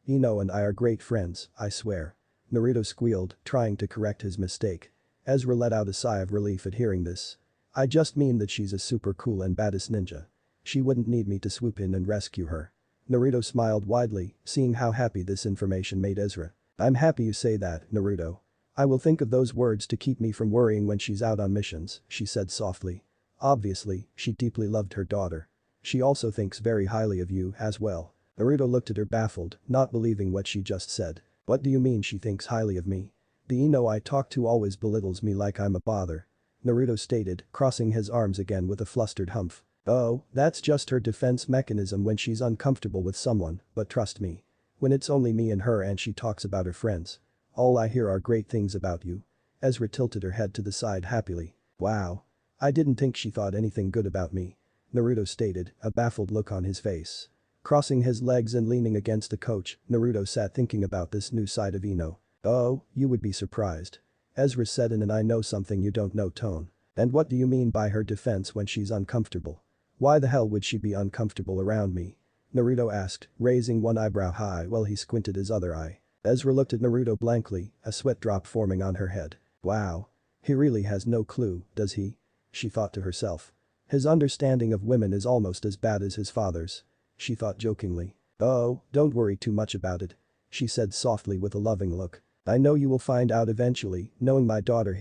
Ino and I are great friends, I swear. Naruto squealed, trying to correct his mistake. Ezra let out a sigh of relief at hearing this. I just mean that she's a super cool and badass ninja. She wouldn't need me to swoop in and rescue her. Naruto smiled widely, seeing how happy this information made Ezra. I'm happy you say that, Naruto. I will think of those words to keep me from worrying when she's out on missions, she said softly. Obviously, she deeply loved her daughter. She also thinks very highly of you as well. Naruto looked at her baffled, not believing what she just said. What do you mean she thinks highly of me? The Ino I talk to always belittles me like I'm a bother. Naruto stated, crossing his arms again with a flustered humph. Oh, that's just her defense mechanism when she's uncomfortable with someone, but trust me. When it's only me and her and she talks about her friends. All I hear are great things about you. Ezra tilted her head to the side happily. Wow. I didn't think she thought anything good about me. Naruto stated, a baffled look on his face. Crossing his legs and leaning against the couch, Naruto sat thinking about this new side of Ino. Oh, you would be surprised. Ezra said in an I know something you don't know tone. And what do you mean by her defense when she's uncomfortable? Why the hell would she be uncomfortable around me? Naruto asked, raising one eyebrow high while he squinted his other eye. Ezra looked at Naruto blankly, a sweat drop forming on her head. Wow. He really has no clue, does he? She thought to herself. His understanding of women is almost as bad as his father's. She thought jokingly. Oh, don't worry too much about it. She said softly with a loving look. I know you will find out eventually, knowing my daughter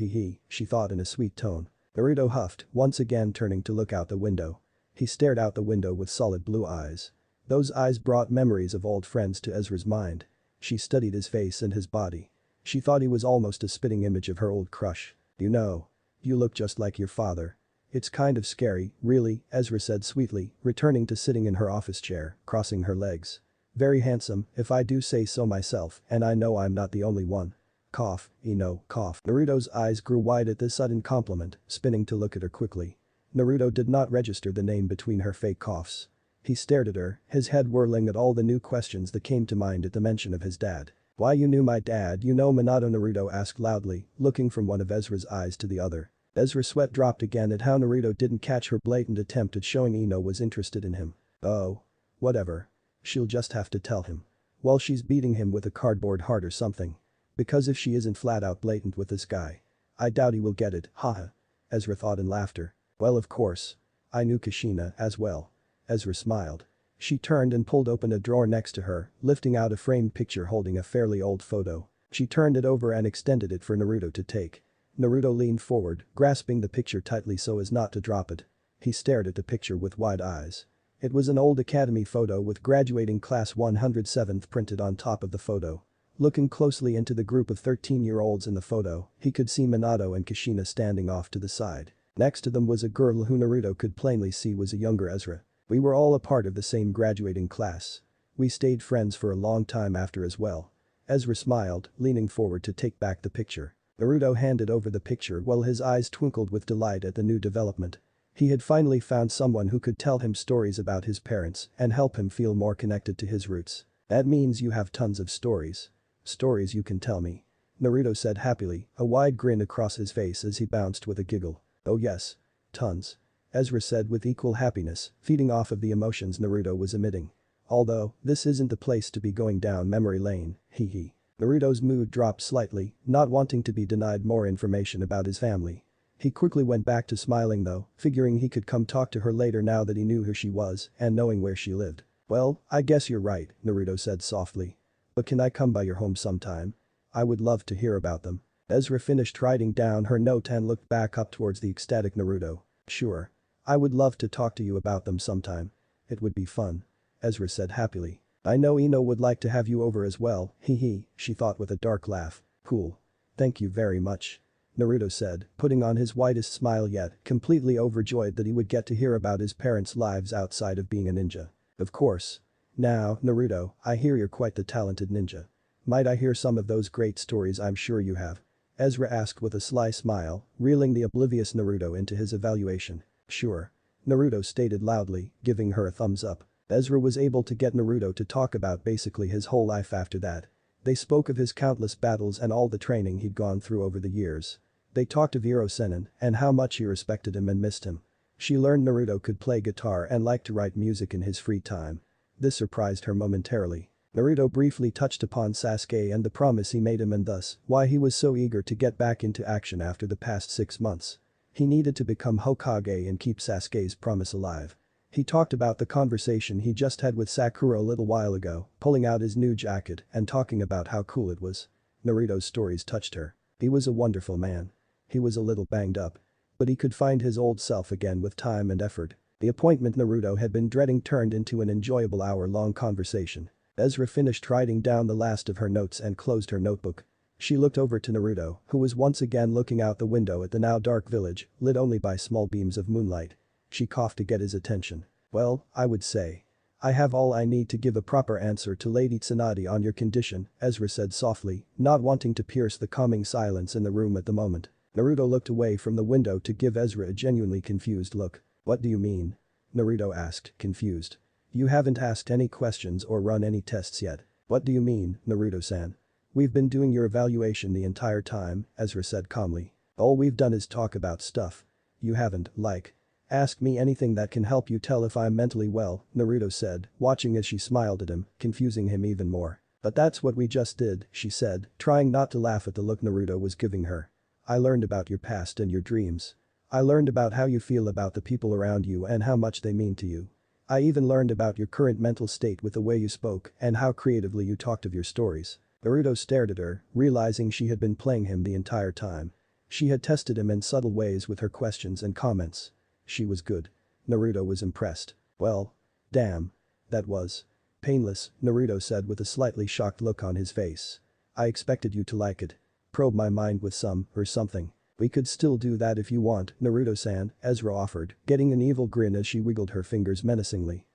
she thought in a sweet tone. Naruto huffed, once again turning to look out the window. He stared out the window with solid blue eyes. Those eyes brought memories of old friends to Ezra's mind. She studied his face and his body. She thought he was almost a spitting image of her old crush. You know. You look just like your father. It's kind of scary, really, Ezra said sweetly, returning to sitting in her office chair, crossing her legs. Very handsome, if I do say so myself, and I know I'm not the only one. Cough, cough. Naruto's eyes grew wide at this sudden compliment, spinning to look at her quickly. Naruto did not register the name between her fake coughs. He stared at her, his head whirling at all the new questions that came to mind at the mention of his dad. Why you knew my dad Minato Naruto asked loudly, looking from one of Ezra's eyes to the other. Ezra's sweat dropped again at how Naruto didn't catch her blatant attempt at showing Ino was interested in him. Oh. Whatever. She'll just have to tell him. Well, she's beating him with a cardboard heart or something. Because if she isn't flat out blatant with this guy. I doubt he will get it, haha. Ezra thought in laughter. Well, of course. I knew Kushina as well. Ezra smiled. She turned and pulled open a drawer next to her, lifting out a framed picture holding a fairly old photo. She turned it over and extended it for Naruto to take. Naruto leaned forward, grasping the picture tightly so as not to drop it. He stared at the picture with wide eyes. It was an old academy photo with graduating class 107th printed on top of the photo. Looking closely into the group of 13-year-olds in the photo, he could see Minato and Kushina standing off to the side. Next to them was a girl who Naruto could plainly see was a younger Ezra. We were all a part of the same graduating class. We stayed friends for a long time after as well. Ezra smiled, leaning forward to take back the picture. Naruto handed over the picture while his eyes twinkled with delight at the new development. He had finally found someone who could tell him stories about his parents and help him feel more connected to his roots. That means you have tons of stories. Stories you can tell me. Naruto said happily, a wide grin across his face as he bounced with a giggle. Oh yes. Tons. Ezra said with equal happiness, feeding off of the emotions Naruto was emitting. Although, this isn't the place to be going down memory lane, hee. Naruto's mood dropped slightly, not wanting to be denied more information about his family. He quickly went back to smiling though, figuring he could come talk to her later now that he knew who she was and knowing where she lived. Well, I guess you're right, Naruto said softly. But can I come by your home sometime? I would love to hear about them. Ezra finished writing down her note and looked back up towards the ecstatic Naruto. Sure. I would love to talk to you about them sometime. It would be fun. Ezra said happily. I know Ino would like to have you over as well, hee, she thought with a dark laugh. Cool. Thank you very much. Naruto said, putting on his widest smile yet, completely overjoyed that he would get to hear about his parents' lives outside of being a ninja. Of course. Now, Naruto, I hear you're quite the talented ninja. Might I hear some of those great stories I'm sure you have? Ezra asked with a sly smile, reeling the oblivious Naruto into his evaluation. Sure. Naruto stated loudly, giving her a thumbs up. Ezra was able to get Naruto to talk about basically his whole life after that. They spoke of his countless battles and all the training he'd gone through over the years. They talked of Iro Sennin and how much he respected him and missed him. She learned Naruto could play guitar and liked to write music in his free time. This surprised her momentarily. Naruto briefly touched upon Sasuke and the promise he made him and thus why he was so eager to get back into action after the past 6 months. He needed to become Hokage and keep Sasuke's promise alive. He talked about the conversation he just had with Sakura a little while ago, pulling out his new jacket and talking about how cool it was. Naruto's stories touched her. He was a wonderful man. He was a little banged up. But he could find his old self again with time and effort. The appointment Naruto had been dreading turned into an enjoyable hour-long conversation. Ezra finished writing down the last of her notes and closed her notebook. She looked over to Naruto, who was once again looking out the window at the now dark village, lit only by small beams of moonlight. She coughed to get his attention. Well, I would say. I have all I need to give a proper answer to Lady Tsunade on your condition, Ezra said softly, not wanting to pierce the calming silence in the room at the moment. Naruto looked away from the window to give Ezra a genuinely confused look. What do you mean? Naruto asked, confused. You haven't asked any questions or run any tests yet. What do you mean, Naruto-san? We've been doing your evaluation the entire time, Ezra said calmly. All we've done is talk about stuff. You haven't, ask me anything that can help you tell if I'm mentally well, Naruto said, watching as she smiled at him, confusing him even more. But that's what we just did, she said, trying not to laugh at the look Naruto was giving her. I learned about your past and your dreams. I learned about how you feel about the people around you and how much they mean to you. I even learned about your current mental state with the way you spoke and how creatively you talked of your stories. Naruto stared at her, realizing she had been playing him the entire time. She had tested him in subtle ways with her questions and comments. She was good. Naruto was impressed. Well. Damn. That was. Painless, Naruto said with a slightly shocked look on his face. I expected you to like it. Probe my mind with some, or something. We could still do that if you want, Naruto-san, Ezra offered, getting an evil grin as she wiggled her fingers menacingly.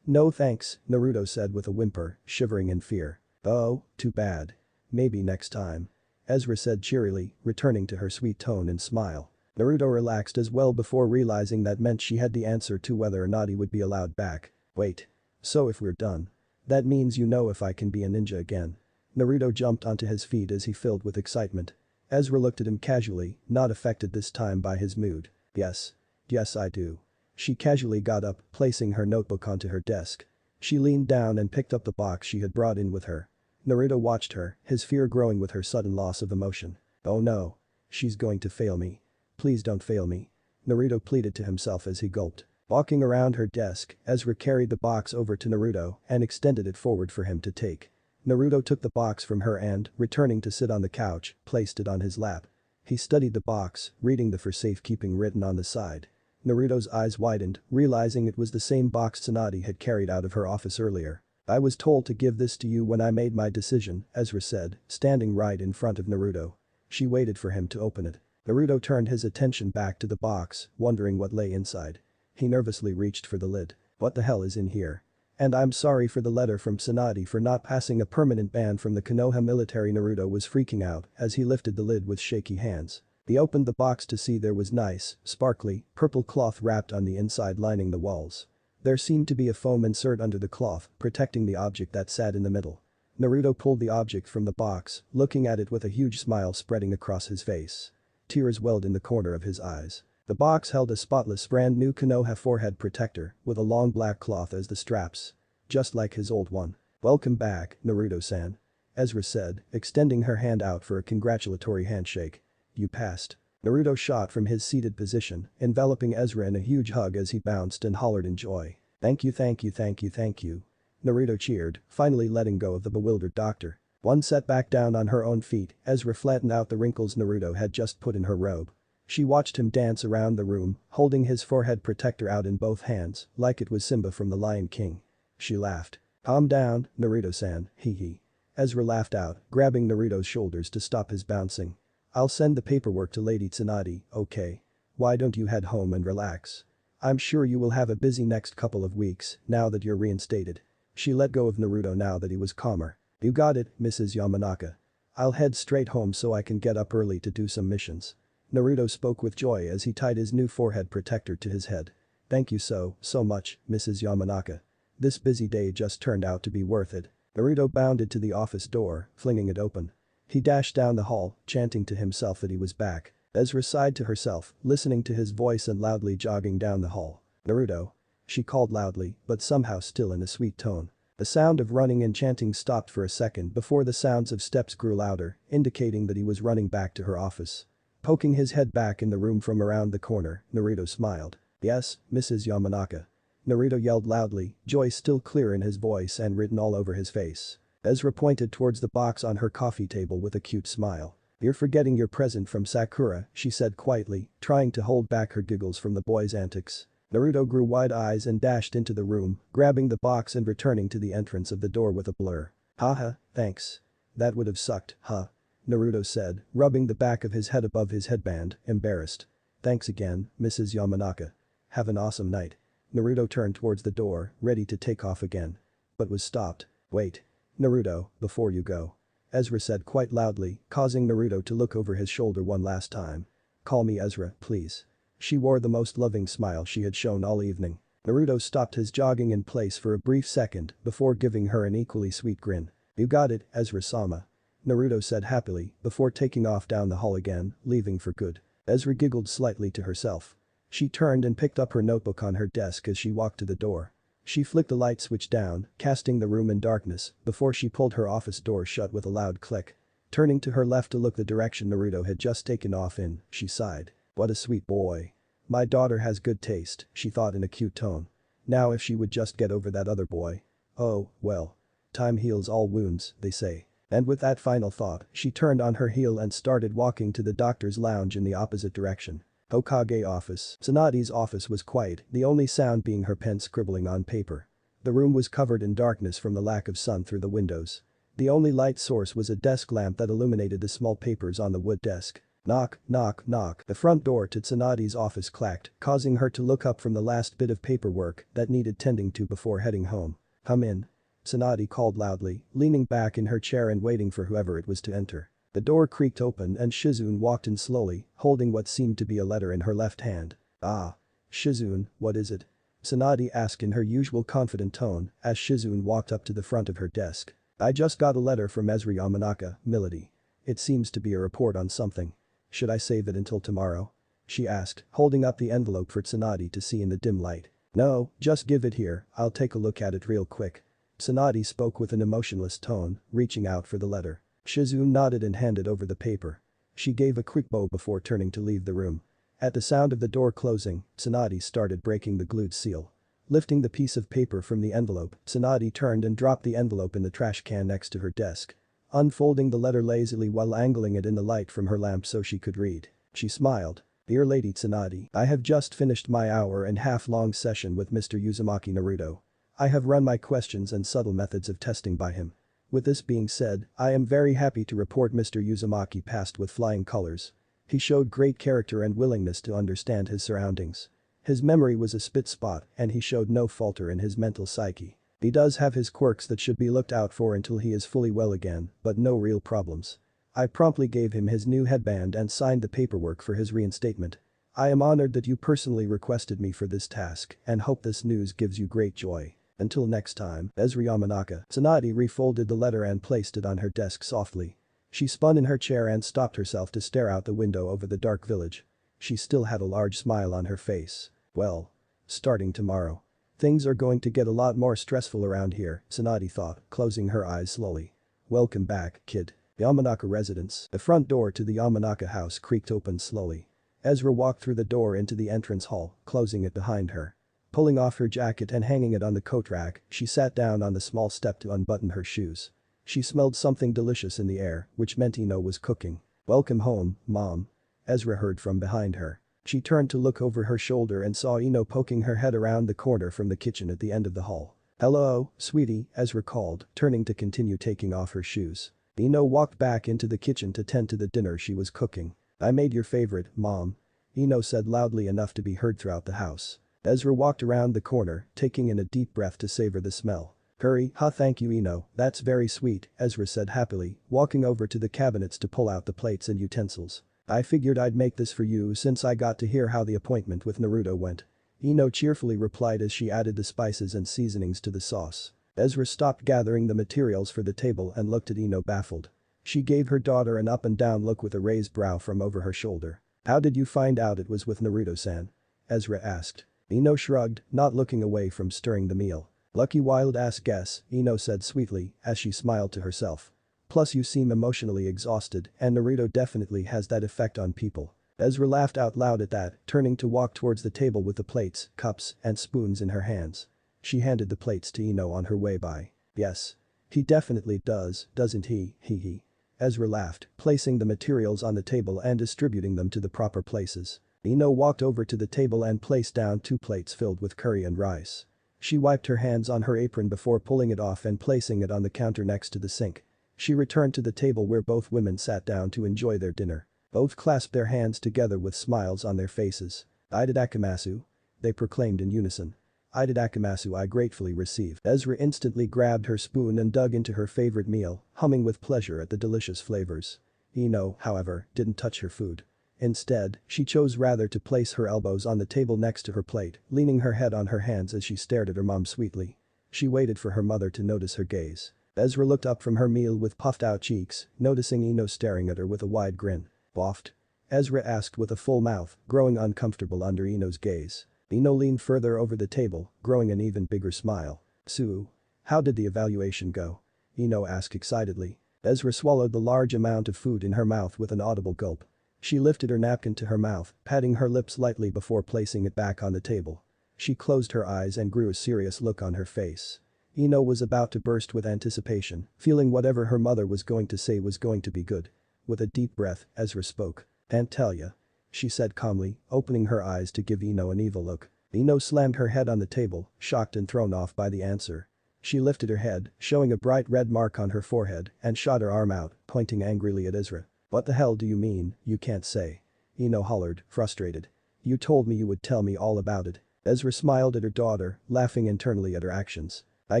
No thanks, Naruto said with a whimper, shivering in fear. Oh, too bad. Maybe next time. Ezra said cheerily, returning to her sweet tone and smile. Naruto relaxed as well before realizing that meant she had the answer to whether or not he would be allowed back. Wait. So if we're done. That means you know if I can be a ninja again. Naruto jumped onto his feet as he filled with excitement. Ezra looked at him casually, not affected this time by his mood. Yes. Yes I do. She casually got up, placing her notebook onto her desk. She leaned down and picked up the box she had brought in with her. Naruto watched her, his fear growing with her sudden loss of emotion. Oh no. She's going to fail me. Please don't fail me. Naruto pleaded to himself as he gulped. Walking around her desk, Ezra carried the box over to Naruto and extended it forward for him to take. Naruto took the box from her and, returning to sit on the couch, placed it on his lap. He studied the box, reading the "for safekeeping" written on the side. Naruto's eyes widened, realizing it was the same box Tsunade had carried out of her office earlier. I was told to give this to you when I made my decision, Ezra said, standing right in front of Naruto. She waited for him to open it. Naruto turned his attention back to the box, wondering what lay inside. He nervously reached for the lid. What the hell is in here? And I'm sorry for the letter from Tsunade for not passing a permanent ban from the Konoha military. Naruto was freaking out as he lifted the lid with shaky hands. He opened the box to see there was nice, sparkly, purple cloth wrapped on the inside lining the walls. There seemed to be a foam insert under the cloth, protecting the object that sat in the middle. Naruto pulled the object from the box, looking at it with a huge smile spreading across his face. Tears welled in the corner of his eyes. The box held a spotless brand new Konoha forehead protector with a long black cloth as the straps. Just like his old one. Welcome back, Naruto-san. Ezra said, extending her hand out for a congratulatory handshake. You passed. Naruto shot from his seated position, enveloping Ezra in a huge hug as he bounced and hollered in joy. Thank you, thank you, thank you, thank you. Naruto cheered, finally letting go of the bewildered doctor. One set back down on her own feet, Ezra flattened out the wrinkles Naruto had just put in her robe. She watched him dance around the room, holding his forehead protector out in both hands, like it was Simba from The Lion King. She laughed. Calm down, Naruto-san, hee. Ezra laughed out, grabbing Naruto's shoulders to stop his bouncing. I'll send the paperwork to Lady Tsunade, okay? Why don't you head home and relax? I'm sure you will have a busy next couple of weeks, now that you're reinstated. She let go of Naruto now that he was calmer. You got it, Mrs. Yamanaka. I'll head straight home so I can get up early to do some missions. Naruto spoke with joy as he tied his new forehead protector to his head. Thank you so much, Mrs. Yamanaka. This busy day just turned out to be worth it. Naruto bounded to the office door, flinging it open. He dashed down the hall, chanting to himself that he was back. Ezra sighed to herself, listening to his voice and loudly jogging down the hall. Naruto. She called loudly, but somehow still in a sweet tone. The sound of running and chanting stopped for a second before the sounds of steps grew louder, indicating that he was running back to her office. Poking his head back in the room from around the corner, Naruto smiled. Yes, Mrs. Yamanaka. Naruto yelled loudly, joy still clear in his voice and written all over his face. Ezra pointed towards the box on her coffee table with a cute smile. You're forgetting your present from Sakura, she said quietly, trying to hold back her giggles from the boy's antics. Naruto grew wide eyes and dashed into the room, grabbing the box and returning to the entrance of the door with a blur. Haha, thanks. That would have sucked, huh? Naruto said, rubbing the back of his head above his headband, embarrassed. Thanks again, Mrs. Yamanaka. Have an awesome night. Naruto turned towards the door, ready to take off again. But was stopped. Wait. Naruto, before you go. Ezra said quite loudly, causing Naruto to look over his shoulder one last time. Call me Ezra, please. She wore the most loving smile she had shown all evening. Naruto stopped his jogging in place for a brief second before giving her an equally sweet grin. You got it, Ezra-sama. Naruto said happily before taking off down the hall again, leaving for good. Ezra giggled slightly to herself. She turned and picked up her notebook on her desk as she walked to the door. She flicked the light switch down, casting the room in darkness, before she pulled her office door shut with a loud click. Turning to her left to look the direction Naruto had just taken off in, she sighed. What a sweet boy. My daughter has good taste, she thought in a cute tone. Now if she would just get over that other boy. Oh, well. Time heals all wounds, they say. And with that final thought, she turned on her heel and started walking to the doctor's lounge in the opposite direction. Hokage office. Tsunade's office was quiet, the only sound being her pen scribbling on paper. The room was covered in darkness from the lack of sun through the windows. The only light source was a desk lamp that illuminated the small papers on the wood desk. Knock, knock, knock. The front door to Tsunadi's office clacked, causing her to look up from the last bit of paperwork that needed tending to before heading home. Come in. Tsunade called loudly, leaning back in her chair and waiting for whoever it was to enter. The door creaked open and Shizune walked in slowly, holding what seemed to be a letter in her left hand. Ah. Shizune, what is it? Tsunade asked in her usual confident tone as Shizune walked up to the front of her desk. I just got a letter from Ezra Yamanaka, Milady. It seems to be a report on something. Should I save it until tomorrow? She asked, holding up the envelope for Tsunade to see in the dim light. No, just give it here, I'll take a look at it real quick. Tsunade spoke with an emotionless tone, reaching out for the letter. Shizune nodded and handed over the paper. She gave a quick bow before turning to leave the room. At the sound of the door closing, Tsunade started breaking the glued seal. Lifting the piece of paper from the envelope, Tsunade turned and dropped the envelope in the trash can next to her desk. Unfolding the letter lazily while angling it in the light from her lamp so she could read. She smiled. Dear Lady Tsunade, I have just finished my hour-and-a-half-long session with Mr. Uzumaki Naruto. I have run my questions and subtle methods of testing by him. With this being said, I am very happy to report Mr. Uzumaki passed with flying colors. He showed great character and willingness to understand his surroundings. His memory was a spit spot and he showed no falter in his mental psyche. He does have his quirks that should be looked out for until he is fully well again, but no real problems. I promptly gave him his new headband and signed the paperwork for his reinstatement. I am honored that you personally requested me for this task and hope this news gives you great joy. Until next time, Ezra Yamanaka. Tsunade refolded the letter and placed it on her desk softly. She spun in her chair and stopped herself to stare out the window over the dark village. She still had a large smile on her face. Well. Starting tomorrow. Things are going to get a lot more stressful around here, Tsunade thought, closing her eyes slowly. Welcome back, kid. Yamanaka residence. The front door to the Yamanaka house creaked open slowly. Ezra walked through the door into the entrance hall, closing it behind her. Pulling off her jacket and hanging it on the coat rack, she sat down on the small step to unbutton her shoes. She smelled something delicious in the air, which meant Ino was cooking. Welcome home, Mom. Ezra heard from behind her. She turned to look over her shoulder and saw Ino poking her head around the corner from the kitchen at the end of the hall. Hello, sweetie, Ezra called, turning to continue taking off her shoes. Ino walked back into the kitchen to tend to the dinner she was cooking. I made your favorite, Mom. Ino said loudly enough to be heard throughout the house. Ezra walked around the corner, taking in a deep breath to savor the smell. Curry, thank you Ino, that's very sweet, Ezra said happily, walking over to the cabinets to pull out the plates and utensils. I figured I'd make this for you since I got to hear how the appointment with Naruto went. Ino cheerfully replied as she added the spices and seasonings to the sauce. Ezra stopped gathering the materials for the table and looked at Ino baffled. She gave her daughter an up-and-down look with a raised brow from over her shoulder. How did you find out it was with Naruto-san? Ezra asked. Ino shrugged, not looking away from stirring the meal. Lucky wild-ass guess, Ino said sweetly as she smiled to herself. Plus you seem emotionally exhausted and Naruto definitely has that effect on people. Ezra laughed out loud at that, turning to walk towards the table with the plates, cups, and spoons in her hands. She handed the plates to Ino on her way by. Yes. He definitely does, doesn't he, hee. Ezra laughed, placing the materials on the table and distributing them to the proper places. Ino walked over to the table and placed down 2 plates filled with curry and rice. She wiped her hands on her apron before pulling it off and placing it on the counter next to the sink. She returned to the table where both women sat down to enjoy their dinner. Both clasped their hands together with smiles on their faces. Itadakimasu. They proclaimed in unison. Itadakimasu I gratefully receive. Ezra instantly grabbed her spoon and dug into her favorite meal, humming with pleasure at the delicious flavors. Ino, however, didn't touch her food. Instead, she chose rather to place her elbows on the table next to her plate, leaning her head on her hands as she stared at her mom sweetly. She waited for her mother to notice her gaze. Ezra looked up from her meal with puffed-out cheeks, noticing Ino staring at her with a wide grin. Boffed? Ezra asked with a full mouth, growing uncomfortable under Ino's gaze. Ino leaned further over the table, growing an even bigger smile. Sue. How did the evaluation go? Ino asked excitedly. Ezra swallowed the large amount of food in her mouth with an audible gulp. She lifted her napkin to her mouth, patting her lips lightly before placing it back on the table. She closed her eyes and grew a serious look on her face. Ino was about to burst with anticipation, feeling whatever her mother was going to say was going to be good. With a deep breath, Ezra spoke. Can't tell ya. She said calmly, opening her eyes to give Ino an evil look. Ino slammed her head on the table, shocked and thrown off by the answer. She lifted her head, showing a bright red mark on her forehead, and shot her arm out, pointing angrily at Ezra. "What the hell do you mean, you can't say?" Ino hollered, frustrated. "You told me you would tell me all about it." Ezra smiled at her daughter, laughing internally at her actions. "I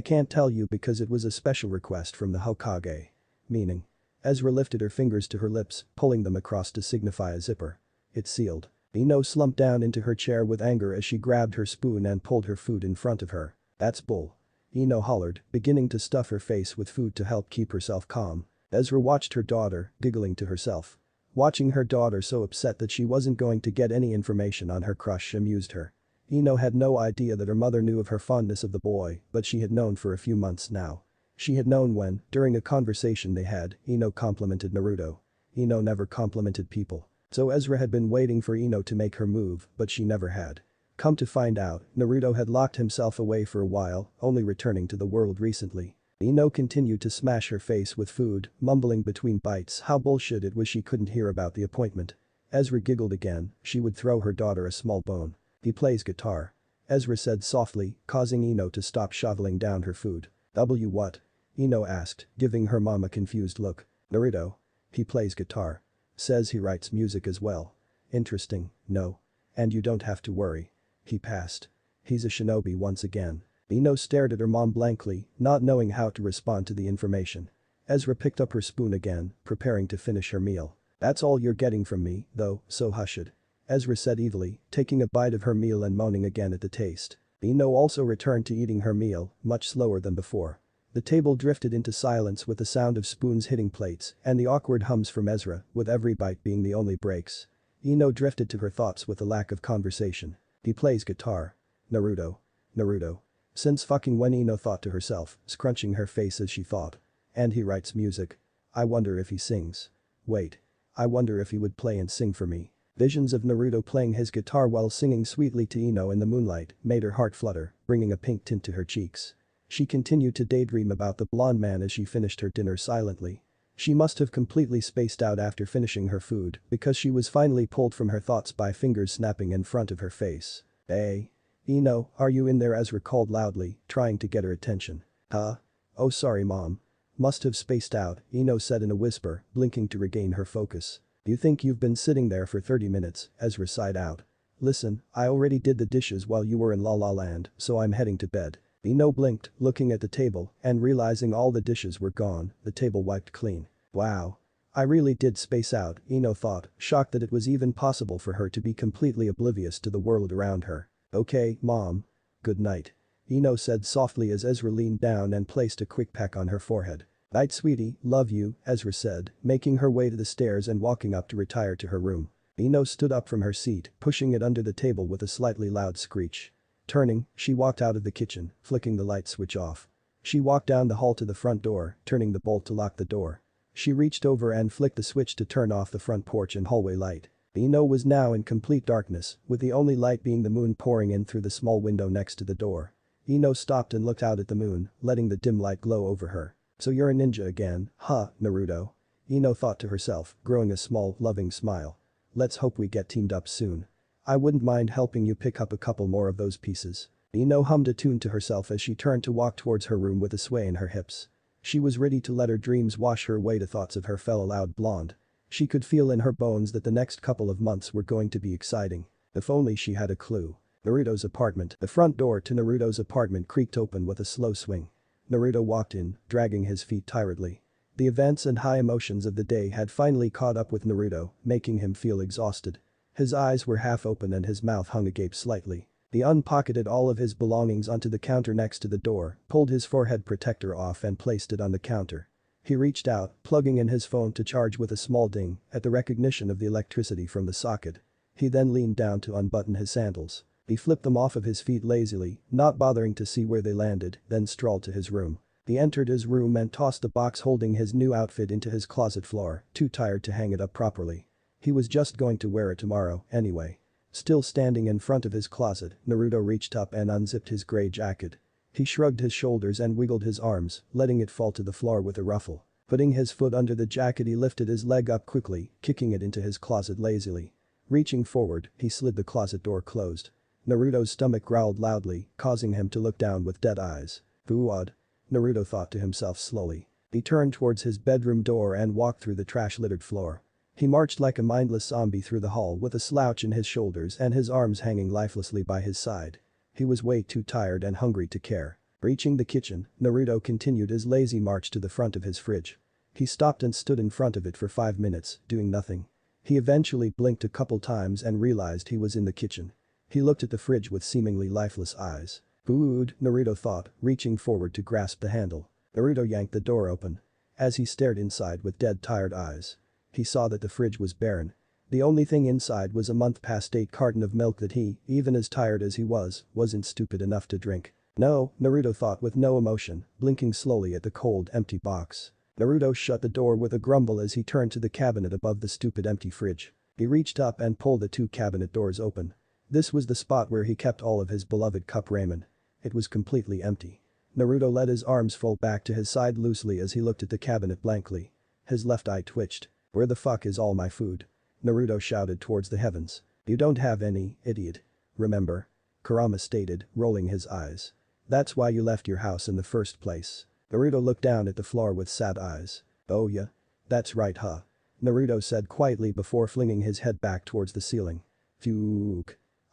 can't tell you because it was a special request from the Hokage." Meaning. Ezra lifted her fingers to her lips, pulling them across to signify a zipper. It's sealed. Ino slumped down into her chair with anger as she grabbed her spoon and pulled her food in front of her. "That's bull." Ino hollered, beginning to stuff her face with food to help keep herself calm. Ezra watched her daughter, giggling to herself. Watching her daughter so upset that she wasn't going to get any information on her crush amused her. Ino had no idea that her mother knew of her fondness of the boy, but she had known for a few months now. She had known when, during a conversation they had, Ino complimented Naruto. Ino never complimented people. So Ezra had been waiting for Ino to make her move, but she never had. Come to find out, Naruto had locked himself away for a while, only returning to the world recently. Ino continued to smash her face with food, mumbling between bites how bullshit it was she couldn't hear about the appointment. Ezra giggled again, she would throw her daughter a small bone. "He plays guitar." Ezra said softly, causing Ino to stop shoveling down her food. What?" Ino asked, giving her mom a confused look. "Naruto. He plays guitar. Says he writes music as well." "Interesting, no. And you don't have to worry. He passed. He's a shinobi once again." Ino stared at her mom blankly, not knowing how to respond to the information. Ezra picked up her spoon again, preparing to finish her meal. "That's all you're getting from me, though, so hush it." Ezra said evilly, taking a bite of her meal and moaning again at the taste. Ino also returned to eating her meal, much slower than before. The table drifted into silence with the sound of spoons hitting plates and the awkward hums from Ezra, with every bite being the only breaks. Ino drifted to her thoughts with the lack of conversation. He plays guitar. Naruto. Naruto. Since fucking when, Ino thought to herself, scrunching her face as she thought. And he writes music. I wonder if he sings. Wait. I wonder if he would play and sing for me. Visions of Naruto playing his guitar while singing sweetly to Ino in the moonlight made her heart flutter, bringing a pink tint to her cheeks. She continued to daydream about the blonde man as she finished her dinner silently. She must have completely spaced out after finishing her food because she was finally pulled from her thoughts by fingers snapping in front of her face. "Hey. Ino, are you in there?" Ezra called loudly, trying to get her attention. "Huh? Oh, sorry, Mom. Must have spaced out," Ino said in a whisper, blinking to regain her focus. "You think you've been sitting there for 30 minutes, Ezra sighed out. "Listen, I already did the dishes while you were in La La Land, so I'm heading to bed." Ino blinked, looking at the table, and realizing all the dishes were gone, the table wiped clean. Wow. I really did space out, Ino thought, shocked that it was even possible for her to be completely oblivious to the world around her. "Okay, Mom. Good night." Ino said softly as Ezra leaned down and placed a quick peck on her forehead. "Night, sweetie, love you," Ezra said, making her way to the stairs and walking up to retire to her room. Ino stood up from her seat, pushing it under the table with a slightly loud screech. Turning, she walked out of the kitchen, flicking the light switch off. She walked down the hall to the front door, turning the bolt to lock the door. She reached over and flicked the switch to turn off the front porch and hallway light. Ino was now in complete darkness, with the only light being the moon pouring in through the small window next to the door. Ino stopped and looked out at the moon, letting the dim light glow over her. "So you're a ninja again, huh, Naruto?" Ino thought to herself, growing a small, loving smile. "Let's hope we get teamed up soon. I wouldn't mind helping you pick up a couple more of those pieces." Ino hummed a tune to herself as she turned to walk towards her room with a sway in her hips. She was ready to let her dreams wash her away to thoughts of her fellow-loud blonde. She could feel in her bones that the next couple of months were going to be exciting. If only she had a clue. Naruto's apartment. The front door to Naruto's apartment creaked open with a slow swing. Naruto walked in, dragging his feet tiredly. The events and high emotions of the day had finally caught up with Naruto, making him feel exhausted. His eyes were half open and his mouth hung agape slightly. He unpocketed all of his belongings onto the counter next to the door, pulled his forehead protector off and placed it on the counter. He reached out, plugging in his phone to charge with a small ding at the recognition of the electricity from the socket. He then leaned down to unbutton his sandals. He flipped them off of his feet lazily, not bothering to see where they landed, then strolled to his room. He entered his room and tossed the box holding his new outfit into his closet floor, too tired to hang it up properly. He was just going to wear it tomorrow, anyway. Still standing in front of his closet, Naruto reached up and unzipped his gray jacket. He shrugged his shoulders and wiggled his arms, letting it fall to the floor with a ruffle. Putting his foot under the jacket, he lifted his leg up quickly, kicking it into his closet lazily. Reaching forward, he slid the closet door closed. Naruto's stomach growled loudly, causing him to look down with dead eyes. "Fuad." Naruto thought to himself slowly. He turned towards his bedroom door and walked through the trash-littered floor. He marched like a mindless zombie through the hall with a slouch in his shoulders and his arms hanging lifelessly by his side. He was way too tired and hungry to care. Reaching the kitchen, Naruto continued his lazy march to the front of his fridge. He stopped and stood in front of it for 5 minutes, doing nothing. He eventually blinked a couple times and realized he was in the kitchen. He looked at the fridge with seemingly lifeless eyes. Food, Naruto thought, reaching forward to grasp the handle. Naruto yanked the door open. As he stared inside with dead tired eyes, he saw that the fridge was barren. The only thing inside was a month-past-date carton of milk that he, even as tired as he wasn't stupid enough to drink. No, Naruto thought with no emotion, blinking slowly at the cold, empty box. Naruto shut the door with a grumble as he turned to the cabinet above the stupid empty fridge. He reached up and pulled the 2 cabinet doors open. This was the spot where he kept all of his beloved cup ramen. It was completely empty. Naruto let his arms fall back to his side loosely as he looked at the cabinet blankly. His left eye twitched. Where the fuck is all my food? Naruto shouted towards the heavens. You don't have any, idiot. Remember? Kurama stated, rolling his eyes. That's why you left your house in the first place. Naruto looked down at the floor with sad eyes. Oh yeah? That's right huh? Naruto said quietly before flinging his head back towards the ceiling. Phew.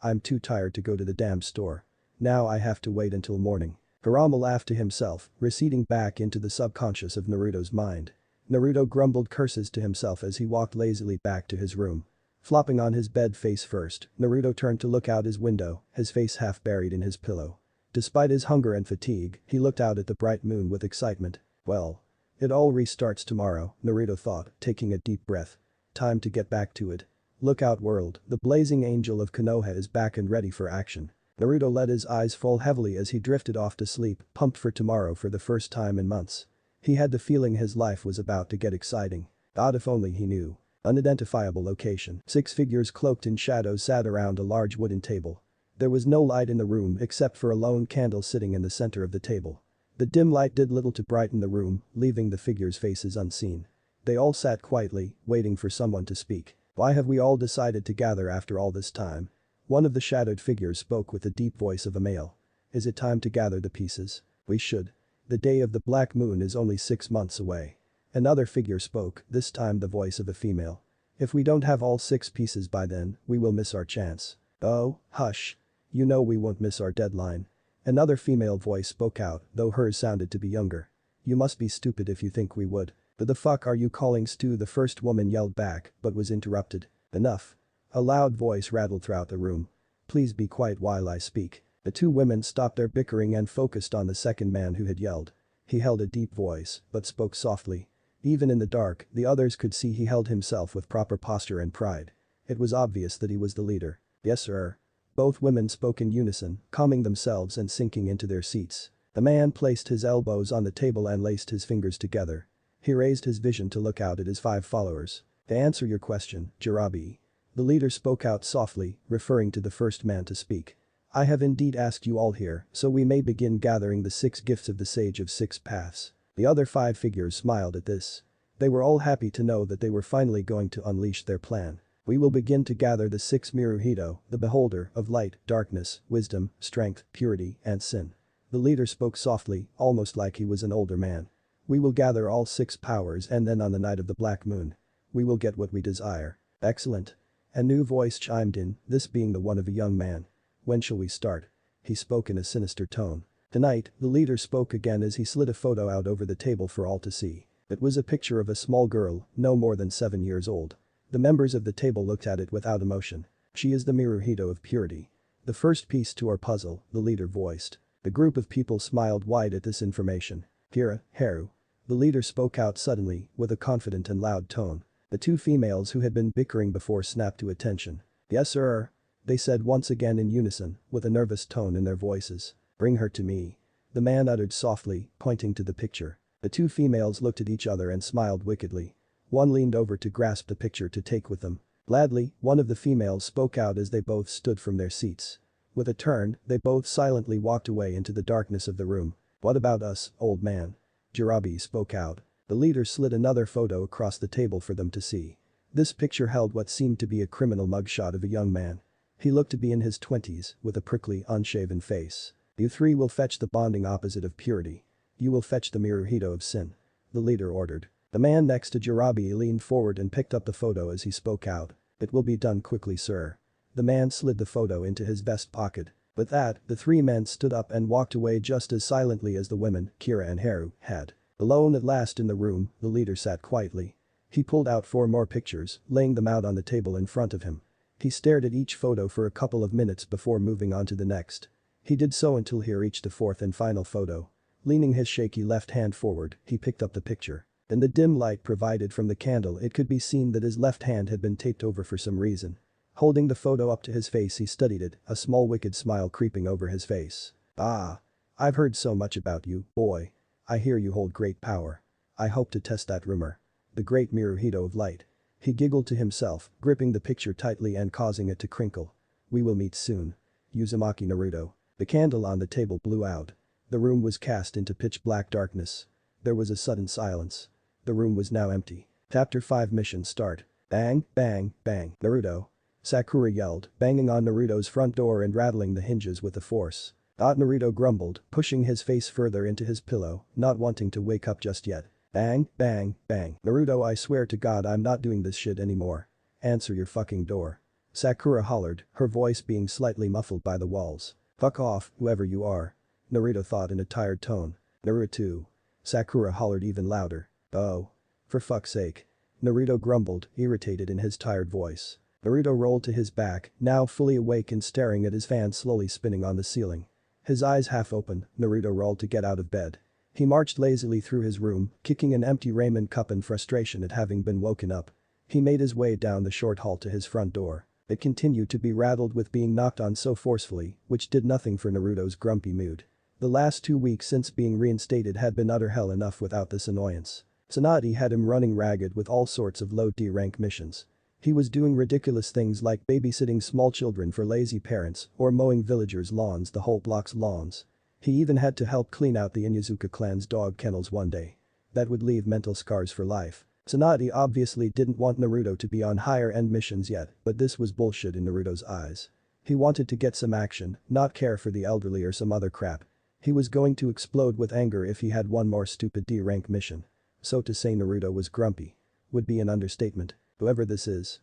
I'm too tired to go to the damn store. Now I have to wait until morning. Kurama laughed to himself, receding back into the subconscious of Naruto's mind. Naruto grumbled curses to himself as he walked lazily back to his room. Flopping on his bed face first, Naruto turned to look out his window, his face half buried in his pillow. Despite his hunger and fatigue, he looked out at the bright moon with excitement. Well. It all restarts tomorrow, Naruto thought, taking a deep breath. Time to get back to it. Look out world, the blazing angel of Konoha is back and ready for action. Naruto let his eyes fall heavily as he drifted off to sleep, pumped for tomorrow for the first time in months. He had the feeling his life was about to get exciting. God if only he knew. Unidentifiable location. 6 figures cloaked in shadows sat around a large wooden table. There was no light in the room except for a lone candle sitting in the center of the table. The dim light did little to brighten the room, leaving the figures' faces unseen. They all sat quietly, waiting for someone to speak. Why have we all decided to gather after all this time? One of the shadowed figures spoke with the deep voice of a male. Is it time to gather the pieces? We should. The day of the black moon is only 6 months away. Another figure spoke, this time the voice of a female. If we don't have all 6 pieces by then, we will miss our chance. Oh, hush. You know we won't miss our deadline. Another female voice spoke out, though hers sounded to be younger. You must be stupid if you think we would. But the fuck are you calling Stu? The first woman yelled back, but was interrupted. Enough. A loud voice rattled throughout the room. Please be quiet while I speak. The 2 women stopped their bickering and focused on the second man who had yelled. He held a deep voice, but spoke softly. Even in the dark, the others could see he held himself with proper posture and pride. It was obvious that he was the leader. Yes sir. Both women spoke in unison, calming themselves and sinking into their seats. The man placed his elbows on the table and laced his fingers together. He raised his vision to look out at his 5 followers. To answer your question, Jirabi. The leader spoke out softly, referring to the first man to speak. I have indeed asked you all here, so we may begin gathering the 6 gifts of the Sage of 6 Paths. The other 5 figures smiled at this. They were all happy to know that they were finally going to unleash their plan. We will begin to gather the 6 Miruhito, the beholder of light, darkness, wisdom, strength, purity, and sin. The leader spoke softly, almost like he was an older man. We will gather all 6 powers and then on the night of the black moon. We will get what we desire. Excellent. A new voice chimed in, this being the one of a young man. When shall we start? He spoke in a sinister tone. Tonight, the leader spoke again as he slid a photo out over the table for all to see. It was a picture of a small girl, no more than 7 years old. The members of the table looked at it without emotion. She is the Miruhito of purity. The first piece to our puzzle, the leader voiced. The group of people smiled wide at this information. Kira, Haru. The leader spoke out suddenly, with a confident and loud tone. The 2 females who had been bickering before snapped to attention. Yes sir. They said once again in unison, with a nervous tone in their voices. Bring her to me. The man uttered softly, pointing to the picture. The 2 females looked at each other and smiled wickedly. One leaned over to grasp the picture to take with them. Gladly, one of the females spoke out as they both stood from their seats. With a turn, they both silently walked away into the darkness of the room. What about us, old man? Jirabi spoke out. The leader slid another photo across the table for them to see. This picture held what seemed to be a criminal mugshot of a young man. He looked to be in his 20s, with a prickly, unshaven face. You 3 will fetch the bonding opposite of purity. You will fetch the Miruhito of Sin. The leader ordered. The man next to Jirabi leaned forward and picked up the photo as he spoke out. It will be done quickly, sir. The man slid the photo into his vest pocket. With that, the three men stood up and walked away just as silently as the women, Kira and Haru, had. Alone at last in the room, the leader sat quietly. He pulled out 4 more pictures, laying them out on the table in front of him. He stared at each photo for a couple of minutes before moving on to the next. He did so until he reached the 4th and final photo. Leaning his shaky left hand forward, he picked up the picture. In the dim light provided from the candle, it could be seen that his left hand had been taped over for some reason. Holding the photo up to his face, he studied it, a small wicked smile creeping over his face. "Ah. I've heard so much about you, boy. I hear you hold great power. I hope to test that rumor. The great Miruhito of Light." He giggled to himself, gripping the picture tightly and causing it to crinkle. "We will meet soon. Uzumaki Naruto." The candle on the table blew out. The room was cast into pitch black darkness. There was a sudden silence. The room was now empty. Chapter 5 Mission Start. Bang, bang, bang. "Naruto!" Sakura yelled, banging on Naruto's front door and rattling the hinges with the force. Naruto grumbled, pushing his face further into his pillow, not wanting to wake up just yet. Bang, bang, bang. "Naruto, I swear to God I'm not doing this shit anymore. Answer your fucking door." Sakura hollered, her voice being slightly muffled by the walls. "Fuck off, whoever you are," Naruto thought in a tired tone. "Naruto." Sakura hollered even louder. "Oh. For fuck's sake." Naruto grumbled, irritated in his tired voice. Naruto rolled to his back, now fully awake and staring at his fan slowly spinning on the ceiling. His eyes half open, Naruto rolled to get out of bed. He marched lazily through his room, kicking an empty ramen cup in frustration at having been woken up. He made his way down the short hall to his front door. It continued to be rattled with being knocked on so forcefully, which did nothing for Naruto's grumpy mood. The last 2 weeks since being reinstated had been utter hell enough without this annoyance. Tsunade had him running ragged with all sorts of low D-rank missions. He was doing ridiculous things like babysitting small children for lazy parents or mowing villagers' lawns, the whole block's lawns. He even had to help clean out the Inyazuka clan's dog kennels one day. That would leave mental scars for life. Tsunade obviously didn't want Naruto to be on higher-end missions yet, but this was bullshit in Naruto's eyes. He wanted to get some action, not care for the elderly or some other crap. He was going to explode with anger if he had one more stupid D-rank mission. So to say Naruto was grumpy would be an understatement. Whoever this is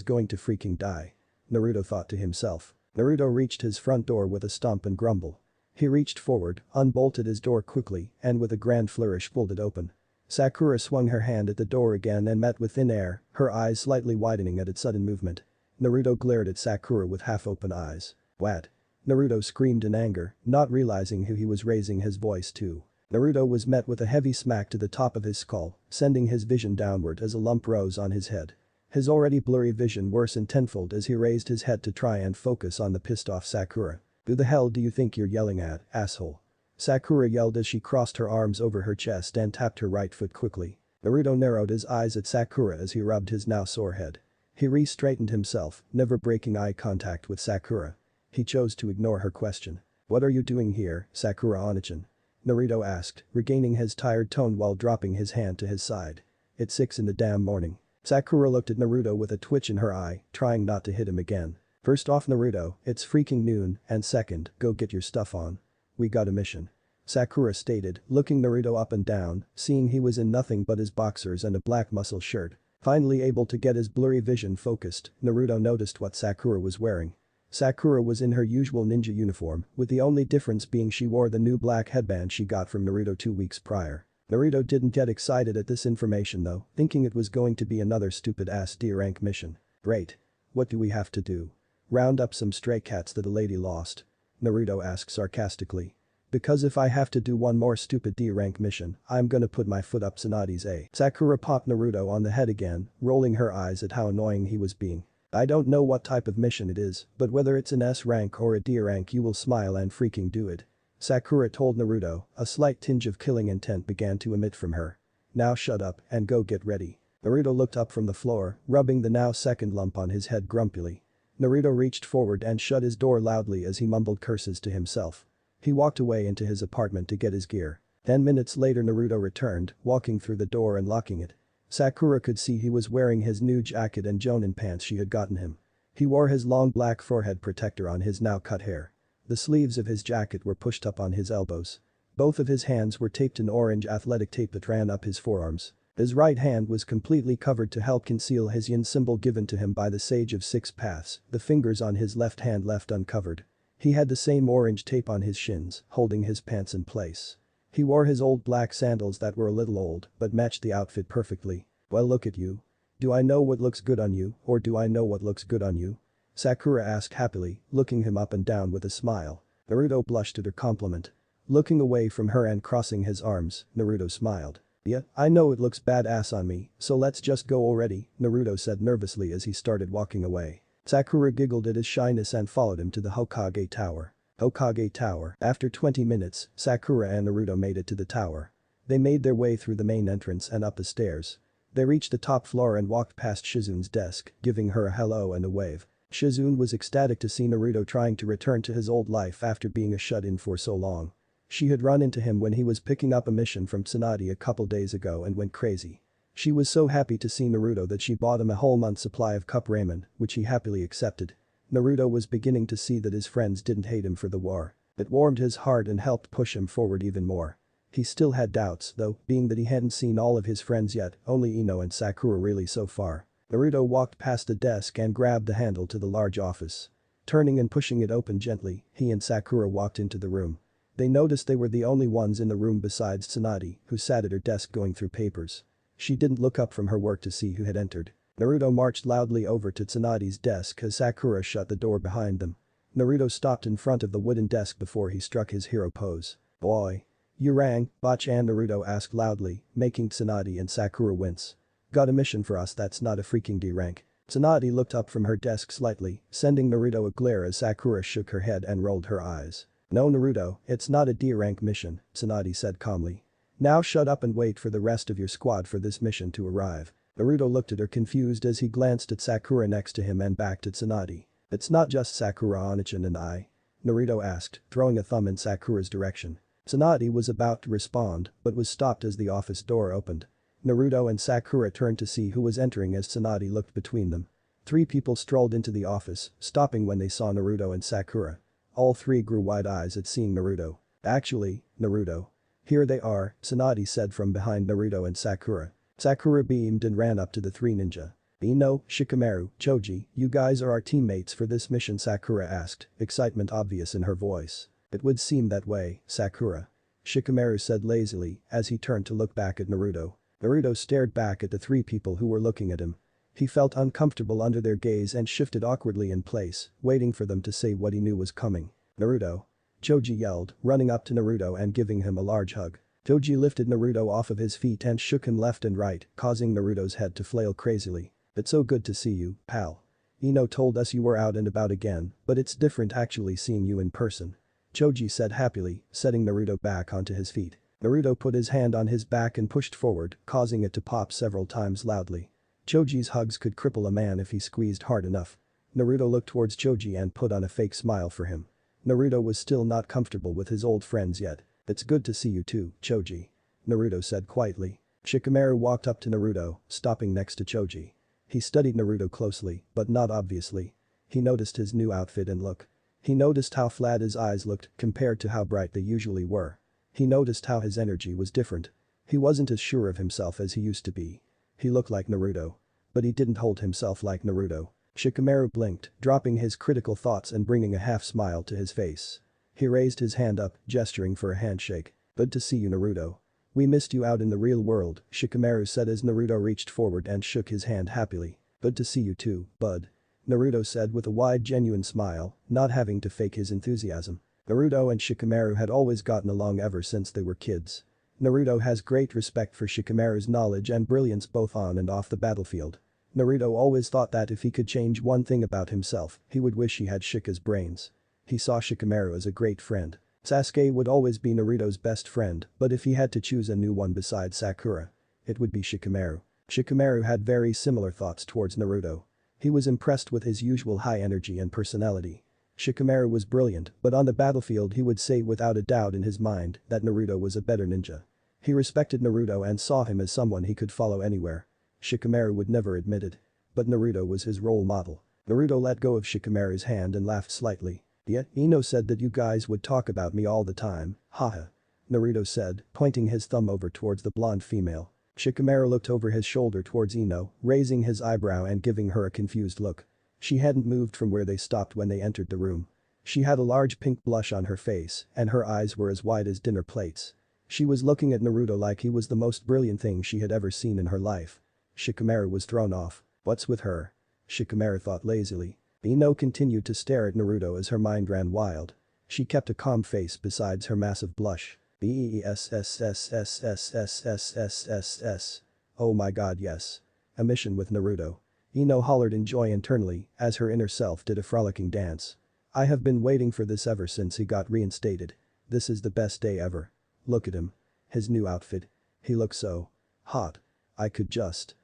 going to freaking die, Naruto thought to himself. Naruto reached his front door with a stomp and grumble. He reached forward, unbolted his door quickly, and with a grand flourish pulled it open. Sakura swung her hand at the door again and met with thin air, her eyes slightly widening at its sudden movement. Naruto glared at Sakura with half-open eyes. "What?" Naruto screamed in anger, not realizing who he was raising his voice to. Naruto was met with a heavy smack to the top of his skull, sending his vision downward as a lump rose on his head. His already blurry vision worsened tenfold as he raised his head to try and focus on the pissed-off Sakura. "Who the hell do you think you're yelling at, asshole?" Sakura yelled as she crossed her arms over her chest and tapped her right foot quickly. Naruto narrowed his eyes at Sakura as he rubbed his now sore head. He re-straightened himself, never breaking eye contact with Sakura. He chose to ignore her question. "What are you doing here, Sakura Onichan?" Naruto asked, regaining his tired tone while dropping his hand to his side. "It's 6 in the damn morning." Sakura looked at Naruto with a twitch in her eye, trying not to hit him again. "First off, Naruto, it's freaking noon, and second, go get your stuff on. We got a mission," Sakura stated, looking Naruto up and down, seeing he was in nothing but his boxers and a black muscle shirt. Finally able to get his blurry vision focused, Naruto noticed what Sakura was wearing. Sakura was in her usual ninja uniform, with the only difference being she wore the new black headband she got from Naruto 2 weeks prior. Naruto didn't get excited at this information though, thinking it was going to be another stupid-ass D-rank mission. "Great. What do we have to do? Round up some stray cats that a lady lost?" Naruto asked sarcastically. "Because if I have to do one more stupid D-rank mission, I'm gonna put my foot up Tsunade's a." Sakura popped Naruto on the head again, rolling her eyes at how annoying he was being. "I don't know what type of mission it is, but whether it's an S rank or a D rank you will smile and freaking do it," Sakura told Naruto, a slight tinge of killing intent began to emit from her. "Now shut up and go get ready." Naruto looked up from the floor, rubbing the now second lump on his head grumpily. Naruto reached forward and shut his door loudly as he mumbled curses to himself. He walked away into his apartment to get his gear. 10 minutes later Naruto returned, walking through the door and locking it. Sakura could see he was wearing his new jacket and jonin pants she had gotten him. He wore his long black forehead protector on his now cut hair. The sleeves of his jacket were pushed up on his elbows. Both of his hands were taped in orange athletic tape that ran up his forearms. His right hand was completely covered to help conceal his yin symbol given to him by the Sage of Six Paths, the fingers on his left hand left uncovered. He had the same orange tape on his shins, holding his pants in place. He wore his old black sandals that were a little old but matched the outfit perfectly. Well, look at you. Do I know what looks good on you, or do I know what looks good on you? Sakura asked happily, looking him up and down with a smile. Naruto blushed at her compliment. Looking away from her and crossing his arms, Naruto smiled. Yeah, I know it looks badass on me, so let's just go already, Naruto said nervously as he started walking away. Sakura giggled at his shyness and followed him to the Hokage Tower. Hokage Tower. After 20 minutes, Sakura and Naruto made it to the tower. They made their way through the main entrance and up the stairs. They reached the top floor and walked past Shizune's desk, giving her a hello and a wave. Shizune was ecstatic to see Naruto trying to return to his old life after being a shut-in for so long. She had run into him when he was picking up a mission from Tsunade a couple days ago and went crazy. She was so happy to see Naruto that she bought him a whole month's supply of cup ramen, which he happily accepted. Naruto was beginning to see that his friends didn't hate him for the war. It warmed his heart and helped push him forward even more. He still had doubts, though, being that he hadn't seen all of his friends yet, only Ino and Sakura really so far. Naruto walked past the desk and grabbed the handle to the large office. Turning and pushing it open gently, he and Sakura walked into the room. They noticed they were the only ones in the room besides Tsunade, who sat at her desk going through papers. She didn't look up from her work to see who had entered. Naruto marched loudly over to Tsunade's desk as Sakura shut the door behind them. Naruto stopped in front of the wooden desk before he struck his hero pose. Boy. You rang, Bachan, Naruto asked loudly, making Tsunade and Sakura wince. Got a mission for us that's not a freaking D rank. Tsunade looked up from her desk slightly, sending Naruto a glare as Sakura shook her head and rolled her eyes. No, Naruto, it's not a D rank mission, Tsunade said calmly. Now shut up and wait for the rest of your squad for this mission to arrive. Naruto looked at her confused as he glanced at Sakura next to him and back to Tsunade. It's not just Sakura, Onichan and I? Naruto asked, throwing a thumb in Sakura's direction. Tsunade was about to respond, but was stopped as the office door opened. Naruto and Sakura turned to see who was entering as Tsunade looked between them. 3 people strolled into the office, stopping when they saw Naruto and Sakura. All 3 grew wide eyes at seeing Naruto. Actually, Naruto. Here they are, Tsunade said from behind Naruto and Sakura. Sakura beamed and ran up to the 3 ninja. Ino, Shikamaru, Choji, you guys are our teammates for this mission, Sakura asked, excitement obvious in her voice. It would seem that way, Sakura. Shikamaru said lazily as he turned to look back at Naruto. Naruto stared back at the 3 people who were looking at him. He felt uncomfortable under their gaze and shifted awkwardly in place, waiting for them to say what he knew was coming. Naruto. Choji yelled, running up to Naruto and giving him a large hug. Choji lifted Naruto off of his feet and shook him left and right, causing Naruto's head to flail crazily. It's so good to see you, pal. Ino told us you were out and about again, but it's different actually seeing you in person. Choji said happily, setting Naruto back onto his feet. Naruto put his hand on his back and pushed forward, causing it to pop several times loudly. Choji's hugs could cripple a man if he squeezed hard enough. Naruto looked towards Choji and put on a fake smile for him. Naruto was still not comfortable with his old friends yet. It's good to see you too, Choji. Naruto said quietly. Shikamaru walked up to Naruto, stopping next to Choji. He studied Naruto closely, but not obviously. He noticed his new outfit and look. He noticed how flat his eyes looked compared to how bright they usually were. He noticed how his energy was different. He wasn't as sure of himself as he used to be. He looked like Naruto. But he didn't hold himself like Naruto. Shikamaru blinked, dropping his critical thoughts and bringing a half smile to his face. He raised his hand up, gesturing for a handshake. Good to see you, Naruto. We missed you out in the real world, Shikamaru said as Naruto reached forward and shook his hand happily. Good to see you too, bud. Naruto said with a wide genuine smile, not having to fake his enthusiasm. Naruto and Shikamaru had always gotten along ever since they were kids. Naruto has great respect for Shikamaru's knowledge and brilliance both on and off the battlefield. Naruto always thought that if he could change one thing about himself, he would wish he had Shika's brains. He saw Shikamaru as a great friend. Sasuke would always be Naruto's best friend, but if he had to choose a new one besides Sakura, it would be Shikamaru. Shikamaru had very similar thoughts towards Naruto. He was impressed with his usual high energy and personality. Shikamaru was brilliant, but on the battlefield he would say without a doubt in his mind that Naruto was a better ninja. He respected Naruto and saw him as someone he could follow anywhere. Shikamaru would never admit it. But Naruto was his role model. Naruto let go of Shikamaru's hand and laughed slightly. Yeah, Ino said that you guys would talk about me all the time, haha. Naruto said, pointing his thumb over towards the blonde female. Shikamaru looked over his shoulder towards Ino, raising his eyebrow and giving her a confused look. She hadn't moved from where they stopped when they entered the room. She had a large pink blush on her face, and her eyes were as wide as dinner plates. She was looking at Naruto like he was the most brilliant thing she had ever seen in her life. Shikamaru was thrown off. What's with her? Shikamaru thought lazily. Ino continued to stare at Naruto as her mind ran wild. She kept a calm face besides her massive blush. BESSSSSSSSSSS. Oh my god, yes. A mission with Naruto. Ino hollered in joy internally as her inner self did a frolicking dance. I have been waiting for this ever since he got reinstated. This is the best day ever. Look at him. His new outfit. He looks so hot. I could just.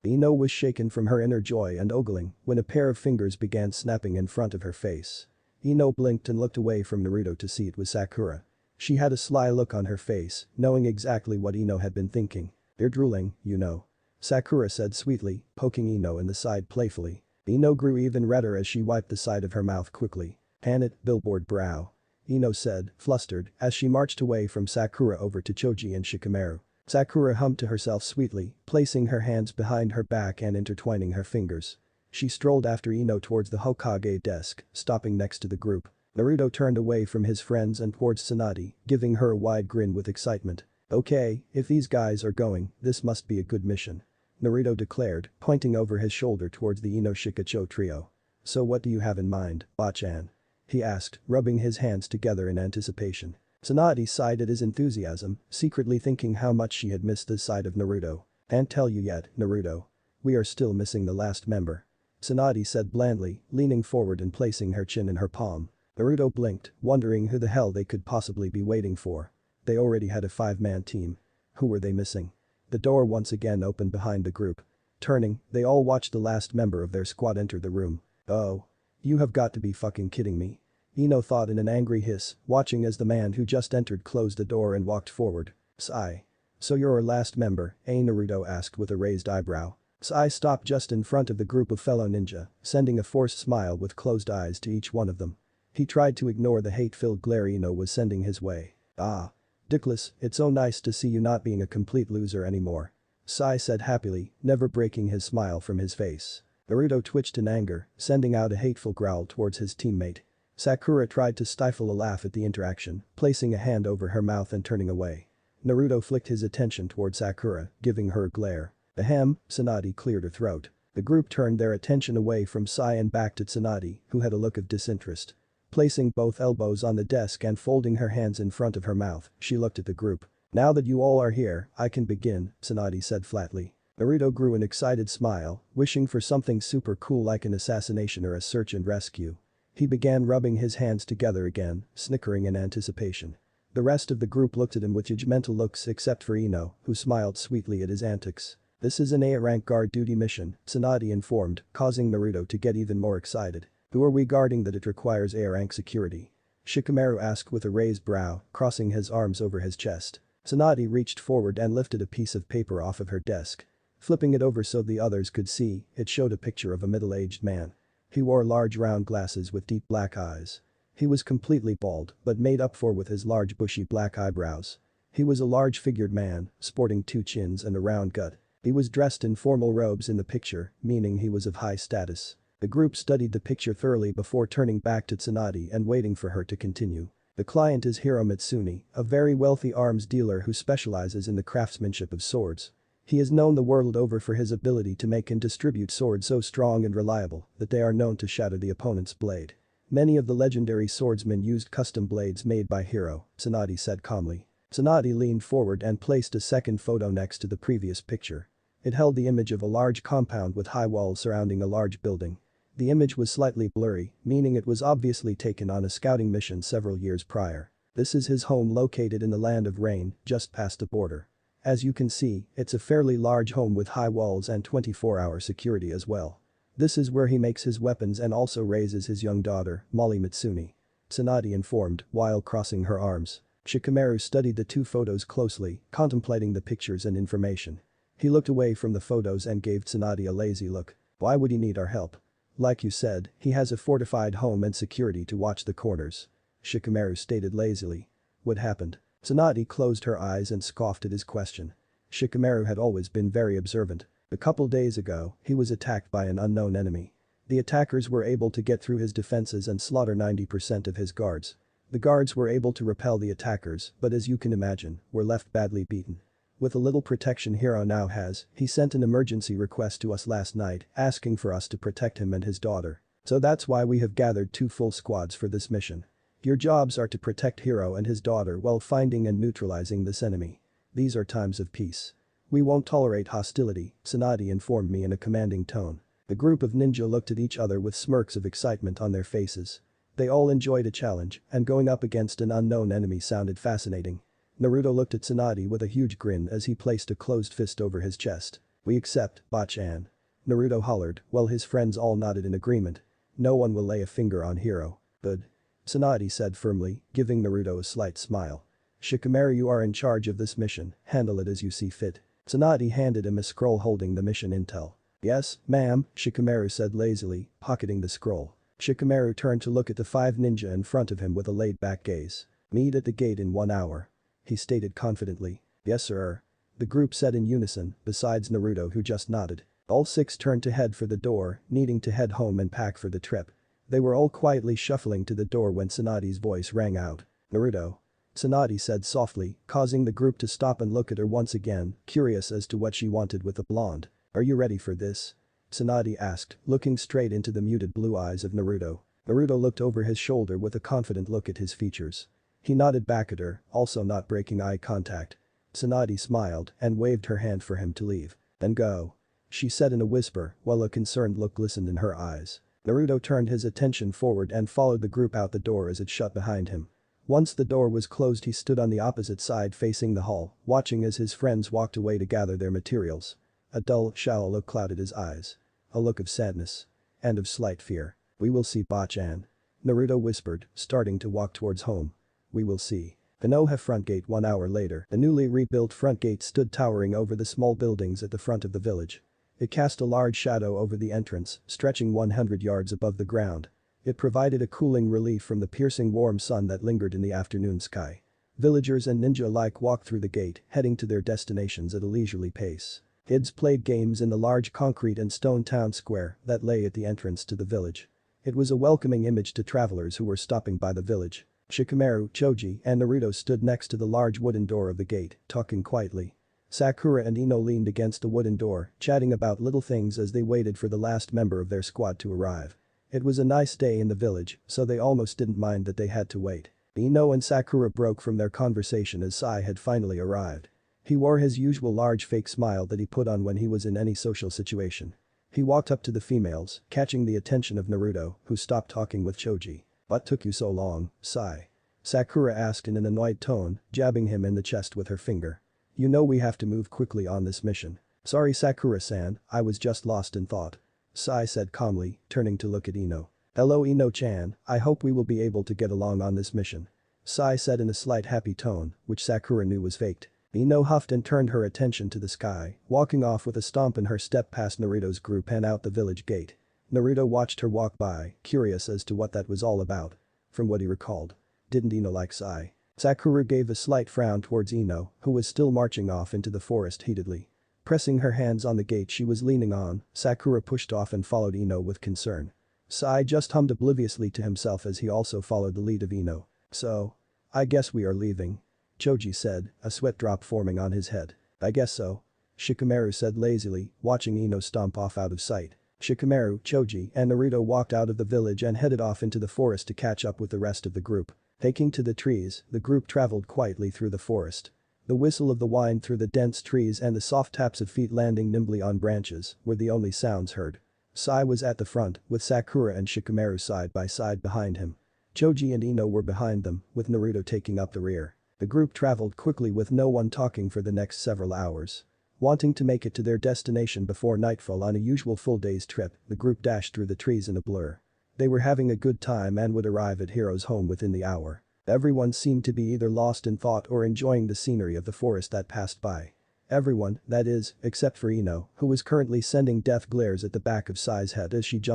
Ino was shaken from her inner joy and ogling when a pair of fingers began snapping in front of her face. Ino blinked and looked away from Naruto to see it was Sakura. She had a sly look on her face, knowing exactly what Ino had been thinking. They're drooling, you know. Sakura said sweetly, poking Ino in the side playfully. Ino grew even redder as she wiped the side of her mouth quickly. Pan billboard brow. Ino said, flustered, as she marched away from Sakura over to Choji and Shikamaru. Sakura hummed to herself sweetly, placing her hands behind her back and intertwining her fingers. She strolled after Ino towards the Hokage desk, stopping next to the group. Naruto turned away from his friends and towards Tsunade, giving her a wide grin with excitement. Okay, if these guys are going, this must be a good mission. Naruto declared, pointing over his shoulder towards the Ino Shikacho trio. So what do you have in mind, Bachan? He asked, rubbing his hands together in anticipation. Tsunade sighed at his enthusiasm, secretly thinking how much she had missed this side of Naruto. Can't tell you yet, Naruto. We are still missing the last member. Tsunade said blandly, leaning forward and placing her chin in her palm. Naruto blinked, wondering who the hell they could possibly be waiting for. They already had a 5-man team. Who were they missing? The door once again opened behind the group. Turning, they all watched the last member of their squad enter the room. Oh. You have got to be fucking kidding me. Ino thought in an angry hiss, watching as the man who just entered closed the door and walked forward. Sigh. So you're our last member, eh? Naruto asked with a raised eyebrow. Sai stopped just in front of the group of fellow ninja, sending a forced smile with closed eyes to each one of them. He tried to ignore the hate-filled glare Ino was sending his way. Ah. Dickless, it's so nice to see you not being a complete loser anymore. Sai said happily, never breaking his smile from his face. Naruto twitched in anger, sending out a hateful growl towards his teammate. Sakura tried to stifle a laugh at the interaction, placing a hand over her mouth and turning away. Naruto flicked his attention toward Sakura, giving her a glare. Ahem, Tsunade cleared her throat. The group turned their attention away from Sai and back to Tsunade, who had a look of disinterest. Placing both elbows on the desk and folding her hands in front of her mouth, she looked at the group. Now that you all are here, I can begin, Tsunade said flatly. Naruto grew an excited smile, wishing for something super cool like an assassination or a search and rescue. He began rubbing his hands together again, snickering in anticipation. The rest of the group looked at him with judgmental looks except for Ino, who smiled sweetly at his antics. This is an A-rank guard duty mission, Tsunade informed, causing Naruto to get even more excited. Who are we guarding that it requires A-rank security? Shikamaru asked with a raised brow, crossing his arms over his chest. Tsunade reached forward and lifted a piece of paper off of her desk. Flipping it over so the others could see, it showed a picture of a middle-aged man. He wore large round glasses with deep black eyes. He was completely bald, but made up for with his large bushy black eyebrows. He was a large-figured man, sporting 2 chins and a round gut. He was dressed in formal robes in the picture, meaning he was of high status. The group studied the picture thoroughly before turning back to Tsunade and waiting for her to continue. The client is Hiro Mitsune, a very wealthy arms dealer who specializes in the craftsmanship of swords. He is known the world over for his ability to make and distribute swords so strong and reliable that they are known to shatter the opponent's blade. Many of the legendary swordsmen used custom blades made by Hiro, Tsunade said calmly. Tsunade leaned forward and placed a second photo next to the previous picture. It held the image of a large compound with high walls surrounding a large building. The image was slightly blurry, meaning it was obviously taken on a scouting mission several years prior. This is his home located in the Land of Rain, just past the border. As you can see, it's a fairly large home with high walls and 24-hour security as well. This is where he makes his weapons and also raises his young daughter, Molly Mitsune. Tsunade informed, while crossing her arms. Shikamaru studied the 2 photos closely, contemplating the pictures and information. He looked away from the photos and gave Tsunade a lazy look. Why would he need our help? Like you said, he has a fortified home and security to watch the corners. Shikamaru stated lazily. What happened? Tsunade closed her eyes and scoffed at his question. Shikamaru had always been very observant. A couple days ago, he was attacked by an unknown enemy. The attackers were able to get through his defenses and slaughter 90% of his guards. The guards were able to repel the attackers, but as you can imagine, were left badly beaten. With a little protection Hiro now has, he sent an emergency request to us last night, asking for us to protect him and his daughter. So that's why we have gathered 2 full squads for this mission. Your jobs are to protect Hiro and his daughter while finding and neutralizing this enemy. These are times of peace. We won't tolerate hostility, Tsunade informed me in a commanding tone. The group of ninja looked at each other with smirks of excitement on their faces. They all enjoyed a challenge, and going up against an unknown enemy sounded fascinating. Naruto looked at Tsunade with a huge grin as he placed a closed fist over his chest. We accept, Bachan. Naruto hollered, while his friends all nodded in agreement. No one will lay a finger on Hiro. Good. Tsunade said firmly, giving Naruto a slight smile. Shikamaru, you are in charge of this mission, handle it as you see fit. Tsunade handed him a scroll holding the mission intel. Yes, ma'am, Shikamaru said lazily, pocketing the scroll. Shikamaru turned to look at the 5 ninja in front of him with a laid-back gaze. Meet at the gate in 1 hour. He stated confidently. Yes sir. The group said in unison, besides Naruto who just nodded. All 6 turned to head for the door, needing to head home and pack for the trip. They were all quietly shuffling to the door when Tsunade's voice rang out. Naruto. Tsunade said softly, causing the group to stop and look at her once again, curious as to what she wanted with the blonde. Are you ready for this? Tsunade asked, looking straight into the muted blue eyes of Naruto. Naruto looked over his shoulder with a confident look at his features. He nodded back at her, also not breaking eye contact. Tsunade smiled and waved her hand for him to leave. Then go. She said in a whisper, while a concerned look glistened in her eyes. Naruto turned his attention forward and followed the group out the door as it shut behind him. Once the door was closed he stood on the opposite side facing the hall, watching as his friends walked away to gather their materials. A dull, shallow look clouded his eyes. A look of sadness. And of slight fear. We will see, Bachan. Naruto whispered, starting to walk towards home. We will see. Konoha front gate 1 hour later, the newly rebuilt front gate stood towering over the small buildings at the front of the village. It cast a large shadow over the entrance, stretching 100 yards above the ground. It provided a cooling relief from the piercing warm sun that lingered in the afternoon sky. Villagers and ninja alike walked through the gate, heading to their destinations at a leisurely pace. Kids played games in the large concrete and stone town square that lay at the entrance to the village. It was a welcoming image to travelers who were stopping by the village. Shikamaru, Choji, and Naruto stood next to the large wooden door of the gate, talking quietly. Sakura and Ino leaned against the wooden door, chatting about little things as they waited for the last member of their squad to arrive. It was a nice day in the village, so they almost didn't mind that they had to wait. Ino and Sakura broke from their conversation as Sai had finally arrived. He wore his usual large fake smile that he put on when he was in any social situation. He walked up to the females, catching the attention of Naruto, who stopped talking with Choji. What took you so long, Sai? Sakura asked in an annoyed tone, jabbing him in the chest with her finger. You know we have to move quickly on this mission. Sorry Sakura-san, I was just lost in thought. Sai said calmly, turning to look at Ino. Hello Ino-chan, I hope we will be able to get along on this mission. Sai said in a slight happy tone, which Sakura knew was faked. Ino huffed and turned her attention to the sky, walking off with a stomp in her step past Naruto's group and out the village gate. Naruto watched her walk by, curious as to what that was all about. From what he recalled. Didn't Ino like Sai? Sakura gave a slight frown towards Ino, who was still marching off into the forest heatedly. Pressing her hands on the gate she was leaning on, Sakura pushed off and followed Ino with concern. Sai just hummed obliviously to himself as he also followed the lead of Ino. So? I guess we are leaving. Choji said, a sweat drop forming on his head. I guess so. Shikamaru said lazily, watching Ino stomp off out of sight. Shikamaru, Choji, and Naruto walked out of the village and headed off into the forest to catch up with the rest of the group. Taking to the trees, the group traveled quietly through the forest. The whistle of the wind through the dense trees and the soft taps of feet landing nimbly on branches were the only sounds heard. Sai was at the front, with Sakura and Shikamaru side by side behind him. Choji and Ino were behind them, with Naruto taking up the rear. The group traveled quickly with no one talking for the next several hours. Wanting to make it to their destination before nightfall on a usual full day's trip, the group dashed through the trees in a blur. They were having a good time and would arrive at Hiro's home within the hour. Everyone seemed to be either lost in thought or enjoying the scenery of the forest that passed by. Everyone, that is, except for Ino, who was currently sending death glares at the back of Sai's head as she jumped